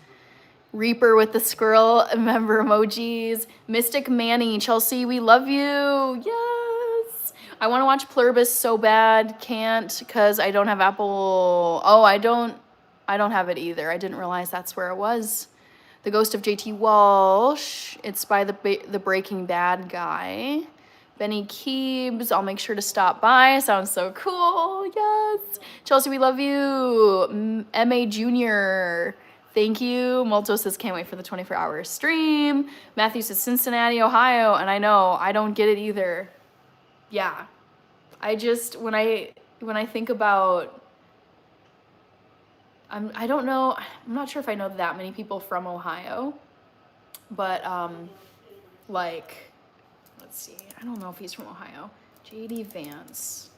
Reaper with the squirrel member emojis. Mystic Manny, Chelsea, we love you. Yes. I want to watch Pluribus so bad. Can't because I don't have Apple. Oh, I don't have it either. I didn't realize that's where it was. The Ghost of JT Walsh. It's by the Breaking Bad guy. Benny Keebs. I'll make sure to stop by. Sounds so cool. Yes. Chelsea, we love you. M.A. Jr. Thank you. Molto says, can't wait for the 24-hour stream. Matthew says, Cincinnati, Ohio. And I know, I don't get it either. Yeah. I just, when I think about, I don't know, I'm not sure if I know that many people from Ohio, but like, let's see, I don't know if he's from Ohio. JD Vance.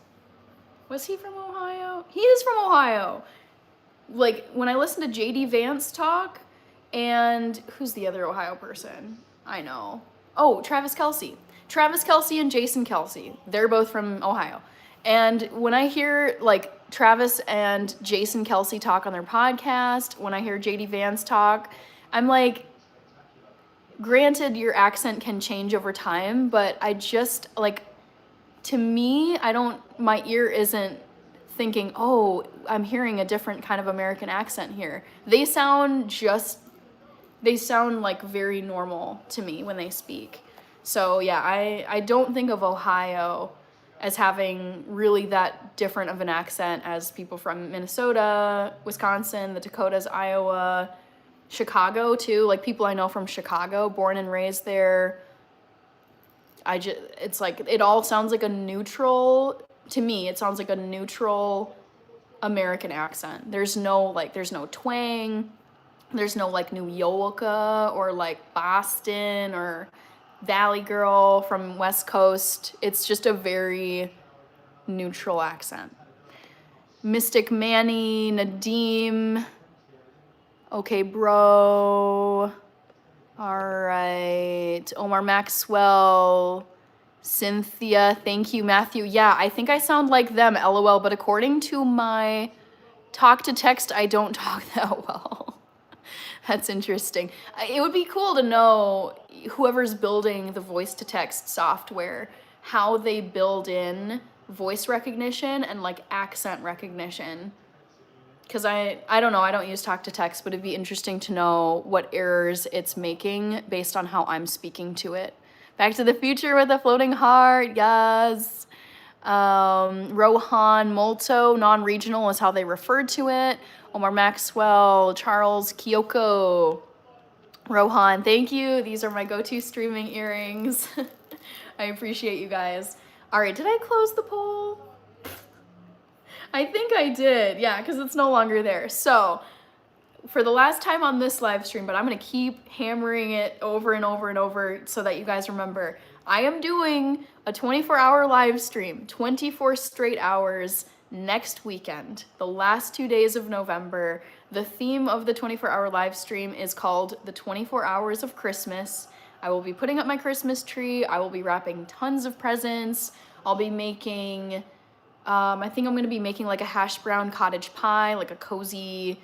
Was he from Ohio? He is from Ohio. Like, when I listen to JD Vance talk, and who's the other Ohio person? I know. Oh, Travis Kelce. Travis Kelce and Jason Kelce. They're both from Ohio. And when I hear, like, Travis and Jason Kelce talk on their podcast, when I hear JD Vance talk, I'm like, granted, your accent can change over time, but I just, like, to me, my ear isn't thinking, oh, I'm hearing a different kind of American accent here. They sound like very normal to me when they speak. So yeah, I don't think of Ohio as having really that different of an accent as people from Minnesota, Wisconsin, the Dakotas, Iowa, Chicago too. Like people I know from Chicago, born and raised there. It's like, it all sounds like a neutral, to me, it sounds like a neutral American accent. There's no twang. There's no like New York or like Boston or Valley Girl from West Coast. It's just a very neutral accent. Mystic Manny, Nadim. Okay, bro. All right. Omar Maxwell. Cynthia. Thank you, Matthew. Yeah, I think I sound like them, LOL. But according to my talk to text, I don't talk that well. That's interesting. It would be cool to know whoever's building the voice to text software, how they build in voice recognition and like accent recognition. Because I don't know, I don't use talk to text, but it'd be interesting to know what errors it's making based on how I'm speaking to it. Back to the Future with a Floating Heart, yes. Rohan Molto, non-regional is how they referred to it. Omar Maxwell, Charles Kyoko, Rohan, thank you. These are my go-to streaming earrings. I appreciate you guys. All right, did I close the poll? I think I did, yeah, because it's no longer there. So, for the last time on this live stream, but I'm gonna keep hammering it over and over and over so that you guys remember, I am doing a 24-hour live stream, 24 straight hours next weekend, the last 2 days of November. The theme of the 24-hour live stream is called the 24 Hours of Christmas. I will be putting up my Christmas tree. I will be wrapping tons of presents. I'll be making, I think I'm gonna be making like a hash brown cottage pie, like a cozy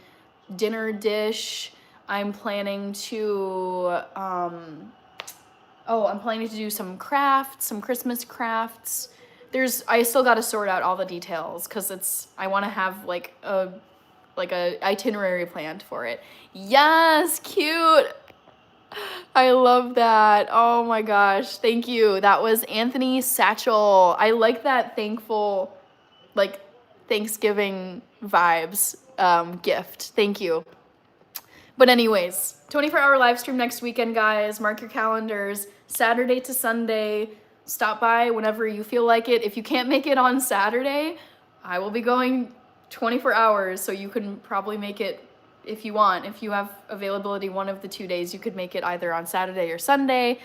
dinner dish. I'm planning to, I'm planning to do some crafts, some Christmas crafts. I still got to sort out all the details because I want to have like a itinerary planned for it. Yes, cute. I love that. Oh my gosh, thank you. That was Anthony Satchel. I like that thankful, like Thanksgiving vibes gift. Thank you. But anyways, 24-hour live stream next weekend, guys. Mark your calendars. Saturday to Sunday. Stop by whenever you feel like it. If you can't make it on Saturday, I will be going 24 hours, so you can probably make it if you want. If you have availability one of the 2 days, you could make it either on Saturday or Sunday.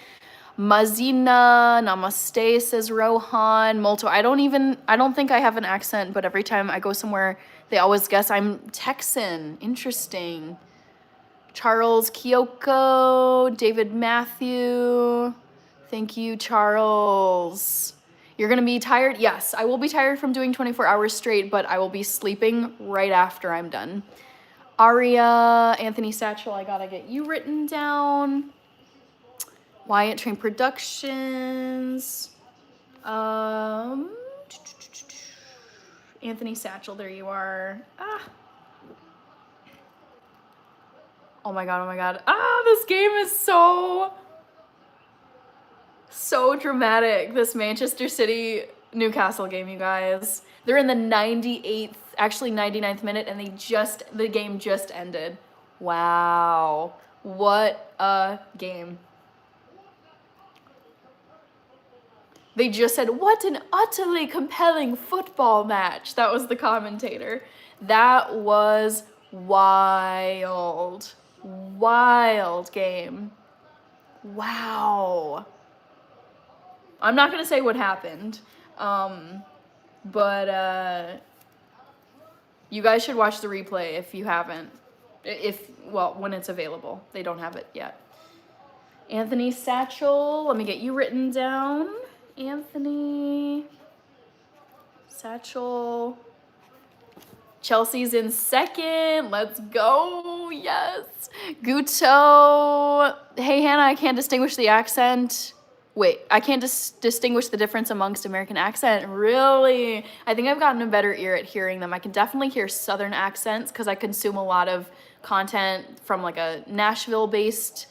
Mazina, namaste, says Rohan. Molto, I don't think I have an accent, but every time I go somewhere, they always guess I'm Texan. Interesting. Charles Kyoko, David Matthew. Thank you, Charles. You're gonna be tired? Yes, I will be tired from doing 24 hours straight, but I will be sleeping right after I'm done. Aria, Anthony Satchel, I gotta get you written down. Wyatt Train Productions. Anthony Satchel, there you are. Oh my god. This game is so dramatic. This Manchester City Newcastle game, you guys. They're in the 98th, actually 99th minute, and the game just ended. Wow. What a game. They just said, what an utterly compelling football match. That was the commentator. That was wild. Wild game. Wow. I'm not gonna say what happened, but you guys should watch the replay if you haven't. When it's available. They don't have it yet. Anthony Satchel, let me get you written down. Anthony Satchel. Chelsea's in second. Let's go. Yes. Guto. Hey, Hannah, I can't distinguish the accent. Wait, I can't distinguish the difference amongst American accent. Really? I think I've gotten a better ear at hearing them. I can definitely hear Southern accents because I consume a lot of content from like a Nashville-based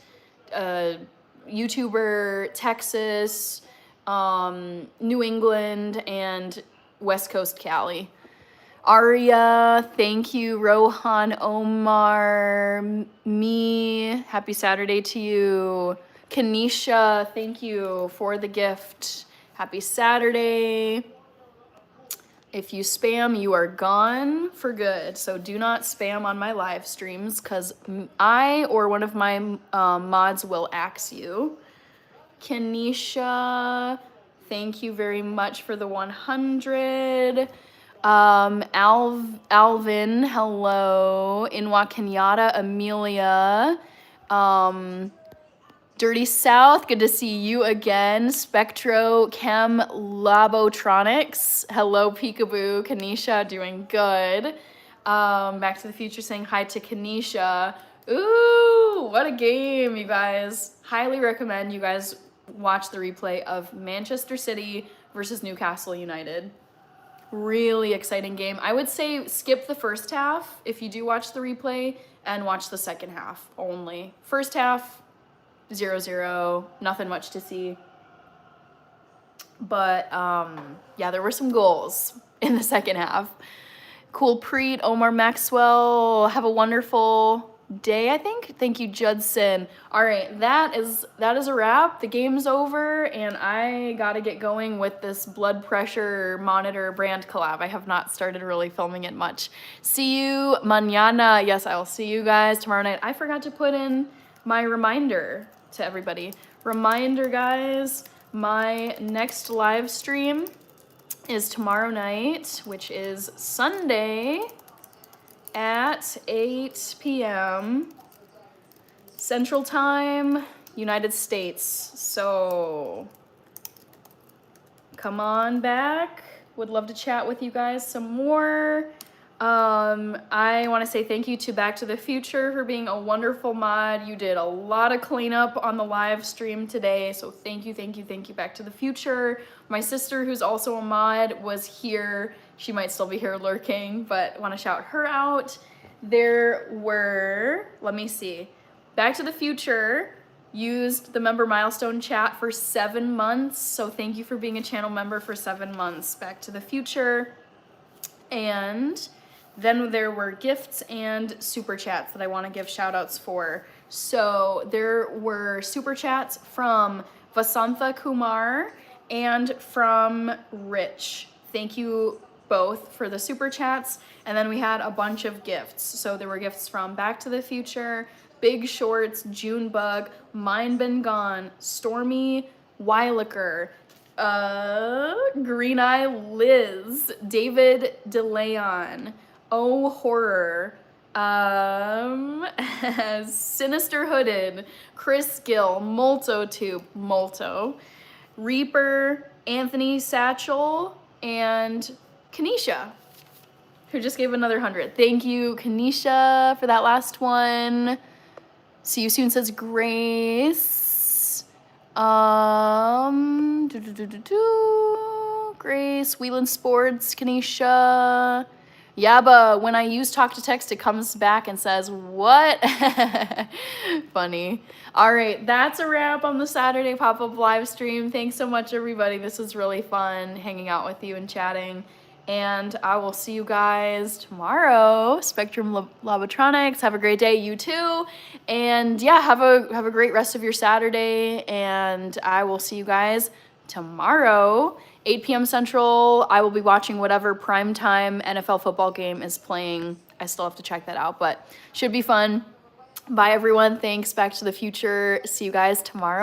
YouTuber, Texas, New England, and West Coast Cali. Aria, thank you. Rohan, Omar, me, happy Saturday to you. Kanisha, thank you for the gift. Happy Saturday. If you spam, you are gone for good. So do not spam on my live streams because I or one of my mods will axe you. Kanisha, thank you very much for the 100. Alvin, hello. Inwa Kenyatta, Amelia. Dirty South, good to see you again. Spectro, Chem, Labotronics. Hello, Peekaboo. Kanisha, doing good. Back to the Future saying hi to Kanisha. Ooh, what a game, you guys. Highly recommend you guys watch the replay of Manchester City versus Newcastle United. Really exciting game. I would say skip the first half if you do watch the replay and watch the second half only. First half, 0-0, nothing much to see. But yeah, there were some goals in the second half. Cool Preet, Omar Maxwell, have a wonderful day, I think. Thank you, Judson. All right, that is a wrap. The game's over, and I gotta get going with this blood pressure monitor brand collab. I have not started really filming it much. See you mañana. Yes, I'll see you guys tomorrow night. I forgot to put in my reminder to everybody. Reminder, guys, my next live stream is tomorrow night, which is Sunday at 8 p.m. Central Time, United States. So come on back. Would love to chat with you guys some more. I want to say thank you to Back to the Future for being a wonderful mod. You did a lot of cleanup on the live stream today, so thank you, Back to the Future. My sister, who's also a mod, was here. She might still be here lurking, but want to shout her out. There were, let me see, Back to the Future used the member milestone chat for 7 months, so thank you for being a channel member for 7 months, Back to the Future. And then there were gifts and super chats that I want to give shout outs for. So there were super chats from Vasantha Kumar and from Rich. Thank you both for the super chats. And then we had a bunch of gifts. So there were gifts from Back to the Future, Big Shorts, Junebug, Mine Been Gone, Stormy Weilacher, Green Eye Liz, David DeLeon, Oh Horror, Sinister Hooded, Chris Gill, Molto, Reaper, Anthony Satchel, and Kanisha, who just gave another 100. Thank you, Kanisha, for that last one. See you soon, says Grace. Grace, Wheeland Sports, Kanisha. Yaba, when I use talk to text, it comes back and says, what? Funny. All right, that's a wrap on the Saturday pop-up live stream. Thanks so much, everybody. This was really fun hanging out with you and chatting. And I will see you guys tomorrow. Spectrum Labotronics. Have a great day, you too. And yeah, have a great rest of your Saturday. And I will see you guys tomorrow, 8 p.m. Central. I will be watching whatever primetime NFL football game is playing. I still have to check that out, but should be fun. Bye, everyone. Thanks. Back to the Future. See you guys tomorrow.